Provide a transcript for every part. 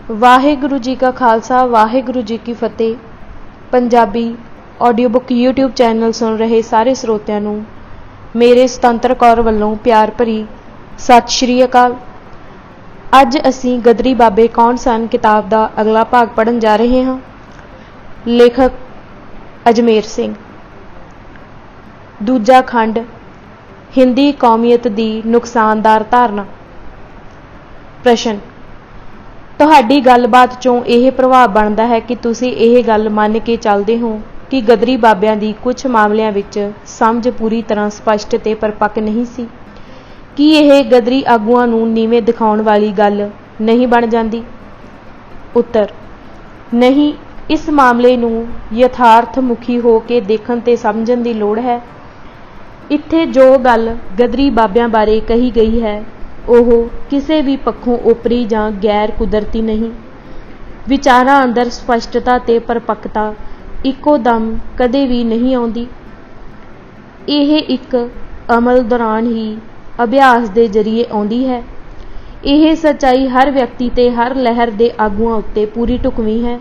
ਵਾਹਿਗੁਰੂ ਜੀ ਕਾ ਖਾਲਸਾ ਵਾਹਿਗੁਰੂ ਜੀ ਕੀ ਫਤਿਹ। Punjabi audio book YouTube channel ਸੁਣ ਰਹੇ ਸਾਰੇ ਸਰੋਤਿਆਂ ਨੂੰ ਮੇਰੇ ਸੁਤੰਤਰ ਕੌਰ ਵੱਲੋਂ ਪਿਆਰ ਭਰੀ ਸਤਿ ਸ਼੍ਰੀ ਅਕਾਲ। ਅੱਜ ਅਸੀਂ ਗਦਰੀ ਬਾਬੇ ਕੌਣ ਸਨ ਕਿਤਾਬ ਦਾ ਅਗਲਾ ਭਾਗ ਪੜ੍ਹਨ ਜਾ ਰਹੇ ਹਾਂ। ਲੇਖਕ ਅਜਮੇਰ ਸਿੰਘ। ਦੂਜਾ ਖੰਡ, ਹਿੰਦੀ ਕੌਮੀਅਤ ਦੀ ਨੁਕਸਾਨਦਾਰ ਧਾਰਨਾ। ਪ੍ਰਸ਼ਨ, ਤੁਹਾਡੀ ਗੱਲਬਾਤ 'ਚੋਂ ਇਹ ਪ੍ਰਭਾਵ ਬਣਦਾ ਹੈ ਕਿ ਤੁਸੀਂ ਇਹ ਗੱਲ ਮੰਨ ਕੇ ਚੱਲਦੇ ਹੋ ਕਿ ਗਦਰੀ ਬਾਬਿਆਂ ਦੀ ਕੁਝ ਮਾਮਲਿਆਂ ਵਿੱਚ ਸਮਝ ਪੂਰੀ ਤਰ੍ਹਾਂ ਸਪਸ਼ਟ ਤੇ ਪਰਿਪੱਕ ਨਹੀਂ ਸੀ। ਕੀ ਇਹ ਗਦਰੀ ਆਗੂਆਂ ਨੂੰ ਨੀਵੇਂ ਦਿਖਾਉਣ ਵਾਲੀ ਗੱਲ ਨਹੀਂ ਬਣ ਜਾਂਦੀ? ਉੱਤਰ, ਨਹੀਂ। ਇਸ ਮਾਮਲੇ ਨੂੰ ਯਥਾਰਥ ਮੁਖੀ ਹੋ ਕੇ ਦੇਖਣ ਤੇ ਸਮਝਣ ਦੀ ਲੋੜ ਹੈ। ਇੱਥੇ ਜੋ ਗੱਲ ਗਦਰੀ ਬਾਬਿਆਂ ਬਾਰੇ ਕਹੀ ਗਈ ਹੈ ਉਹ ਕਿਸੇ ਵੀ ਪੱਖੋਂ ਓਪਰੀ ਜਾਂ ਗੈਰ ਕੁਦਰਤੀ ਨਹੀਂ। ਵਿਚਾਰਾਂ ਅੰਦਰ ਸਪਸ਼ਟਤਾ ਤੇ ਪਰਿਪੱਕਤਾ ਇੱਕੋ ਦਮ ਕਦੇ ਵੀ ਨਹੀਂ ਆਉਂਦੀ। ਇਹ ਇੱਕ ਅਮਲ ਦੌਰਾਨ ਹੀ ਅਭਿਆਸ ਦੇ ਜ਼ਰੀਏ ਆਉਂਦੀ ਹੈ। ਇਹ ਸੱਚਾਈ ਹਰ ਵਿਅਕਤੀ ਤੇ ਹਰ ਲਹਿਰ ਦੇ ਆਗੂਆਂ ਉੱਤੇ ਪੂਰੀ ਢੁਕਵੀਂ ਹੈ।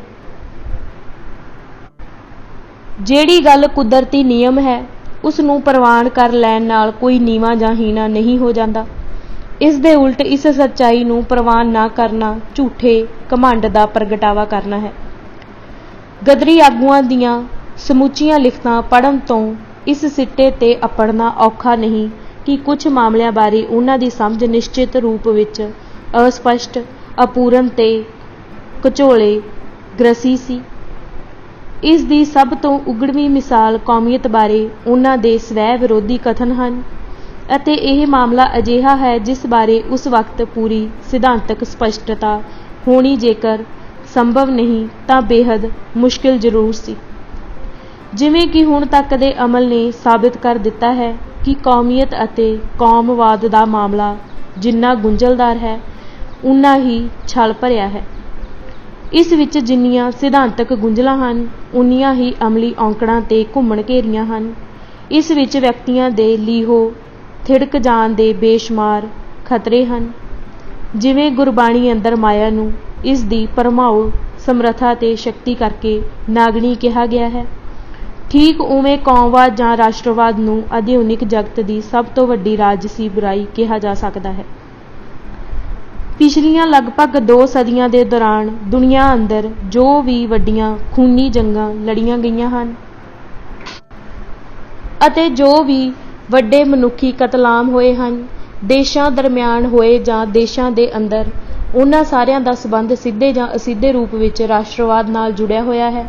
ਜਿਹੜੀ ਗੱਲ ਕੁਦਰਤੀ ਨਿਯਮ ਹੈ ਉਸ ਨੂੰ ਪ੍ਰਵਾਨ ਕਰ ਲੈਣ ਨਾਲ ਕੋਈ ਨੀਵਾਂ ਜਾਂ ਹੀਣਾ ਨਹੀਂ ਹੋ ਜਾਂਦਾ। ਇਸ ਦੇ ਉਲਟ ਇਸ ਸੱਚਾਈ ਨੂੰ ਪ੍ਰਵਾਨ ਨਾ ਕਰਨਾ ਝੂਠੇ ਘਮੰਡ ਦਾ ਪ੍ਰਗਟਾਵਾ ਕਰਨਾ ਹੈ। ਗਦਰੀ ਆਗੂਆਂ ਦੀਆਂ ਸਮੁੱਚੀਆਂ ਲਿਖਤਾਂ ਪੜ੍ਹਨ ਤੋਂ ਇਸ ਸਿੱਟੇ ਤੇ ਅਪੜਨਾ ਔਖਾ ਨਹੀਂ ਕਿ ਕੁਝ ਮਾਮਲਿਆਂ ਬਾਰੇ ਉਹਨਾਂ ਦੀ ਸਮਝ ਨਿਸ਼ਚਿਤ ਰੂਪ ਵਿੱਚ ਅਸਪਸ਼ਟ, ਅਪੂਰਨ ਤੇ ਘਚੋਲੇ ਗ੍ਰਸੀ ਸੀ। ਇਸ ਦੀ ਸਭ ਤੋਂ ਉਗੜਵੀਂ ਮਿਸਾਲ ਕੌਮੀਅਤ ਬਾਰੇ ਉਹਨਾਂ ਦੇ ਸਵੈ ਵਿਰੋਧੀ ਕਥਨ ਹਨ ਅਤੇ ਇਹ ਮਾਮਲਾ ਅਜਿਹਾ ਹੈ ਜਿਸ ਬਾਰੇ ਉਸ ਵਕਤ ਪੂਰੀ ਸਿਧਾਂਤਕ ਸਪਸ਼ਟਤਾ ਹੋਣੀ ਜੇਕਰ ਸੰਭਵ ਨਹੀਂ ਤਾਂ ਬੇਹੱਦ ਮੁਸ਼ਕਿਲ ਜ਼ਰੂਰ ਸੀ। ਜਿਵੇਂ ਕਿ ਹੁਣ ਤੱਕ ਦੇ ਅਮਲ ਨੇ ਸਾਬਿਤ ਕਰ ਦਿੱਤਾ ਹੈ ਕਿ ਕੌਮੀਅਤ ਅਤੇ ਕੌਮਵਾਦ ਦਾ ਮਾਮਲਾ ਜਿੰਨਾ ਗੁੰਝਲਦਾਰ ਹੈ ਉਨਾ ਹੀ ਛਲ ਭਰਿਆ ਹੈ। ਇਸ ਵਿੱਚ ਜਿੰਨੀਆਂ ਸਿਧਾਂਤਕ ਗੁੰਝਲਾਂ ਹਨ ਉਨੀਆਂ ਹੀ ਅਮਲੀ ਔਂਕੜਾਂ ਤੇ ਘੁੰਮਣ ਘੇਰੀਆਂ ਹਨ। ਇਸ ਵਿੱਚ ਵਿਅਕਤੀਆਂ ਦੇ ਲੀਹੋ ਥਿੜਕ ਜਾਣ ਦੇ ਬੇਸ਼ੁਮਾਰ ਖਤਰੇ ਹਨ। ਜਿਵੇਂ ਗੁਰਬਾਣੀ ਅੰਦਰ ਮਾਇਆ ਨੂੰ ਇਸ ਦੀ ਭਰਮਾਊ ਸਮਰੱਥਾ ਤੇ ਸ਼ਕਤੀ ਕਰਕੇ ਨਾਗਣੀ ਕਿਹਾ ਗਿਆ ਹੈ, ਠੀਕ ਉਵੇਂ ਕੌਮਵਾਦ ਜਾਂ ਰਾਸ਼ਟਰਵਾਦ ਨੂੰ ਆਧੁਨਿਕ ਜਗਤ ਦੀ ਸਭ ਤੋਂ ਵੱਡੀ ਰਾਜਸੀ ਬੁਰਾਈ ਕਿਹਾ ਜਾ ਸਕਦਾ ਹੈ। ਪਿਛਲੀਆਂ ਲਗਭਗ 2 ਸਦੀਆਂ ਦੇ ਦੌਰਾਨ ਦੁਨੀਆ ਅੰਦਰ ਜੋ ਵੀ ਵੱਡੀਆਂ ਖੂਨੀ ਜੰਗਾਂ ਲੜੀਆਂ ਗਈਆਂ ਹਨ ਅਤੇ ਜੋ ਵੀ ਵੱਡੇ ਮਨੁੱਖੀ ਕਤਲਾਮ ਹੋਏ ਹਨ, ਦੇਸ਼ਾਂ ਦਰਮਿਆਨ ਹੋਏ ਜਾਂ ਦੇਸ਼ਾਂ ਦੇ ਅੰਦਰ, ਉਹਨਾਂ ਸਾਰਿਆਂ ਦਾ ਸੰਬੰਧ ਸਿੱਧੇ ਜਾਂ ਅਸਿੱਧੇ ਰੂਪ ਵਿੱਚ ਰਾਸ਼ਟਰਵਾਦ ਨਾਲ ਜੁੜਿਆ ਹੋਇਆ ਹੈ।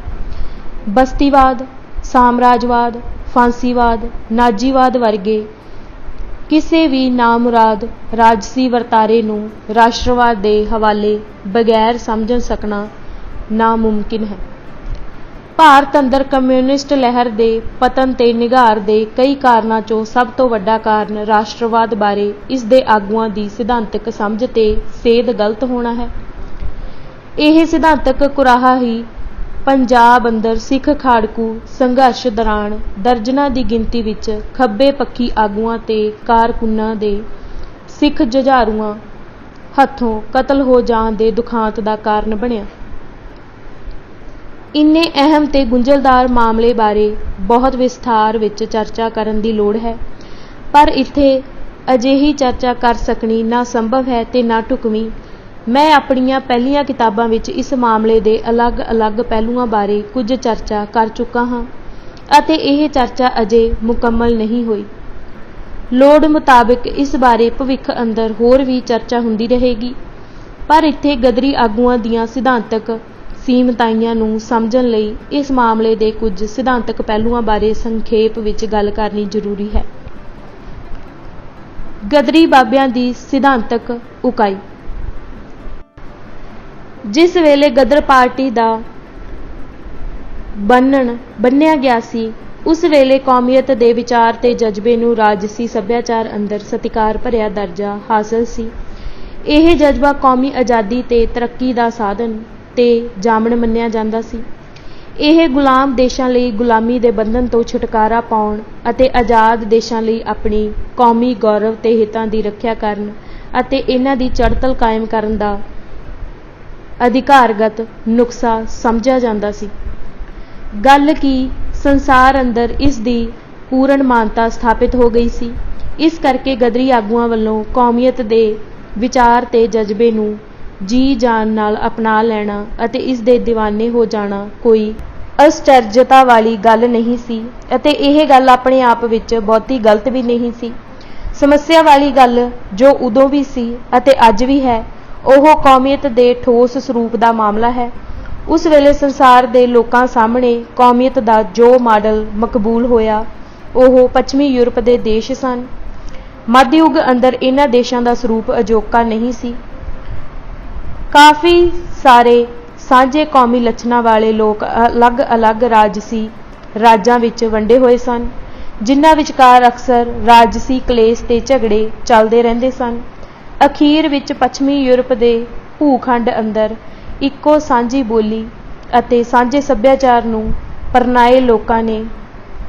ਬਸਤੀਵਾਦ, ਸਾਮਰਾਜਵਾਦ, ਫਾਂਸੀਵਾਦ, ਨਾਜ਼ੀਵਾਦ ਵਰਗੇ ਕਿਸੇ ਵੀ ਨਾਮੁਰਾਦ ਰਾਜਸੀ ਵਰਤਾਰੇ ਨੂੰ ਰਾਸ਼ਟਰਵਾਦ ਦੇ ਹਵਾਲੇ ਬਗੈਰ ਸਮਝ ਸਕਣਾ ਨਾਮੁਮਕਿਨ ਹੈ। ਭਾਰਤ ਅੰਦਰ ਕਮਿਊਨਿਸਟ ਲਹਿਰ ਦੇ ਪਤਨ ਤੇ ਨਿਘਾਰ ਦੇ ਕਈ ਕਾਰਨਾਂ 'ਚੋਂ ਸਭ ਤੋਂ ਵੱਡਾ ਕਾਰਨ ਰਾਸ਼ਟਰਵਾਦ ਬਾਰੇ ਇਸ ਦੇ ਆਗੂਆਂ ਦੀ ਸਿਧਾਂਤਕ ਸਮਝ ਤੇ ਸੇਧ ਗਲਤ ਹੋਣਾ ਹੈ। ਇਹ ਸਿਧਾਂਤਕ ਕੁਰਾਹਾ ਹੀ ਪੰਜਾਬ ਅੰਦਰ ਸਿੱਖ ਖਾੜਕੂ ਸੰਘਰਸ਼ ਦੌਰਾਨ ਦਰਜਨਾਂ ਦੀ ਗਿਣਤੀ ਵਿੱਚ ਖੱਬੇ ਪੱਖੀ ਆਗੂਆਂ ਤੇ ਕਾਰਕੁਨਾਂ ਦੇ ਸਿੱਖ ਜੁਝਾਰੂਆਂ ਹੱਥੋਂ ਕਤਲ ਹੋ ਜਾਣ ਦੇ ਦੁਖਾਂਤ ਦਾ ਕਾਰਨ ਬਣਿਆ। ਇੰਨੇ ਅਹਿਮ ਤੇ ਗੁੰਝਲਦਾਰ ਮਾਮਲੇ ਬਾਰੇ ਬਹੁਤ ਵਿਸਥਾਰ ਵਿੱਚ ਚਰਚਾ ਕਰਨ ਦੀ ਲੋੜ ਹੈ, ਪਰ ਇੱਥੇ ਅਜਿਹੀ ਚਰਚਾ ਕਰ ਸਕਣੀ ਨਾ ਸੰਭਵ ਹੈ ਤੇ ਨਾ ਢੁਕਵੀਂ। ਮੈਂ ਆਪਣੀਆਂ ਪਹਿਲੀਆਂ ਕਿਤਾਬਾਂ ਵਿੱਚ ਇਸ ਮਾਮਲੇ ਦੇ ਅਲੱਗ-ਅਲੱਗ ਪਹਿਲੂਆਂ ਬਾਰੇ ਕੁਝ ਚਰਚਾ ਕਰ ਚੁੱਕਾ ਹਾਂ ਅਤੇ ਇਹ ਚਰਚਾ ਅਜੇ ਮੁਕੰਮਲ ਨਹੀਂ ਹੋਈ। ਲੋੜ ਮੁਤਾਬਿਕ ਇਸ ਬਾਰੇ ਭਵਿੱਖ ਅੰਦਰ ਹੋਰ ਵੀ ਚਰਚਾ ਹੁੰਦੀ ਰਹੇਗੀ, ਪਰ ਇੱਥੇ ਗਦਰੀ ਆਗੂਆਂ ਦੀਆਂ ਸਿਧਾਂਤਕ ਸੀਮਤਾਈਆਂ ਨੂੰ ਸਮਝਣ ਲਈ ਇਸ ਮਾਮਲੇ ਦੇ ਕੁਝ ਸਿਧਾਂਤਕ ਪਹਿਲੂਆਂ ਬਾਰੇ ਸੰਖੇਪ ਵਿੱਚ ਗੱਲ ਕਰਨੀ ਜ਼ਰੂਰੀ ਹੈ। ਗਦਰੀ ਬਾਬਿਆਂ ਦੀ ਸਿਧਾਂਤਕ ਉਕਾਈ। ਜਿਸ ਵੇਲੇ ਗਦਰ ਪਾਰਟੀ ਦਾ ਬੰਨ੍ਹਿਆ ਗਿਆ ਸੀ ਉਸ ਵੇਲੇ ਕੌਮੀਅਤ ਦੇ ਵਿਚਾਰ ਤੇ ਜਜ਼ਬੇ ਨੂੰ ਰਾਜਸੀ ਸੱਭਿਆਚਾਰ ਅੰਦਰ ਸਤਿਕਾਰ ਭਰਿਆ ਦਰਜਾ ਹਾਸਲ ਸੀ। ਇਹ ਜਜ਼ਬਾ ਕੌਮੀ ਆਜ਼ਾਦੀ ਤੇ ਤਰੱਕੀ ਦਾ ਸਾਧਨ ਤੇ ਜਾਮਣ ਮੰਨਿਆ ਜਾਂਦਾ ਸੀ। ਇਹ ਗੁਲਾਮ ਦੇਸ਼ਾਂ ਲਈ ਗੁਲਾਮੀ ਦੇ ਬੰਧਨ ਤੋਂ ਛੁਟਕਾਰਾ ਪਾਉਣ ਅਤੇ ਆਜ਼ਾਦ ਦੇਸ਼ਾਂ ਲਈ ਆਪਣੀ ਕੌਮੀ ਗੌਰਵ ਤੇ ਹਿੱਤਾਂ ਦੀ ਰੱਖਿਆ ਕਰਨ ਅਤੇ ਇਹਨਾਂ ਦੀ ਚੜ੍ਹਤਲ ਕਾਇਮ ਕਰਨ ਦਾ ਅਧਿਕਾਰਗਤ ਨੁਕਸਾ ਸਮਝਿਆ ਜਾਂਦਾ ਸੀ। ਗੱਲ ਕਿ ਸੰਸਾਰ ਅੰਦਰ ਇਸ ਦੀ ਪੂਰਨ ਮਾਨਤਾ ਸਥਾਪਿਤ ਹੋ ਗਈ ਸੀ। ਇਸ ਕਰਕੇ ਗਦਰੀ ਆਗੂਆਂ ਵੱਲੋਂ ਕੌਮੀਅਤ ਦੇ ਵਿਚਾਰ ਤੇ ਜਜ਼ਬੇ ਨੂੰ ਜੀ ਜਾਨ ਨਾਲ ਅਪਣਾ ਲੈਣਾ ਅਤੇ ਇਸ ਦੇ ਦੀਵਾਨੇ ਹੋ ਜਾਣਾ ਕੋਈ ਅਸਚਰਜਤਾ ਵਾਲੀ ਗੱਲ ਨਹੀਂ ਸੀ ਅਤੇ ਇਹ ਗੱਲ ਆਪਣੇ ਆਪ ਵਿੱਚ ਬਹੁਤੀ ਗਲਤ ਵੀ ਨਹੀਂ ਸੀ। ਸਮੱਸਿਆ ਵਾਲੀ ਗੱਲ ਜੋ ਉਦੋਂ ਵੀ ਸੀ ਅਤੇ ਅੱਜ ਵੀ ਹੈ, ਉਹ ਕੌਮੀਅਤ ਦੇ ਠੋਸ ਸਰੂਪ ਦਾ ਮਾਮਲਾ ਹੈ। ਉਸ ਵੇਲੇ ਸੰਸਾਰ ਦੇ ਲੋਕਾਂ ਸਾਹਮਣੇ ਕੌਮੀਅਤ ਦਾ ਜੋ ਮਾਡਲ ਮਕਬੂਲ ਹੋਇਆ, ਉਹ ਪੱਛਮੀ ਯੂਰਪ ਦੇ ਦੇਸ਼ ਸਨ। ਮੱਧ ਯੁੱਗ ਅੰਦਰ ਇਹਨਾਂ ਦੇਸ਼ਾਂ ਦਾ ਸਰੂਪ ਅਜੋਕਾ ਨਹੀਂ ਸੀ। ਕਾਫੀ ਸਾਰੇ ਸਾਂਝੇ ਕੌਮੀ ਲੱਛਣਾਂ ਵਾਲੇ ਲੋਕ ਅਲੱਗ-ਅਲੱਗ ਰਾਜਸੀ ਰਾਜਾਂ ਵਿੱਚ ਵੰਡੇ ਹੋਏ ਸਨ, ਜਿਨ੍ਹਾਂ ਵਿਚਕਾਰ ਅਕਸਰ ਰਾਜਸੀ ਕਲੇਸ਼ ਤੇ ਝਗੜੇ ਚੱਲਦੇ ਰਹਿੰਦੇ ਸਨ। ਅਖੀਰ ਵਿੱਚ ਪੱਛਮੀ ਯੂਰਪ ਦੇ ਭੂਖੰਡ ਅੰਦਰ ਇੱਕੋ ਸਾਂਝੀ ਬੋਲੀ ਅਤੇ ਸਾਂਝੇ ਸੱਭਿਆਚਾਰ ਨੂੰ ਪਰਨਾਏ ਲੋਕਾਂ ਨੇ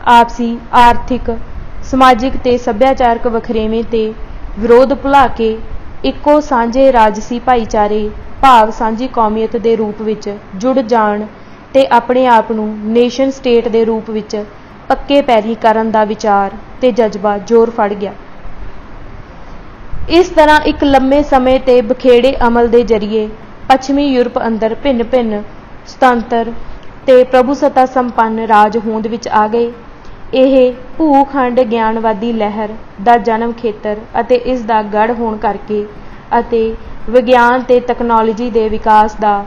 ਆਪਸੀ ਆਰਥਿਕ, ਸਮਾਜਿਕ ਤੇ ਸੱਭਿਆਚਾਰਕ ਵਖਰੇਵੇਂ ਤੇ ਵਿਰੋਧ ਭੁਲਾ ਕੇ ਇੱਕੋ ਸਾਂਝੇ ਰਾਜਸੀ ਭਾਈਚਾਰੇ ਭਾਵ ਸਾਂਝੀ ਕੌਮੀਅਤ ਦੇ ਰੂਪ ਵਿੱਚ ਜੁੜ ਜਾਣ ਤੇ ਆਪਣੇ ਆਪ ਨੂੰ ਨੇਸ਼ਨ ਸਟੇਟ ਦੇ ਰੂਪ ਵਿੱਚ ਪੱਕੇ ਪੈਰੀਂ ਕਰਨ ਦਾ ਵਿਚਾਰ ਤੇ ਜਜ਼ਬਾ ਜ਼ੋਰ ਫੜ ਗਿਆ। ਇਸ ਤਰ੍ਹਾਂ ਇੱਕ ਲੰਮੇ ਸਮੇਂ ਤੇ ਬਖੇੜੇ ਅਮਲ ਦੇ ਜ਼ਰੀਏ ਪੱਛਮੀ ਯੂਰਪ ਅੰਦਰ ਭਿੰਨ-ਭਿੰਨ ਸੁਤੰਤਰ ਤੇ ਪ੍ਰਭੂਸੱਤਾ ਸੰਪੰਨ ਰਾਜ ਹੋਂਦ ਵਿੱਚ ਆ ਗਏ। ਇਹ ਭੂਖੰਡ ਗਿਆਨਵਾਦੀ ਲਹਿਰ ਦਾ ਜਨਮ ਖੇਤਰ ਅਤੇ ਇਸ ਦਾ ਗੜ੍ਹ ਹੋਣ ਕਰਕੇ ਅਤੇ ਵਿਗਿਆਨ ਤੇ ਤਕਨਾਲੋਜੀ ਦੇ ਵਿਕਾਸ ਦਾ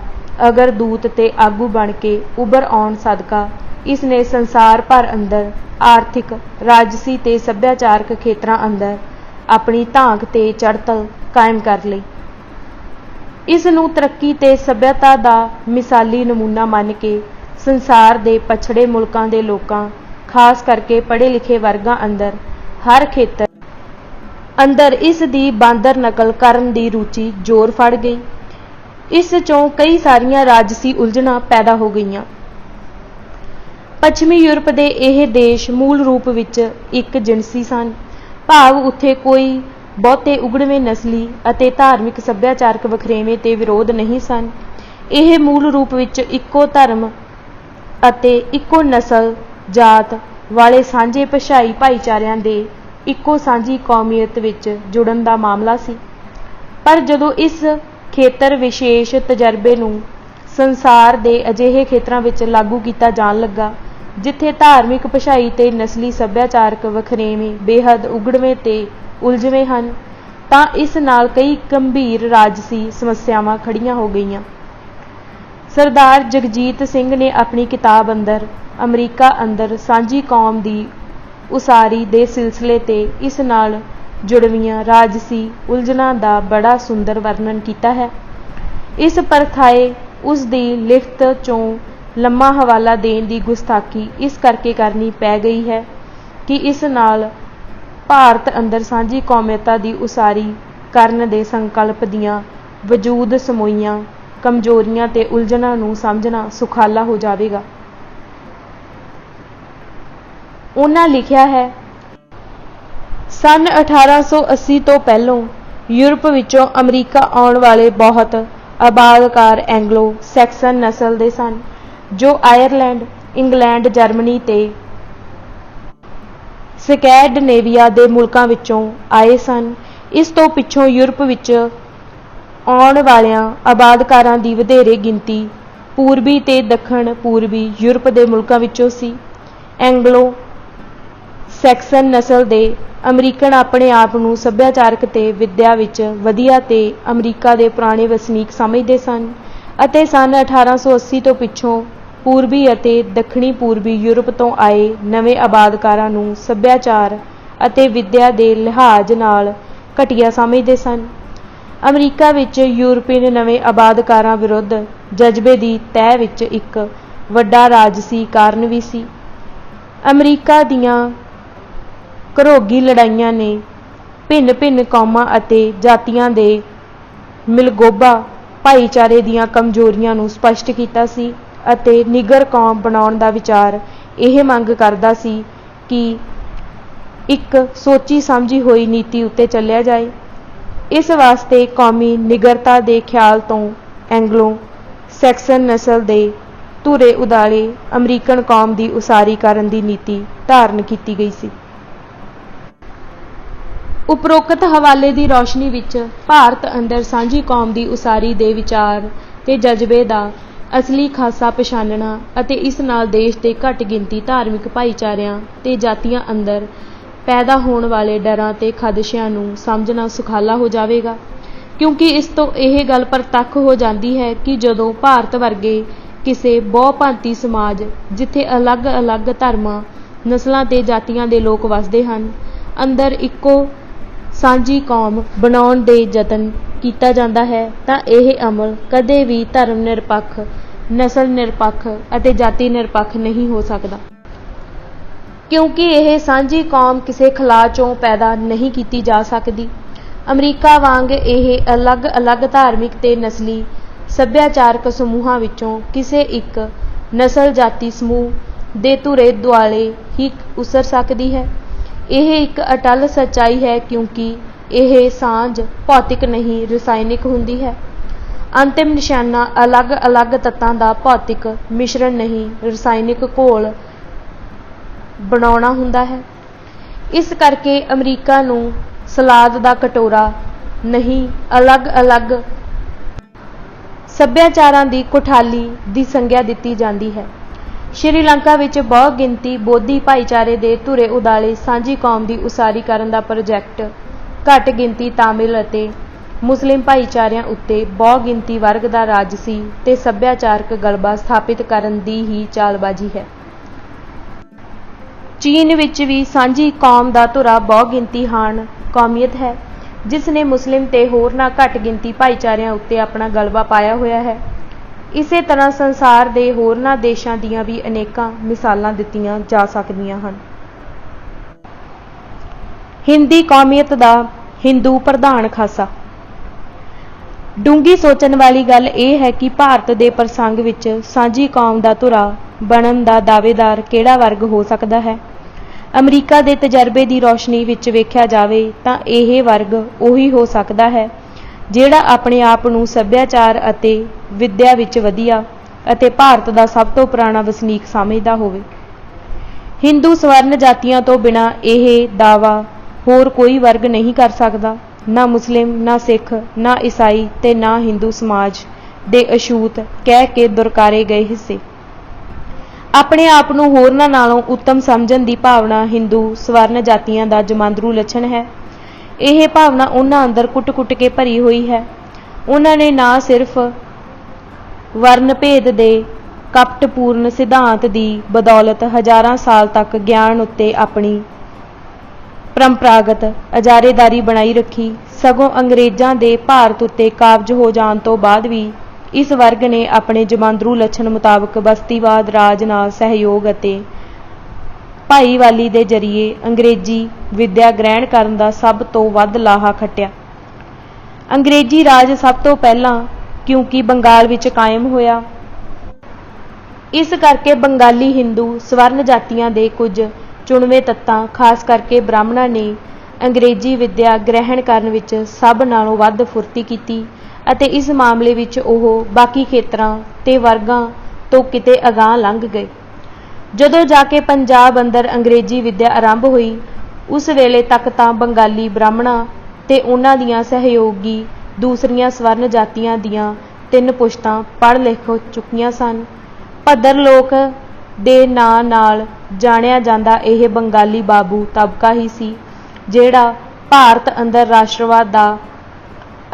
ਅਗਰਦੂਤ ਤੇ ਆਗੂ ਬਣ ਕੇ ਉੱਭਰ ਆਉਣ ਸਦਕਾ ਇਸ ਨੇ ਸੰਸਾਰ ਭਰ ਅੰਦਰ ਆਰਥਿਕ, ਰਾਜਸੀ ਤੇ ਸੱਭਿਆਚਾਰਕ ਖੇਤਰਾਂ ਅੰਦਰ ਆਪਣੀ ਧਾਕ ਤੇ ਚੜ੍ਹਤਲ ਕਾਇਮ ਕਰ ਲਈ। ਇਸ ਨੂੰ ਤਰੱਕੀ ਤੇ ਸੱਭਿਅਤਾ ਦਾ ਮਿਸਾਲੀ ਨਮੂਨਾ ਮੰਨ ਕੇ ਸੰਸਾਰ ਦੇ ਪਛੜੇ ਮੁਲਕਾਂ ਦੇ ਲੋਕਾਂ, ਖਾਸ ਕਰਕੇ ਪੜ੍ਹੇ ਲਿਖੇ ਵਰਗਾਂ ਅੰਦਰ ਹਰ ਖੇਤਰ ਅੰਦਰ ਇਸ ਦੀ ਬਾਂਦਰ ਨਕਲ ਕਰਨ ਦੀ ਰੁਚੀ ਜ਼ੋਰ ਫੜ ਗਈ। ਇਸ ਚੋਂ ਕਈ ਸਾਰੀਆਂ ਰਾਜਸੀ ਉਲਝਣਾਂ ਪੈਦਾ ਹੋ ਗਈਆਂ। ਪੱਛਮੀ ਯੂਰਪ ਦੇ ਇਹ ਦੇਸ਼ ਮੂਲ ਰੂਪ ਵਿੱਚ ਇੱਕ ਜਿਨਸੀ ਸਨ, ਭਾਵ ਉੱਥੇ ਕੋਈ ਬਹੁਤੇ ਉਗੜਵੇਂ ਨਸਲੀ ਅਤੇ ਧਾਰਮਿਕ ਸੱਭਿਆਚਾਰਕ ਵਖਰੇਵੇਂ ਤੇ ਵਿਰੋਧ ਨਹੀਂ ਸਨ। ਇਹ ਮੂਲ ਰੂਪ ਵਿੱਚ ਇੱਕੋ ਧਰਮ ਅਤੇ ਇੱਕੋ ਨਸਲ ਜਾਤ ਵਾਲੇ ਸਾਂਝੇ ਭਾਸ਼ਾਈ ਭਾਈਚਾਰਿਆਂ ਦੇ ਇੱਕੋ ਸਾਂਝੀ ਕੌਮੀਅਤ ਵਿੱਚ ਜੁੜਨ ਦਾ ਮਾਮਲਾ ਸੀ। ਪਰ ਜਦੋਂ ਇਸ ਖੇਤਰ ਵਿਸ਼ੇਸ਼ ਤਜਰਬੇ ਨੂੰ ਸੰਸਾਰ ਦੇ ਅਜਿਹੇ ਖੇਤਰਾਂ ਵਿੱਚ ਲਾਗੂ ਕੀਤਾ ਜਾਣ ਲੱਗਾ, ਜਿੱਥੇ ਧਾਰਮਿਕ, ਭਾਸ਼ਾਈ ਤੇ ਨਸਲੀ ਸੱਭਿਆਚਾਰਕ ਵਖਰੇਵੇਂ ਬੇਹੱਦ ਉਗੜਵੇਂ ਤੇ ਉਲਝਵੇਂ ਹਨ, ਤਾਂ ਇਸ ਨਾਲ ਕਈ ਗੰਭੀਰ ਰਾਜਸੀ ਸਮੱਸਿਆਵਾਂ ਖੜੀਆਂ ਹੋ ਗਈਆਂ। ਸਰਦਾਰ ਜਗਜੀਤ ਸਿੰਘ ਨੇ ਆਪਣੀ ਕਿਤਾਬ ਅੰਦਰ ਅਮਰੀਕਾ ਅੰਦਰ ਸਾਂਝੀ ਕੌਮ ਦੀ ਉਸਾਰੀ ਦੇ ਸਿਲਸਿਲੇ ਤੇ ਇਸ ਨਾਲ ਜੁੜਵੀਆਂ ਰਾਜਸੀ ਉਲਝਣਾਂ ਦਾ ਬੜਾ ਸੁੰਦਰ ਵਰਣਨ ਕੀਤਾ ਹੈ। ਇਸ ਪਰਥਾਏ ਉਸ ਦੀ ਲਿਖਤ ਚੋਂ ਲੰਮਾ ਹਵਾਲਾ ਦੇਣ ਦੀ ਗੁਸਤਾਖੀ ਇਸ ਕਰਕੇ ਕਰਨੀ ਪੈ ਗਈ ਹੈ ਕਿ ਇਸ ਨਾਲ ਭਾਰਤ ਅੰਦਰ ਸਾਂਝੀ ਕੌਮੀਅਤਾਂ ਦੀ ਉਸਾਰੀ ਕਰਨ ਦੇ ਸੰਕਲਪ ਦੀਆਂ ਵਜੂਦ ਸਮੋਈਆਂ ਕਮਜ਼ੋਰੀਆਂ ਤੇ ਉਲਝਣਾਂ ਨੂੰ ਸਮਝਣਾ ਸੁਖਾਲਾ ਹੋ ਜਾਵੇਗਾ। ਉਹਨਾਂ ਲਿਖਿਆ ਹੈ, ਸੰਨ 1880 ਤੋਂ ਪਹਿਲੋਂ ਯੂਰਪ ਵਿੱਚੋਂ ਅਮਰੀਕਾ ਆਉਣ ਵਾਲੇ ਬਹੁਤ ਆਬਾਦਕਾਰ ਐਂਗਲੋ ਸੈਕਸਨ ਨਸਲ ਦੇ ਸਨ, ਜੋ ਆਇਰਲੈਂਡ, ਇੰਗਲੈਂਡ, ਜਰਮਨੀ ਤੇ ਸਕੈਂਡਨੇਵੀਆ ਦੇ ਮੁਲਕਾਂ ਵਿੱਚੋਂ ਆਏ ਸਨ। ਇਸ ਤੋਂ ਪਿੱਛੋਂ ਯੂਰਪ ਵਿੱਚ ਆਉਣ ਵਾਲਿਆਂ ਆਬਾਦਕਾਰਾਂ ਦੀ ਵਧੇਰੇ ਗਿਣਤੀ ਪੂਰਬੀ ਤੇ ਦੱਖਣ ਪੂਰਬੀ ਯੂਰਪ ਦੇ ਮੁਲਕਾਂ ਵਿੱਚੋਂ ਸੀ। ਐਂਗਲੋ ਸੈਕਸਨ ਨਸਲ ਦੇ ਅਮਰੀਕਨ ਆਪਣੇ ਆਪ ਨੂੰ ਸੱਭਿਆਚਾਰਕ ਤੇ ਵਿੱਦਿਆ ਵਿੱਚ ਵਧੀਆ ਤੇ ਅਮਰੀਕਾ ਦੇ ਪੁਰਾਣੇ ਵਸਨੀਕ ਸਮਝਦੇ ਸਨ ਅਤੇ ਸੰਨ 1880 ਤੋਂ ਪਿੱਛੋਂ ਪੂਰਬੀ ਅਤੇ ਦੱਖਣੀ ਪੂਰਬੀ ਯੂਰਪ ਤੋਂ ਆਏ ਨਵੇਂ ਆਬਾਦਕਾਰਾਂ ਨੂੰ ਸੱਭਿਆਚਾਰ ਅਤੇ ਵਿੱਦਿਆ ਦੇ ਲਿਹਾਜ਼ ਨਾਲ ਘਟੀਆ ਸਮਝਦੇ ਸਨ। ਅਮਰੀਕਾ ਵਿੱਚ ਯੂਰਪੀਅਨ ਨਵੇਂ ਆਬਾਦਕਾਰਾਂ ਵਿਰੁੱਧ ਜਜ਼ਬੇ ਦੀ ਤਹਿ ਵਿੱਚ ਇੱਕ ਵੱਡਾ ਰਾਜਸੀ ਕਾਰਨ ਵੀ ਸੀ। ਅਮਰੀਕਾ ਦੀਆਂ ਘਰੋਗੀ ਲੜਾਈਆਂ ਨੇ ਭਿੰਨ-ਭਿੰਨ ਕੌਮਾਂ ਅਤੇ ਜਾਤੀਆਂ ਦੇ ਮਿਲਗੋਭਾ ਭਾਈਚਾਰੇ ਦੀਆਂ ਕਮਜ਼ੋਰੀਆਂ ਨੂੰ ਸਪਸ਼ਟ ਕੀਤਾ ਸੀ ਅਤੇ ਨਿਗਰ ਕੌਮ ਬਣਾਉਣ ਦਾ ਵਿਚਾਰ ਇਹ ਮੰਗ ਕਰਦਾ ਸੀ ਕਿ ਇੱਕ ਸੋਚੀ ਸਮਝੀ ਹੋਈ ਨੀਤੀ ਉੱਤੇ ਚੱਲਿਆ ਜਾਏ। ਇਸ ਵਾਸਤੇ ਕੌਮੀ ਨਿਗਰਤਾ ਦੇ ਖਿਆਲ ਤੋਂ ਐਂਗਲੋ ਸੈਕਸਨ ਨਸਲ ਦੇ ਧੁਰੇ ਉਦਾਲੇ ਅਮਰੀਕਨ ਕੌਮ ਦੀ ਉਸਾਰੀ ਕਰਨ ਦੀ ਨੀਤੀ ਧਾਰਨ ਕੀਤੀ ਗਈ ਸੀ। ਉਪਰੋਕਤ ਹਵਾਲੇ ਦੀ ਰੌਸ਼ਨੀ ਵਿੱਚ ਭਾਰਤ ਅੰਦਰ ਸਾਂਝੀ ਕੌਮ ਦੀ ਉਸਾਰੀ ਦੇ ਵਿਚਾਰ ਤੇ ਜਜ਼ਬੇ ਦਾ ਅਸਲੀ ਖਾਸਾ ਪਛਾਣਨਾ ਅਤੇ ਇਸ ਨਾਲ ਦੇਸ਼ ਦੇ ਘੱਟ ਗਿਣਤੀ ਧਾਰਮਿਕ ਭਾਈਚਾਰਿਆਂ ਤੇ ਜਾਤੀਆਂ ਅੰਦਰ ਪੈਦਾ ਹੋਣ ਵਾਲੇ ਡਰਾਂ ਤੇ ਖਦਸ਼ਿਆਂ ਨੂੰ ਸਮਝਣਾ ਸੁਖਾਲਾ ਹੋ ਜਾਵੇਗਾ, ਕਿਉਂਕਿ ਇਸ ਤੋਂ ਇਹ ਗੱਲ ਪ੍ਰਤੱਖ ਹੋ ਜਾਂਦੀ ਹੈ ਕਿ ਜਦੋਂ ਭਾਰਤ ਵਰਗੇ ਕਿਸੇ ਬਹੁਭਾਂਤੀ ਸਮਾਜ ਜਿੱਥੇ ਅਲੱਗ-ਅਲੱਗ ਧਰਮਾਂ, ਨਸਲਾਂ ਤੇ ਜਾਤੀਆਂ ਦੇ ਲੋਕ ਵਸਦੇ ਹਨ, ਅੰਦਰ ਇੱਕੋ ਸਾਂਝੀ ਕੌਮ ਬਣਾਉਣ ਦੇ ਯਤਨ ਕੀਤਾ ਜਾਂਦਾ ਹੈ ਤਾਂ ਇਹ ਅਮਲ ਕਦੇ ਵੀ ਧਰਮ ਨਿਰਪੱਖ, ਨਸਲ ਨਿਰਪੱਖ ਅਤੇ ਜਾਤੀ ਨਿਰਪੱਖ ਨਹੀਂ ਹੋ ਸਕਦਾ, ਕਿਉਂਕਿ ਇਹ ਸਾਂਝੀ ਕੌਮ ਕਿਸੇ ਖਲਾਅ 'ਚੋਂ ਪੈਦਾ ਨਹੀਂ ਕੀਤੀ ਜਾ ਸਕਦੀ। ਅਮਰੀਕਾ ਵਾਂਗ ਇਹ ਅਲੱਗ-ਅਲੱਗ ਧਾਰਮਿਕ ਤੇ ਨਸਲੀ ਸੱਭਿਆਚਾਰਕ ਸਮੂਹਾਂ ਵਿੱਚੋਂ ਕਿਸੇ ਇੱਕ ਨਸਲ ਜਾਤੀ ਸਮੂਹ ਦੇ ਧੁਰੇ ਦੁਆਲੇ ਹੀ ਉਸਰ ਸਕਦੀ ਹੈ। ਇਹ ਇੱਕ ਅਟੱਲ ਸੱਚਾਈ ਹੈ, ਕਿਉਂਕਿ ਇਹ ਸਾਂਝ ਭੌਤਿਕ ਨਹੀਂ ਰਸਾਇਣਿਕ ਹੁੰਦੀ ਹੈ। ਅੰਤਿਮ ਨਿਸ਼ਾਨਾ ਅਲੱਗ-ਅਲੱਗ ਤੱਤਾਂ ਦਾ ਭੌਤਿਕ ਮਿਸ਼ਰਣ ਨਹੀਂ, ਰਸਾਇਣਿਕ ਘੋਲ ਬਣਾਉਣਾ ਹੁੰਦਾ ਹੈ। ਇਸ ਕਰਕੇ ਅਮਰੀਕਾ ਨੂੰ ਸਲਾਦ ਦਾ ਕਟੋਰਾ ਨਹੀਂ, ਅਲੱਗ-ਅਲੱਗ ਸੱਭਿਆਚਾਰਾਂ ਦੀ ਕੋਠਾਲੀ ਦੀ ਸੰਗਿਆ ਦਿੱਤੀ ਜਾਂਦੀ ਹੈ। ਸ਼੍ਰੀਲੰਕਾ ਵਿੱਚ ਬਹੁ ਗਿਣਤੀ ਬੋਧੀ ਭਾਈਚਾਰੇ ਦੇ ਧੁਰੇ ਉਦਾਲੇ ਸਾਂਝੀ ਕੌਮ ਦੀ ਉਸਾਰੀ ਕਰਨ ਦਾ ਪ੍ਰੋਜੈਕਟ ਘੱਟ ਗਿਣਤੀ ਤਾਮਿਲ ਅਤੇ ਮੁਸਲਿਮ ਭਾਈਚਾਰਿਆਂ ਉੱਤੇ ਬਹੁ ਗਿਣਤੀ ਵਰਗ ਦਾ ਰਾਜ ਸੀ ਤੇ ਸੱਭਿਆਚਾਰਕ ਗਲਬਾ ਸਥਾਪਿਤ ਕਰਨ ਦੀ ਹੀ ਚਾਲਬਾਜ਼ੀ ਹੈ। ਚੀਨ ਵਿੱਚ ਵੀ ਸਾਂਝੀ ਕੌਮ ਦਾ ਧੁਰਾ ਬਹੁ ਗਿਣਤੀ ਹਾਨ ਕੌਮੀਅਤ ਹੈ, ਜਿਸ ਨੇ ਮੁਸਲਿਮ ਤੇ ਹੋਰਨਾਂ ਘੱਟ ਗਿਣਤੀ ਭਾਈਚਾਰਿਆਂ ਉੱਤੇ ਆਪਣਾ ਗਲਬਾ ਪਾਇਆ ਹੋਇਆ ਹੈ। ਇਸੇ ਤਰ੍ਹਾਂ ਸੰਸਾਰ ਦੇ ਹੋਰਨਾਂ ਦੇਸ਼ਾਂ ਦੀਆਂ ਵੀ ਅਨੇਕਾਂ ਮਿਸਾਲਾਂ ਦਿੱਤੀਆਂ ਜਾ ਸਕਦੀਆਂ ਹਨ। ਹਿੰਦੀ ਕੌਮੀਅਤ ਦਾ ਹਿੰਦੂ ਪ੍ਰਧਾਨ ਖਾਸਾ। ਡੂੰਘੀ ਸੋਚਣ ਵਾਲੀ ਗੱਲ ਇਹ ਹੈ ਕਿ ਭਾਰਤ ਦੇ ਪ੍ਰਸੰਗ ਵਿੱਚ ਸਾਂਝੀ ਕੌਮ ਦਾ ਧੁਰਾ ਬਣਨ ਦਾ ਦਾਅਵੇਦਾਰ ਕਿਹੜਾ ਵਰਗ ਹੋ ਸਕਦਾ ਹੈ। ਅਮਰੀਕਾ ਦੇ ਤਜਰਬੇ ਦੀ ਰੌਸ਼ਨੀ ਵਿੱਚ ਵੇਖਿਆ ਜਾਵੇ ਤਾਂ ਇਹ ਵਰਗ ਉਹੀ ਹੋ ਸਕਦਾ ਹੈ ਜਿਹੜਾ ਆਪਣੇ ਆਪ ਨੂੰ ਸੱਭਿਆਚਾਰ ਅਤੇ ਵਿੱਦਿਆ ਵਿੱਚ ਵਧੀਆ ਅਤੇ ਭਾਰਤ ਦਾ ਸਭ ਤੋਂ ਪੁਰਾਣਾ ਵਸਨੀਕ ਸਮਝਦਾ ਹੋਵੇ। ਹਿੰਦੂ ਸਵਰਨ ਜਾਤੀਆਂ ਤੋਂ ਬਿਨਾਂ ਇਹ ਦਾਅਵਾ ਹੋਰ ਕੋਈ ਵਰਗ ਨਹੀਂ ਕਰ ਸਕਦਾ, ਨਾ ਮੁਸਲਿਮ, ਨਾ ਸਿੱਖ, ਨਾ ਈਸਾਈ ਤੇ ਨਾ ਹਿੰਦੂ ਸਮਾਜ ਦੇ ਅਛੂਤ ਕਹਿ ਕੇ ਦੁਰਕਾਰੇ ਗਏ ਹਿੱਸੇ। ਆਪਣੇ ਆਪ ਨੂੰ ਹੋਰਨਾਂ ਨਾਲੋਂ ਉੱਤਮ ਸਮਝਣ ਦੀ ਭਾਵਨਾ ਹਿੰਦੂ ਸਵਰਨ ਜਾਤੀਆਂ ਦਾ ਜਮਾਂਦਰੂ ਲੱਛਣ ਹੈ। ਇਹ ਭਾਵਨਾ ਉਹਨਾਂ ਅੰਦਰ ਕੁੱਟ-ਕੁੱਟ ਕੇ ਭਰੀ ਹੋਈ ਹੈ। ਉਹਨਾਂ ਨੇ ਨਾ ਸਿਰਫ ਵਰਨ ਭੇਦ ਦੇ ਕਪਟਪੂਰਨ ਸਿਧਾਂਤ ਦੀ ਬਦੌਲਤ ਹਜ਼ਾਰਾਂ ਸਾਲ ਤੱਕ ਗਿਆਨ ਉੱਤੇ ਆਪਣੀ ਪਰੰਪਰਾਗਤ ਅਜਾਰੇਦਾਰੀ ਬਣਾਈ ਰੱਖੀ, ਸਗੋਂ ਅੰਗਰੇਜ਼ਾਂ ਦੇ ਭਾਰਤ ਉੱਤੇ ਕਾਬਜ਼ ਹੋ ਜਾਣ ਤੋਂ ਬਾਅਦ ਵੀ ਇਸ ਵਰਗ ਨੇ ਆਪਣੇ ਜਮਾਂਦਰੂ ਲੱਛਣ ਮੁਤਾਬਕ ਬਸਤੀਵਾਦ ਰਾਜ ਨਾਲ ਸਹਿਯੋਗ ਅਤੇ ਭਾਈਵਾਲੀ ਦੇ ਜ਼ਰੀਏ ਅੰਗਰੇਜ਼ੀ ਵਿੱਦਿਆ ਗ੍ਰਹਿਣ ਕਰਨ ਦਾ ਸਭ ਤੋਂ ਵੱਧ ਲਾਹਾ ਖੱਟਿਆ। ਅੰਗਰੇਜ਼ੀ ਰਾਜ ਸਭ ਤੋਂ ਪਹਿਲਾਂ ਕਿਉਂਕਿ ਬੰਗਾਲ ਵਿੱਚ ਕਾਇਮ ਹੋਇਆ, ਇਸ ਕਰਕੇ ਬੰਗਾਲੀ ਹਿੰਦੂ ਸਵਰਨ ਜਾਤੀਆਂ ਦੇ ਕੁਝ ਚੁਣਵੇਂ ਤੱਤਾਂ, ਖਾਸ ਕਰਕੇ ਬ੍ਰਾਹਮਣਾਂ ਨੇ ਅੰਗਰੇਜ਼ੀ ਵਿੱਦਿਆ ਗ੍ਰਹਿਣ ਕਰਨ ਵਿੱਚ ਸਭ ਨਾਲੋਂ ਵੱਧ ਫੁਰਤੀ ਕੀਤੀ ਅਤੇ ਇਸ ਮਾਮਲੇ ਵਿੱਚ ਉਹ ਬਾਕੀ ਖੇਤਰਾਂ ਤੇ ਵਰਗਾਂ ਤੋਂ ਕਿਤੇ ਅਗਾਂਹ ਲੰਘ ਗਏ। ਜਦੋਂ ਜਾ ਕੇ ਪੰਜਾਬ ਅੰਦਰ ਅੰਗਰੇਜ਼ੀ ਵਿੱਦਿਆ ਆਰੰਭ ਹੋਈ, ਉਸ ਵੇਲੇ ਤੱਕ ਤਾਂ ਬੰਗਾਲੀ ਬ੍ਰਾਹਮਣਾਂ ਤੇ ਉਹਨਾਂ ਦੀਆਂ ਸਹਿਯੋਗੀ ਦੂਸਰੀਆਂ ਸਵਰਨ ਜਾਤੀਆਂ ਦੀਆਂ 3 ਪੁਸ਼ਤਾਂ ਪੜ੍ਹ ਲਿਖ ਚੁੱਕੀਆਂ ਸਨ। ਭੱਦਰ ਲੋਕ ਦੇ ਨਾਂ ਨਾਲ ਜਾਣਿਆ ਜਾਂਦਾ ਇਹ ਬੰਗਾਲੀ ਬਾਬੂ ਤਬਕਾ ਹੀ ਸੀ ਜਿਹੜਾ ਭਾਰਤ ਅੰਦਰ ਰਾਸ਼ਟਰਵਾਦ ਦਾ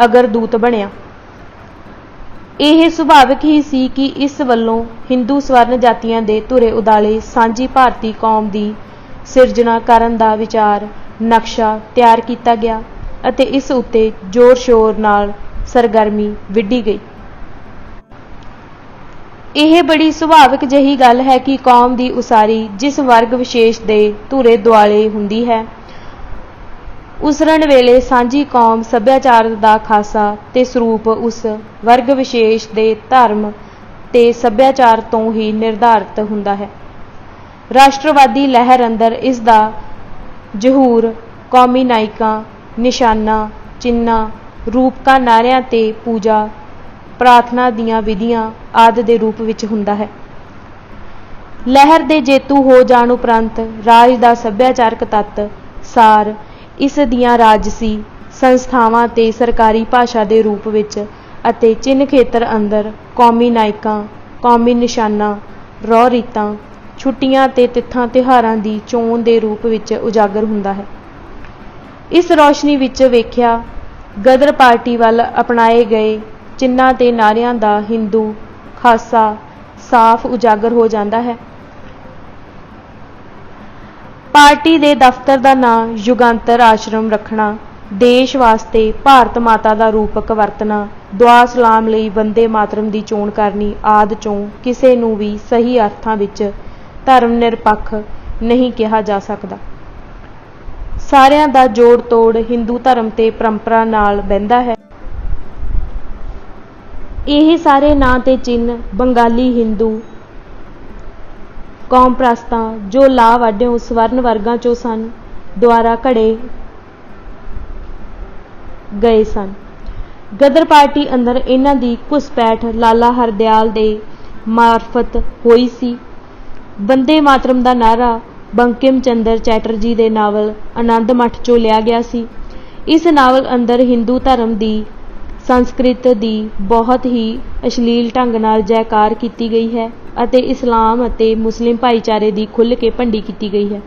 ਅਗਰਦੂਤ ਬਣਿਆ। ਇਹ ਸੁਭਾਵਿਕ ਹੀ ਸੀ ਕਿ ਇਸ ਵੱਲੋਂ ਹਿੰਦੂ ਸਵਰਨ ਜਾਤੀਆਂ ਦੇ ਧੁਰੇ ਉਦਾਲੇ ਸਾਂਝੀ ਭਾਰਤੀ ਕੌਮ ਦੀ ਸਿਰਜਣਾ ਕਰਨ ਦਾ ਵਿਚਾਰ ਨਕਸ਼ਾ ਤਿਆਰ ਕੀਤਾ ਗਿਆ ਅਤੇ ਇਸ ਉੱਤੇ ਜ਼ੋਰ-ਸ਼ੋਰ ਨਾਲ ਸਰਗਰਮੀ ਵਿੱਢੀ ਗਈ। ਇਹ ਬੜੀ ਸੁਭਾਵਿਕ ਜਿਹੀ ਗੱਲ ਹੈ ਕਿ ਕੌਮ ਦੀ ਉਸਾਰੀ ਜਿਸ ਵਰਗ ਵਿਸ਼ੇਸ਼ ਦੇ ਧੁਰੇ ਦੁਆਲੇ ਹੁੰਦੀ ਹੈ, ਉਸਰਨ ਵੇਲੇ ਸਾਂਝੀ ਕੌਮ ਸੱਭਿਆਚਾਰ ਦਾ ਖਾਸਾ ਤੇ ਸਰੂਪ ਉਸ ਵਰਗ ਵਿਸ਼ੇਸ਼ ਦੇ ਧਰਮ ਤੇ ਸੱਭਿਆਚਾਰ ਤੋਂ ਹੀ ਨਿਰਧਾਰਿਤ ਹੁੰਦਾ ਹੈ। ਰਾਸ਼ਟਰਵਾਦੀ ਲਹਿਰ ਅੰਦਰ ਇਸ ਦਾ ਜ਼ਹੂਰ ਕੌਮੀ ਨਾਇਕਾਂ, ਨਿਸ਼ਾਨਾਂ, ਚਿੰਨ੍ਹਾਂ, ਰੂਪਕਾਂ, ਨਾਅਰਿਆਂ ਤੇ ਪੂਜਾ ਪ੍ਰਾਰਥਨਾ ਦੀਆਂ ਵਿਧੀਆਂ ਆਦਿ ਦੇ ਰੂਪ ਵਿੱਚ ਹੁੰਦਾ ਹੈ। ਲਹਿਰ ਦੇ ਜੇਤੂ ਹੋ ਜਾਣ ਉਪਰੰਤ ਰਾਜ ਦਾ ਸੱਭਿਆਚਾਰਕ ਤੱਤ ਸਾਰ ਇਸ ਦੀਆਂ ਰਾਜਸੀ ਸੰਸਥਾਵਾਂ ਤੇ ਸਰਕਾਰੀ ਭਾਸ਼ਾ ਦੇ ਰੂਪ ਵਿੱਚ ਅਤੇ ਚਿੰਨ੍ਹ ਖੇਤਰ ਅੰਦਰ ਕੌਮੀ ਨਾਇਕਾਂ, ਕੌਮੀ ਨਿਸ਼ਾਨਾਂ, ਰਹੁ ਰੀਤਾਂ, ਛੁੱਟੀਆਂ ਤੇ ਤਿੱਥਾਂ ਤਿਉਹਾਰਾਂ ਦੀ ਚੋਣ ਦੇ ਰੂਪ ਵਿੱਚ ਉਜਾਗਰ ਹੁੰਦਾ ਹੈ। ਇਸ ਰੌਸ਼ਨੀ ਵਿੱਚ ਵੇਖਿਆ ਗਦਰ ਪਾਰਟੀ ਵੱਲ ਅਪਣਾਏ ਗਏ ਚਿੰਨ੍ਹਾਂ ਤੇ ਨਾਅਰਿਆਂ ਦਾ ਹਿੰਦੂ ਖਾਸਾ ਸਾਫ਼ ਉਜਾਗਰ ਹੋ ਜਾਂਦਾ ਹੈ। ਪਾਰਟੀ ਦੇ ਦਫ਼ਤਰ ਦਾ ਨਾਂ ਯੁਗਾਂਤਰ ਆਸ਼ਰਮ ਰੱਖਣਾ, ਦੇਸ਼ ਵਾਸਤੇ ਭਾਰਤ ਮਾਤਾ ਦਾ ਰੂਪਕ ਵਰਤਣਾ, ਦੁਆ ਸਲਾਮ ਲਈ ਵੰਦੇ ਮਾਤਰਮ ਦੀ ਚੋਣ ਕਰਨੀ ਆਦਿ ਚੋਂ ਕਿਸੇ ਨੂੰ ਵੀ ਸਹੀ ਅਰਥਾਂ ਵਿੱਚ ਧਰਮ ਨਿਰਪੱਖ ਨਹੀਂ ਕਿਹਾ ਜਾ ਸਕਦਾ। ਸਾਰਿਆਂ ਦਾ ਜੋੜ ਤੋੜ ਹਿੰਦੂ ਧਰਮ ਤੇ ਪਰੰਪਰਾ ਨਾਲ ਬਹਿੰਦਾ ਹੈ। ਇਹ ਸਾਰੇ ਨਾਂ ਤੇ ਚਿੰਨ੍ਹ ਬੰਗਾਲੀ ਹਿੰਦੂ ਕੌਮ ਪ੍ਰਸਤਾਂ ਜੋ ਲਾ ਵਾਢਿਓਂ ਸਵਰਨ ਵਰਗਾਂ ਚੋਂ ਸਨ ਦੁਆਰਾ ਘੜੇ ਗਏ ਸਨ। ਗਦਰ ਪਾਰਟੀ ਅੰਦਰ ਇਹਨਾਂ ਦੀ ਘੁਸਪੈਠ ਲਾਲਾ ਹਰਦਿਆਲ ਦੇ ਮਾਰਫਤ ਹੋਈ ਸੀ। ਵੰਦੇ ਮਾਤਰਮ ਦਾ ਨਾਅਰਾ ਬੰਕਿਮ ਚੰਦਰ ਚੈਟਰਜੀ ਦੇ ਨਾਵਲ ਆਨੰਦ ਮਠ ਚੋਂ ਲਿਆ ਗਿਆ ਸੀ। ਇਸ ਨਾਵਲ ਅੰਦਰ ਹਿੰਦੂ ਧਰਮ ਦੀ ਸੰਸਕ੍ਰਿਤ ਦੀ ਬਹੁਤ ਹੀ ਅਸ਼ਲੀਲ ਢੰਗ ਨਾਲ ਜੈਕਾਰ ਕੀਤੀ ਗਈ ਹੈ ਅਤੇ ਇਸਲਾਮ ਅਤੇ ਮੁਸਲਿਮ ਭਾਈਚਾਰੇ ਦੀ ਖੁੱਲ੍ਹ ਕੇ ਭੰਡੀ ਕੀਤੀ ਗਈ ਹੈ।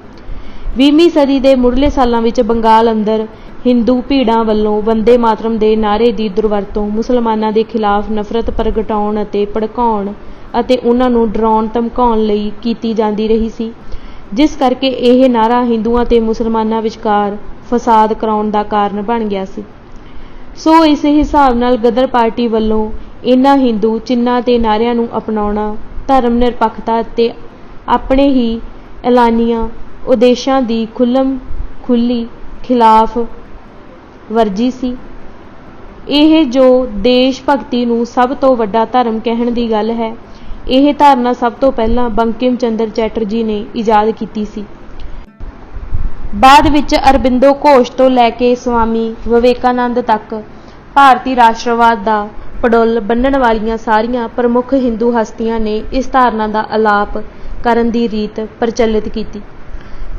20ਵੀਂ ਸਦੀ ਦੇ ਮੁੱਢਲੇ ਸਾਲਾਂ ਵਿੱਚ ਬੰਗਾਲ ਅੰਦਰ ਹਿੰਦੂ ਭੀੜਾਂ ਵੱਲੋਂ ਵੰਦੇ ਮਾਤਰਮ ਦੇ ਨਾਅਰੇ ਦੀ ਦੁਰਵਰਤੋਂ ਮੁਸਲਮਾਨਾਂ ਦੇ ਖਿਲਾਫ ਨਫ਼ਰਤ ਪ੍ਰਗਟਾਉਣ ਅਤੇ ਭੜਕਾਉਣ ਅਤੇ ਉਹਨਾਂ ਨੂੰ ਡਰਾਉਣ ਧਮਕਾਉਣ ਲਈ ਕੀਤੀ ਜਾਂਦੀ ਰਹੀ ਸੀ, ਜਿਸ ਕਰਕੇ ਇਹ ਨਾਅਰਾ ਹਿੰਦੂਆਂ ਤੇ ਮੁਸਲਮਾਨਾਂ ਵਿਚਕਾਰ ਫਸਾਦ ਕਰਾਉਣ ਦਾ ਕਾਰਨ ਬਣ ਗਿਆ ਸੀ। ਸੋ ਇਸ ਹਿਸਾਬ ਨਾਲ ਗਦਰ ਪਾਰਟੀ ਵੱਲੋਂ ਇਹਨਾਂ ਹਿੰਦੂ ਚਿੰਨ੍ਹਾਂ ਤੇ ਨਾਅਰਿਆਂ ਨੂੰ ਅਪਣਾਉਣਾ ਧਰਮ ਨਿਰਪੱਖਤਾ ਅਤੇ ਆਪਣੇ ਹੀ ਐਲਾਨੀਆਂ ਉਦੇਸ਼ਾਂ ਦੀ ਖੁੱਲ੍ਹੀ ਖਿਲਾਫ ਵਰਜੀ ਸੀ। ਇਹ ਜੋ ਦੇਸ਼ ਭਗਤੀ ਨੂੰ ਸਭ ਤੋਂ ਵੱਡਾ ਧਰਮ ਕਹਿਣ ਦੀ ਗੱਲ ਹੈ, ਇਹ ਧਾਰਨਾ ਸਭ ਤੋਂ ਪਹਿਲਾਂ ਬੰਕਿਮ ਚੰਦਰ ਚੈਟਰਜੀ ਨੇ ਇਜਾਦ ਕੀਤੀ ਸੀ। ਬਾਅਦ ਵਿੱਚ ਅਰਬਿੰਦੋ ਘੋਸ਼ ਤੋਂ ਲੈ ਕੇ ਸਵਾਮੀ ਵਿਵੇਕਾਨੰਦ ਤੱਕ ਭਾਰਤੀ ਰਾਸ਼ਟਰਵਾਦ ਦਾ ਪੜੁੱਲ ਬੰਨ੍ਹਣ ਵਾਲੀਆਂ ਸਾਰੀਆਂ ਪ੍ਰਮੁੱਖ ਹਿੰਦੂ ਹਸਤੀਆਂ ਨੇ ਇਸ ਧਾਰਨਾ ਦਾ ਅਲਾਪ ਕਰਨ ਦੀ ਰੀਤ ਪ੍ਰਚਲਿਤ ਕੀਤੀ।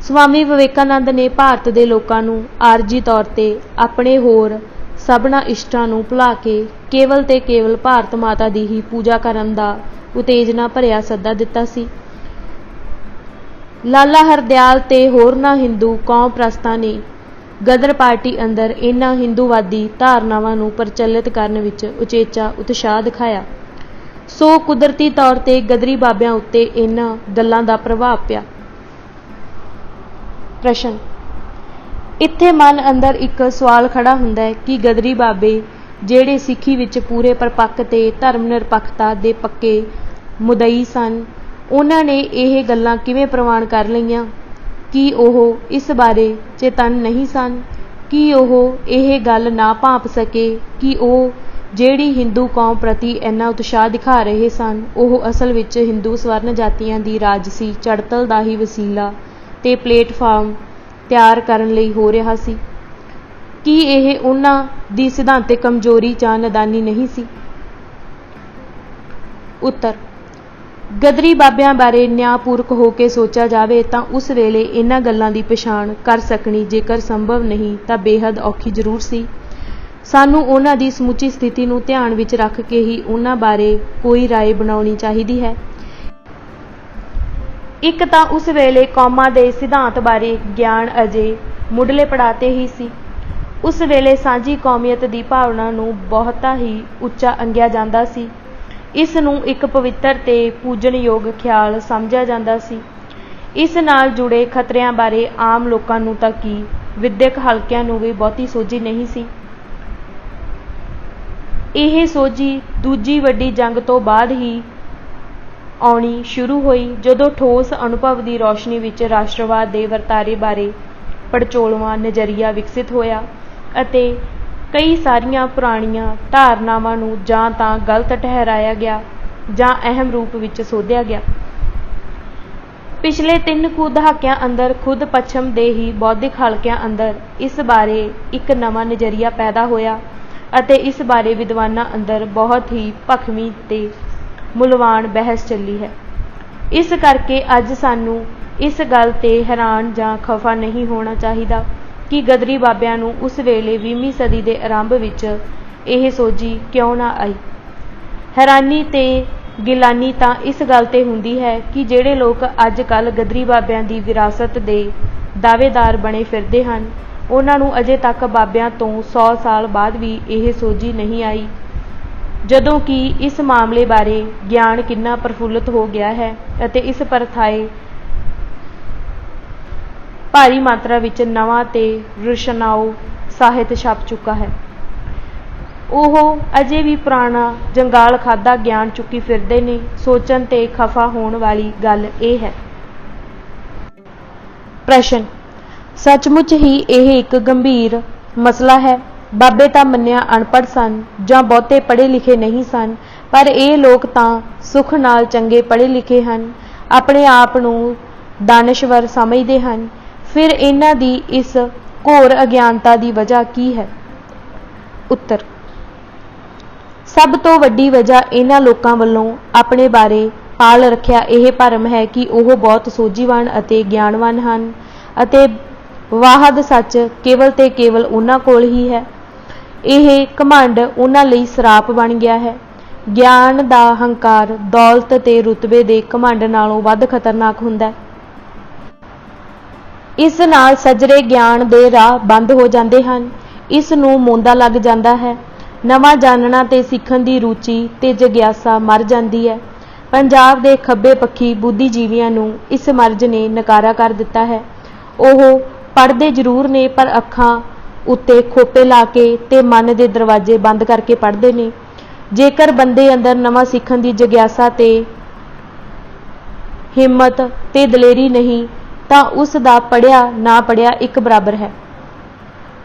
ਸਵਾਮੀ ਵਿਵੇਕਾਨੰਦ ਨੇ ਭਾਰਤ ਦੇ ਲੋਕਾਂ ਨੂੰ ਆਰਜੀ ਤੌਰ ਤੇ ਆਪਣੇ ਹੋਰ ਸਭਨਾਂ ਇਸ਼ਟਾਂ ਨੂੰ ਭੁਲਾ ਕੇ ਕੇਵਲ ਤੇ ਕੇਵਲ ਭਾਰਤ ਮਾਤਾ ਦੀ ਹੀ ਪੂਜਾ ਕਰਨ ਦਾ ਉਤੇਜਨਾ ਭਰਿਆ ਸੱਦਾ ਦਿੱਤਾ ਸੀ। ਲਾਲਾ ਹਰਦਿਆਲ ਤੇ ਹੋਰਨਾਂ ਹਿੰਦੂ ਕੌਮ ਪ੍ਰਸਤਾਂ ਨੇ ਗਦਰ ਪਾਰਟੀ ਅੰਦਰ ਇਹਨਾਂ ਹਿੰਦੂਵਾਦੀ ਧਾਰਨਾਵਾਂ ਨੂੰ ਪ੍ਰਚਲਿਤ ਕਰਨ ਵਿੱਚ ਉਚੇਚਾ ਉਤਸ਼ਾਹ ਦਿਖਾਇਆ। ਸੋ ਕੁਦਰਤੀ ਤੌਰ ਤੇ ਗਦਰੀ ਬਾਬਿਆਂ ਉੱਤੇ ਇਹਨਾਂ ਗੱਲਾਂ ਦਾ ਪ੍ਰਭਾਵ ਪਿਆ। ਪ੍ਰਸ਼ਨ: ਇੱਥੇ ਮਨ ਅੰਦਰ ਇੱਕ ਸਵਾਲ ਖੜਾ ਹੁੰਦਾ ਹੈ ਕਿ ਗਦਰੀ ਬਾਬੇ ਜਿਹੜੇ ਸਿੱਖੀ ਵਿੱਚ ਪੂਰੇ ਪਰਪੱਕ ਤੇ ਧਰਮ ਨਿਰਪੱਖਤਾ ਦੇ ਪੱਕੇ ਮੁਦਈ ਸਨ, ਉਹਨਾਂ ਨੇ ਇਹ ਗੱਲਾਂ ਕਿਵੇਂ ਪ੍ਰਵਾਨ ਕਰ ਲਈਆਂ? ਕੀ ਉਹ ਇਸ ਬਾਰੇ ਚੇਤੰਨ ਨਹੀਂ ਸਨ? ਕੀ ਉਹ ਇਹ ਗੱਲ ਨਾ ਭਾਂਪ ਸਕੇ ਕਿ ਉਹ ਜਿਹੜੀ ਹਿੰਦੂ ਕੌਮ ਪ੍ਰਤੀ ਇੰਨਾ ਉਤਸ਼ਾਹ ਦਿਖਾ ਰਹੇ ਸਨ, ਉਹ ਅਸਲ ਵਿੱਚ ਹਿੰਦੂ ਸਵਰਨ ਜਾਤੀਆਂ ਦੀ ਰਾਜਸੀ ਚੜ੍ਹਤਲ ਦਾ ਹੀ ਵਸੀਲਾ ਤੇ ਪਲੇਟਫਾਰਮ ਤਿਆਰ ਕਰਨ ਲਈ ਹੋ ਰਿਹਾ ਸੀ? ਕੀ ਇਹ ਉਹਨਾਂ ਦੀ ਸਿਧਾਂਤਕ ਕਮਜ਼ੋਰੀ ਜਾਂ ਨਾਦਾਨੀ ਨਹੀਂ ਸੀ? ਉੱਤਰ: ਗਦਰੀ ਬਾਬਿਆਂ ਬਾਰੇ ਨਿਆਂਪੂਰਕ ਹੋ ਕੇ ਸੋਚਿਆ ਜਾਵੇ ਤਾਂ ਉਸ ਵੇਲੇ ਇਹਨਾਂ ਗੱਲਾਂ ਦੀ ਪਛਾਣ ਕਰ ਸਕਣੀ ਜੇਕਰ ਸੰਭਵ ਨਹੀਂ ਤਾਂ ਬੇਹੱਦ ਔਖੀ ਜ਼ਰੂਰ ਸੀ। ਸਾਨੂੰ ਉਹਨਾਂ ਦੀ ਸਮੁੱਚੀ ਸਥਿਤੀ ਨੂੰ ਧਿਆਨ ਵਿੱਚ ਰੱਖ ਕੇ ਹੀ ਉਹਨਾਂ ਬਾਰੇ ਕੋਈ ਰਾਏ ਬਣਾਉਣੀ ਚਾਹੀਦੀ ਹੈ। ਇੱਕ ਤਾਂ ਉਸ ਵੇਲੇ ਕੌਮਾਂ ਦੇ ਸਿਧਾਂਤ ਬਾਰੇ ਗਿਆਨ ਅਜੇ ਮੁੱਢਲੇ ਪੜਾਅ 'ਤੇ ਹੀ ਸੀ। ਉਸ ਵੇਲੇ ਸਾਂਝੀ ਕੌਮੀਅਤ ਦੀ ਭਾਵਨਾ ਨੂੰ ਬਹੁਤਾ ਹੀ ਉੱਚਾ ਅੰਗਿਆ ਜਾਂਦਾ ਸੀ। ਇਸ ਨੂੰ ਇੱਕ ਪਵਿੱਤਰ ਤੇ ਪੂਜਣਯੋਗ ਖਿਆਲ ਸਮਝਿਆ ਜਾਂਦਾ ਸੀ। ਇਸ ਨਾਲ ਜੁੜੇ ਖਤਰਿਆਂ ਬਾਰੇ ਆਮ ਲੋਕਾਂ ਨੂੰ ਤਾਂ ਕੀ, ਵਿਦਿਅਕ ਹਲਕਿਆਂ ਨੂੰ ਵੀ ਬਹੁਤੀ ਸੋਝੀ ਨਹੀਂ ਸੀ। ਇਹ ਸੋਝੀ ਦੂਜੀ ਵੱਡੀ ਜੰਗ ਤੋਂ ਬਾਅਦ ਹੀ ਆਉਣੀ ਸ਼ੁਰੂ ਹੋਈ, ਜਦੋਂ ਠੋਸ ਅਨੁਭਵ ਦੀ ਰੌਸ਼ਨੀ ਵਿੱਚ ਰਾਸ਼ਟਰਵਾਦ ਦੇ ਵਰਤਾਰੇ ਬਾਰੇ ਪੜਚੋਲਵਾਂ ਨਜ਼ਰੀਆ ਵਿਕਸਿਤ ਹੋਇਆ ਅਤੇ ਕਈ ਸਾਰੀਆਂ ਪੁਰਾਣੀਆਂ ਧਾਰਨਾਵਾਂ ਨੂੰ ਜਾਂ ਤਾਂ ਗਲਤ ਠਹਿਰਾਇਆ ਗਿਆ ਜਾਂ ਅਹਿਮ ਰੂਪ ਵਿੱਚ ਸੋਧਿਆ ਗਿਆ। ਪਿਛਲੇ 3 ਕੁ ਦਹਾਕਿਆਂ ਅੰਦਰ ਖੁਦ ਪੱਛਮ ਦੇ ਹੀ ਬੌਧਿਕ ਹਲਕਿਆਂ ਅੰਦਰ ਇਸ ਬਾਰੇ ਇੱਕ ਨਵਾਂ ਨਜ਼ਰੀਆ ਪੈਦਾ ਹੋਇਆ ਅਤੇ ਇਸ ਬਾਰੇ ਵਿਦਵਾਨਾਂ ਅੰਦਰ ਬਹੁਤ ਹੀ ਭਖਵੀਂ ਤੇ ਮੁੱਲਵਾਨ ਬਹਿਸ ਚੱਲੀ ਹੈ। ਇਸ ਕਰਕੇ ਅੱਜ ਸਾਨੂੰ ਇਸ ਗੱਲ ਤੇ ਹੈਰਾਨ ਜਾਂ ਖਫਾ ਨਹੀਂ ਹੋਣਾ ਚਾਹੀਦਾ ਕਿ ਗਦਰੀ ਬਾਬਿਆਂ ਨੂੰ ਉਸ ਵੇਲੇ 20ਵੀਂ ਸਦੀ ਦੇ ਆਰੰਭ ਵਿੱਚ ਇਹ ਸੋਝੀ ਕਿਉਂ ਨਾ ਆਈ। ਹੈਰਾਨੀ ਤੇ ਗਿਲਾਨੀ ਤਾਂ ਇਸ ਗੱਲ ਤੇ ਹੁੰਦੀ ਹੈ ਕਿ ਜਿਹੜੇ ਲੋਕ ਅੱਜ ਕੱਲ੍ਹ ਗਦਰੀ ਬਾਬਿਆਂ ਦੀ ਵਿਰਾਸਤ ਦੇ ਦਾਅਵੇਦਾਰ ਬਣੇ ਫਿਰਦੇ ਹਨ, ਉਹਨਾਂ ਨੂੰ ਅਜੇ ਤੱਕ ਬਾਬਿਆਂ ਤੋਂ 100 ਸਾਲ ਬਾਅਦ ਵੀ ਇਹ ਸੋਝੀ ਨਹੀਂ ਆਈ, ਜਦੋਂ ਕਿ ਇਸ ਮਾਮਲੇ ਬਾਰੇ ਗਿਆਨ ਕਿੰਨਾ ਪ੍ਰਫੁੱਲਤ ਹੋ ਗਿਆ ਹੈ ਅਤੇ ਇਸ ਪਰਥਾਏ ਭਾਰੀ ਮਾਤਰਾ ਵਿੱਚ ਨਵਾਂ ਤੇ ਰੁਸ਼ਨਾਊ ਸਾਹਿਤ ਛਪ ਚੁੱਕਾ ਹੈ। ਉਹ ਅਜੇ ਵੀ ਪੁਰਾਣਾ ਜੰਗਾਲ ਖਾਧਾ ਗਿਆਨ ਚੁੱਕੀ ਫਿਰਦੇ ਨੇ। ਸੋਚਣ ਤੇ ਖਫਾ ਹੋਣ ਵਾਲੀ ਗੱਲ ਇਹ ਹੈ। ਪ੍ਰਸ਼ਨ: ਸੱਚਮੁੱਚ ਹੀ ਇਹ ਇੱਕ ਗੰਭੀਰ ਮਸਲਾ ਹੈ। ਬਾਬੇ ਤਾਂ ਮੰਨਿਆ ਅਨਪੜ੍ਹ ਸਨ ਜਾਂ ਬਹੁਤੇ ਪੜ੍ਹੇ ਲਿਖੇ ਨਹੀਂ ਸਨ, ਪਰ ਇਹ ਲੋਕ ਤਾਂ ਸੁੱਖ ਨਾਲ ਚੰਗੇ ਪੜ੍ਹੇ ਲਿਖੇ ਹਨ, ਆਪਣੇ ਆਪ ਨੂੰ ਦਾਨਸ਼ਵਰ ਸਮਝਦੇ ਹਨ। ਫਿਰ ਇਹਨਾਂ ਦੀ ਇਸ ਘੋਰ ਅਗਿਆਨਤਾ ਦੀ ਵਜ੍ਹਾ ਕੀ ਹੈ? ਉੱਤਰ: ਸਭ ਤੋਂ ਵੱਡੀ ਵਜ੍ਹਾ ਇਹਨਾਂ ਲੋਕਾਂ ਵੱਲੋਂ ਆਪਣੇ ਬਾਰੇ ਪਾਲ ਰੱਖਿਆ ਇਹ ਭਰਮ ਹੈ ਕਿ ਉਹ ਬਹੁਤ ਸੋਝੀਵਾਨ ਅਤੇ ਗਿਆਨਵਾਨ ਹਨ ਅਤੇ ਵਾਹਦ ਸੱਚ ਕੇਵਲ ਤੇ ਕੇਵਲ ਉਹਨਾਂ ਕੋਲ ਹੀ ਹੈ। ਇਹ ਘਮੰਡ ਉਹਨਾਂ ਲਈ ਸਰਾਪ ਬਣ ਗਿਆ ਹੈ। ਗਿਆਨ ਦਾ ਹੰਕਾਰ ਦੌਲਤ ਤੇ ਰੁਤਬੇ ਦੇ ਘਮੰਡ ਨਾਲੋਂ ਵੱਧ ਖਤਰਨਾਕ ਹੁੰਦਾ ਹੈ। ਇਸ ਨਾਲ ਸੱਜਰੇ ਗਿਆਨ ਦੇ ਰਾਹ ਬੰਦ ਹੋ ਜਾਂਦੇ ਹਨ। ਇਸ ਨੂੰ ਮੋਂਦਾ ਲੱਗ ਜਾਂਦਾ ਹੈ। ਨਵਾਂ ਜਾਣਨਾ ਤੇ ਸਿੱਖਣ ਦੀ ਰੁਚੀ ਤੇ ਜਗਿਆਸਾ ਮਰ ਜਾਂਦੀ ਹੈ। ਪੰਜਾਬ ਦੇ ਖੱਬੇ ਪੱਖੀ ਬੁੱਧੀਜੀਵੀਆਂ ਨੂੰ ਇਸ ਮਰਜ਼ ਨੇ ਨਕਾਰਾ ਕਰ ਦਿੱਤਾ ਹੈ। ਉਹ ਪੜ੍ਹਦੇ ਜ਼ਰੂਰ ਨੇ, ਪਰ ਅੱਖਾਂ ਉੱਤੇ ਖੋਪੇ ਲਾ ਕੇ ਤੇ ਮਨ ਦੇ ਦਰਵਾਜ਼ੇ ਬੰਦ ਕਰਕੇ ਪੜ੍ਹਦੇ ਨੇ। ਜੇਕਰ ਬੰਦੇ ਅੰਦਰ ਨਵਾਂ ਸਿੱਖਣ ਦੀ ਜਗਿਆਸਾ ਤੇ ਹਿੰਮਤ ਤੇ ਦਲੇਰੀ ਨਹੀਂ ਤਾਂ ਉਸ ਦਾ ਪੜ੍ਹਿਆ ਨਾ ਪੜ੍ਹਿਆ ਇੱਕ ਬਰਾਬਰ ਹੈ।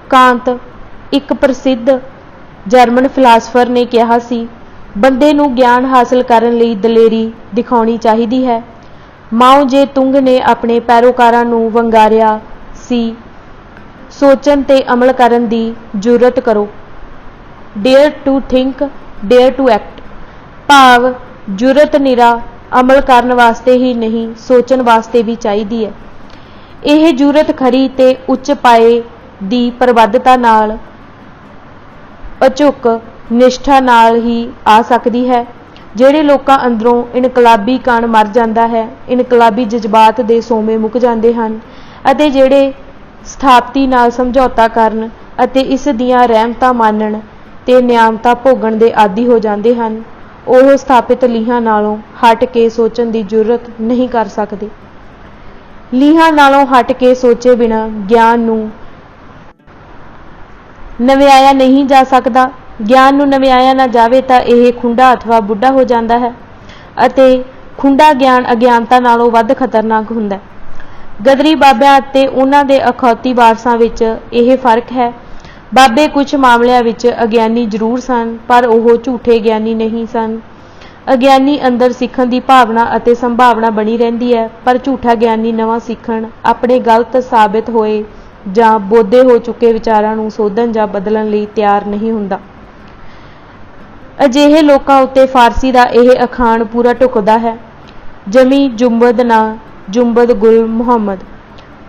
ਕਾਂਤ, ਇੱਕ ਪ੍ਰਸਿੱਧ ਜਰਮਨ ਫਿਲਾਸਫਰ, ਨੇ ਕਿਹਾ ਸੀ, ਬੰਦੇ ਨੂੰ ਗਿਆਨ ਹਾਸਲ ਕਰਨ ਲਈ ਦਲੇਰੀ ਦਿਖਾਉਣੀ ਚਾਹੀਦੀ ਹੈ। ਮਾਓ ਜੇ ਤੁੰਗ ਨੇ ਆਪਣੇ ਪੈਰੋਕਾਰਾਂ ਨੂੰ ਵੰਗਾਰਿਆ ਸੀ, ਸੋਚਣ ਤੇ ਅਮਲ ਕਰਨ ਦੀ ਜੁਰਤ ਕਰੋ। Dare to think, dare to act, ਭਾਵ ਜੁਰਤ ਨਿਰਾ ਅਮਲ ਕਰਨ ਵਾਸਤੇ ਹੀ ਨਹੀਂ, ਸੋਚਣ ਵਾਸਤੇ ਵੀ ਚਾਹੀਦੀ ਹੈ। ਇਹ ਜੁਰਤ ਖਰੀ ਤੇ ਉੱਚ ਪਾਏ ਦੀ ਪ੍ਰਬੱਧਤਾ ਨਾਲ, ਅਚੁੱਕ ਨਿਸ਼ਠਾ ਨਾਲ ਹੀ ਆ ਸਕਦੀ ਹੈ। ਜਿਹੜੇ ਲੋਕਾਂ ਅੰਦਰੋਂ ਇਨਕਲਾਬੀ ਕਣ ਮਰ ਜਾਂਦਾ ਹੈ, ਇਨਕਲਾਬੀ ਜਜ਼ਬਾਤ ਦੇ ਸੋਮੇ ਮੁੱਕ ਜਾਂਦੇ ਹਨ ਅਤੇ ਜਿਹੜੇ ਸਥਾਪਤੀ ਨਾਲ ਸਮਝੌਤਾ ਕਰਨ ਅਤੇ ਇਸ ਦੀਆਂ ਰਹਿਮਤਾਂ ਮੰਨਣ ਤੇ ਨਿਆਮਤਾਂ ਭੋਗਣ ਦੇ ਆਦੀ ਹੋ ਜਾਂਦੇ ਹਨ, ਉਹ ਸਥਾਪਿਤ ਲੀਹਾਂ ਨਾਲੋਂ ਹਟ ਕੇ ਸੋਚਣ ਦੀ ਜੁਰਤ ਨਹੀਂ ਕਰ ਸਕਦੇ। ਲੀਹਾਂ ਨਾਲੋਂ ਹਟ ਕੇ ਸੋਚੇ ਬਿਨਾਂ ਗਿਆਨ ਨੂੰ ਨਵਿਆਇਆ ਨਹੀਂ ਜਾ ਸਕਦਾ। ਗਿਆਨ ਨੂੰ ਨਵਿਆਇਆ ਨਾ ਜਾਵੇ ਤਾਂ ਇਹ ਖੁੰਡਾ ਅਥਵਾ ਬੁੱਢਾ ਹੋ ਜਾਂਦਾ ਹੈ ਅਤੇ ਖੁੰਡਾ ਗਿਆਨ ਅਗਿਆਨਤਾ ਨਾਲੋਂ ਵੱਧ ਖਤਰਨਾਕ ਹੁੰਦਾ ਹੈ। ਗਦਰੀ ਬਾਬਿਆਂ ਅਤੇ ਉਹਨਾਂ ਦੇ ਅਖੌਤੀ ਵਾਰਸਾਂ ਵਿੱਚ ਇਹ ਫਰਕ ਹੈ। ਬਾਬੇ ਕੁਝ ਮਾਮਲਿਆਂ ਵਿੱਚ ਅਗਿਆਨੀ ਜ਼ਰੂਰ ਸਨ, ਪਰ ਉਹ ਝੂਠੇ ਗਿਆਨੀ ਨਹੀਂ ਸਨ। ਅਗਿਆਨੀ ਅੰਦਰ ਸਿੱਖਣ ਦੀ ਭਾਵਨਾ ਅਤੇ ਸੰਭਾਵਨਾ ਬਣੀ ਰਹਿੰਦੀ ਹੈ, ਪਰ ਝੂਠਾ ਗਿਆਨੀ ਨਵਾਂ ਸਿੱਖਣ, ਆਪਣੇ ਗਲਤ ਸਾਬਿਤ ਹੋਏ ਜਾਂ ਬੋਧੇ ਹੋ ਚੁੱਕੇ ਵਿਚਾਰਾਂ ਨੂੰ ਸੋਧਣ ਜਾਂ ਬਦਲਣ ਲਈ ਤਿਆਰ ਨਹੀਂ ਹੁੰਦਾ। ਅਜਿਹੇ ਲੋਕਾਂ ਉੱਤੇ ਫਾਰਸੀ ਦਾ ਇਹ ਅਖਾਣ ਪੂਰਾ ਢੁਕਦਾ ਹੈ, ਜਮੀ ਜੁੰਬਦ ਨਾ ਜੁੰਬਦ ਗੁਲ ਮੁਹੰਮਦ,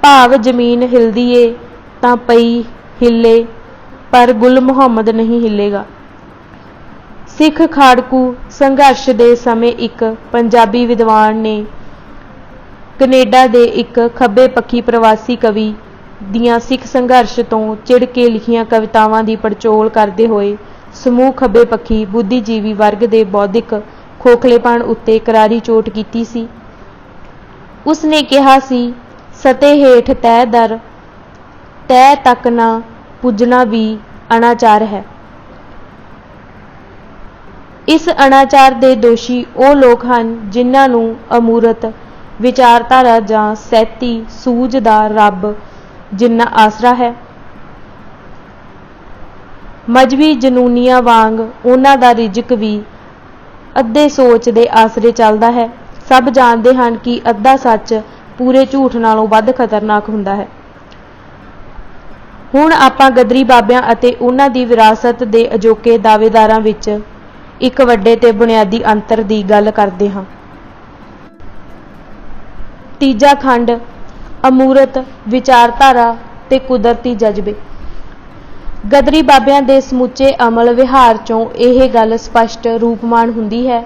ਭਾਵ ਜ਼ਮੀਨ ਹਿਲਦੀ ਏ ਤਾਂ ਪਈ ਹਿੱਲੇ, ਪਰ ਗੁਲ ਮੁਹੰਮਦ ਨਹੀਂ ਹਿੱਲੇਗਾ। ਸਿੱਖ ਖਾੜਕੂ ਸੰਘਰਸ਼ ਦੇ ਸਮੇਂ ਇੱਕ ਪੰਜਾਬੀ ਵਿਦਵਾਨ ਨੇ ਕੈਨੇਡਾ ਦੇ ਇੱਕ ਖੱਬੇ ਪੱਖੀ ਪ੍ਰਵਾਸੀ ਕਵੀ ਦੀਆਂ ਸਿੱਖ ਸੰਘਰਸ਼ ਤੋਂ ਚਿੜ ਕੇ ਲਿਖੀਆਂ ਕਵਿਤਾਵਾਂ ਦੀ ਪੜਚੋਲ ਕਰਦੇ ਹੋਏ ਸਮੂਹ ਖੱਬੇ ਪੱਖੀ ਬੁੱਧੀਜੀਵੀ ਵਰਗ ਦੇ ਬੌਧਿਕ ਖੋਖਲੇਪਣ ਉੱਤੇ ਕਰਾਰੀ ਚੋਟ ਕੀਤੀ ਸੀ। ਉਸ ਨੇ ਕਿਹਾ ਸੀ, ਸਤੇ ਹੇਠ ਤਹਿ ਦਰ, ਤਹਿ ਤੱਕ ਨਾ ਪੁੱਜਣਾ ਵੀ ਅਨਾਚਾਰ ਹੈ। ਇਸ ਅਨਾਚਾਰ ਦੇ ਦੋਸ਼ੀ ਉਹ ਲੋਕ ਹਨ ਜਿਨ੍ਹਾਂ ਨੂੰ ਅਮੂਰਤ ਵਿਚਾਰਧਾਰਾ ਜਾਂ ਸਹਿਤੀ ਸੂਝ ਦਾ ਰੱਬ ਜਿੰਨਾ ਆਸਰਾ ਹੈ। ਮਜ਼੍ਹਬੀ ਜਨੂਨੀਆਂ ਵਾਂਗ ਉਹਨਾਂ ਦਾ ਰਿਜ਼ਕ ਵੀ ਅੱਧੇ ਸੋਚ ਦੇ ਆਸਰੇ ਚੱਲਦਾ ਹੈ। ਸਭ ਜਾਣਦੇ ਹਨ ਕਿ ਅੱਧਾ ਸੱਚ ਪੂਰੇ ਝੂਠ ਨਾਲੋਂ ਵੱਧ ਖਤਰਨਾਕ ਹੁੰਦਾ ਹੈ। ਹੁਣ ਆਪਾਂ ਗਦਰੀ ਬਾਬਿਆਂ ਅਤੇ ਉਹਨਾਂ ਦੀ ਵਿਰਾਸਤ ਦੇ ਅਜੋਕੇ ਦਾਅਵੇਦਾਰਾਂ ਵਿੱਚ ਇੱਕ ਵੱਡੇ ਤੇ ਬੁਨਿਆਦੀ ਅੰਤਰ ਦੀ ਗੱਲ ਕਰਦੇ ਹਾਂ। ਤੀਜਾ ਖੰਡ ਅਮੂਰਤ ਵਿਚਾਰਧਾਰਾ ਤੇ ਕੁਦਰਤੀ ਜਜ਼ਬੇ। ਗਦਰੀ ਬਾਬਿਆਂ ਦੇ ਸਮੁੱਚੇ ਅਮਲ ਵਿਹਾਰ 'ਚੋਂ ਇਹ ਗੱਲ ਸਪਸ਼ਟ ਰੂਪਮਾਨ ਹੁੰਦੀ ਹੈ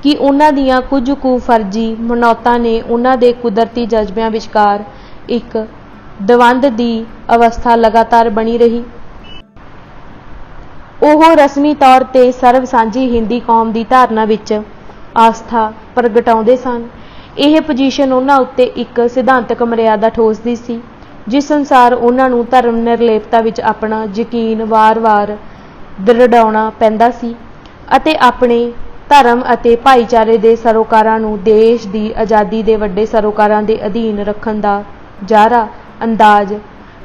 ਕਿ ਉਹਨਾਂ ਦੀਆਂ ਕੁਝ ਕੁ ਫਰਜ਼ੀ ਮਨੌਤਾਂ ਨੇ ਉਹਨਾਂ ਦੇ ਕੁਦਰਤੀ ਜਜ਼ਬਿਆਂ ਵਿਚਕਾਰ ਇੱਕ ਦਵੰਦ ਦੀ ਅਵਸਥਾ ਲਗਾਤਾਰ ਬਣੀ ਰਹੀ। ਉਹ ਰਸਮੀ ਤੌਰ ਤੇ ਸਰਬ ਸਾਂਝੀ ਹਿੰਦੀ ਕੌਮ ਦੀ ਧਾਰਨਾ ਵਿੱਚ ਆਸਥਾ ਪ੍ਰਗਟਾਉਂਦੇ ਸਨ। ਇਹ ਪੋਜੀਸ਼ਨ ਉਹਨਾਂ ਉੱਤੇ ਇੱਕ ਸਿਧਾਂਤਕ ਮਰਿਆਦਾ ਠੋਸਦੀ ਸੀ, ਜਿਸ ਅਨੁਸਾਰ ਉਹਨਾਂ ਨੂੰ ਧਰਮ ਨਿਰਲੇਪਤਾ ਵਿੱਚ ਆਪਣਾ ਯਕੀਨ ਵਾਰ-ਵਾਰ ਦ੍ਰਿੜਾਉਣਾ ਪੈਂਦਾ ਸੀ ਅਤੇ ਆਪਣੇ ਧਰਮ ਅਤੇ ਭਾਈਚਾਰੇ ਦੇ ਸਰੋਕਾਰਾਂ ਨੂੰ ਦੇਸ਼ ਦੀ ਆਜ਼ਾਦੀ ਦੇ ਵੱਡੇ ਸਰੋਕਾਰਾਂ ਦੇ ਅਧੀਨ ਰੱਖਣ ਦਾ ਜ਼ਾਹਰਾ ਅੰਦਾਜ਼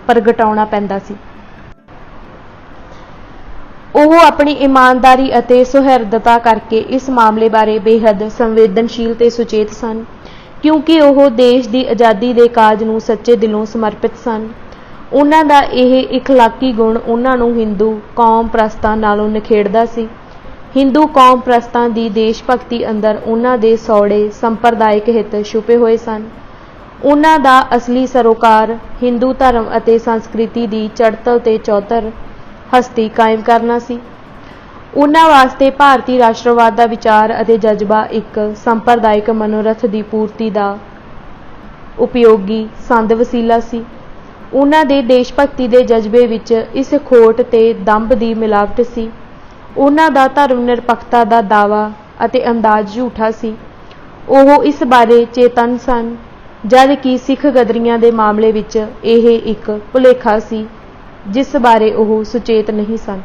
ਪ੍ਰਗਟਾਉਣਾ ਪੈਂਦਾ ਸੀ। ਉਹ ਆਪਣੀ ਇਮਾਨਦਾਰੀ ਅਤੇ ਸੁਹਿਰਦਤਾ ਕਰਕੇ ਇਸ ਮਾਮਲੇ ਬਾਰੇ ਬੇਹੱਦ ਸੰਵੇਦਨਸ਼ੀਲ ਤੇ ਸੁਚੇਤ ਸਨ, ਕਿਉਂਕਿ ਉਹ ਦੇਸ਼ ਦੀ ਆਜ਼ਾਦੀ ਦੇ ਕਾਜ ਨੂੰ ਸੱਚੇ ਦਿਲੋਂ ਸਮਰਪਿਤ ਸਨ। ਉਹਨਾਂ ਦਾ ਇਹ ਇਖਲਾਕੀ ਗੁਣ ਉਹਨਾਂ ਨੂੰ ਹਿੰਦੂ ਕੌਮ ਪ੍ਰਸਤਾਂ ਨਾਲੋਂ ਨਿਖੇੜਦਾ ਸੀ। ਹਿੰਦੂ ਕੌਮ ਪ੍ਰਸਤਾਂ ਦੀ ਦੇਸ਼ ਭਗਤੀ ਅੰਦਰ ਉਹਨਾਂ ਦੇ ਸੌੜੇ ਸੰਪਰਦਾਇਕ ਹਿੱਤ ਛੁਪੇ ਹੋਏ ਸਨ। ਉਹਨਾਂ ਦਾ ਅਸਲੀ ਸਰੋਕਾਰ ਹਿੰਦੂ ਧਰਮ ਅਤੇ ਸੰਸਕ੍ਰਿਤੀ ਦੀ ਚੜ੍ਹਤਲ ਤੇ ਚੌਧਰ ਹਸਤੀ ਕਾਇਮ ਕਰਨਾ ਸੀ। ਉਹਨਾਂ ਵਾਸਤੇ ਭਾਰਤੀ ਰਾਸ਼ਟਰਵਾਦ ਦਾ ਵਿਚਾਰ ਅਤੇ ਜਜ਼ਬਾ ਇੱਕ ਸੰਪਰਦਾਇਕ ਮਨੋਰਥ ਦੀ ਪੂਰਤੀ ਦਾ ਉਪਯੋਗੀ ਸੰਦ ਵਸੀਲਾ ਸੀ। ਉਹਨਾਂ ਦੇ ਦੇਸ਼ ਭਗਤੀ ਦੇ ਜਜ਼ਬੇ ਵਿੱਚ ਇਸ ਖੋਟ ਤੇ ਦੰਭ ਦੀ ਮਿਲਾਵਟ ਸੀ। ਉਹਨਾਂ ਦਾ ਧਰਮ ਨਿਰਪੱਖਤਾ ਦਾ ਦਾਅਵਾ ਅਤੇ ਅੰਦਾਜ਼ ਝੂਠਾ ਸੀ। ਉਹ ਇਸ ਬਾਰੇ ਚੇਤੰਨ ਸਨ, ਜਦ ਕਿ ਸਿੱਖ ਗਦਰੀਆਂ ਦੇ ਮਾਮਲੇ ਵਿੱਚ ਇਹ ਇੱਕ ਭੁਲੇਖਾ ਸੀ ਜਿਸ ਬਾਰੇ ਉਹ ਸੁਚੇਤ ਨਹੀਂ ਸਨ।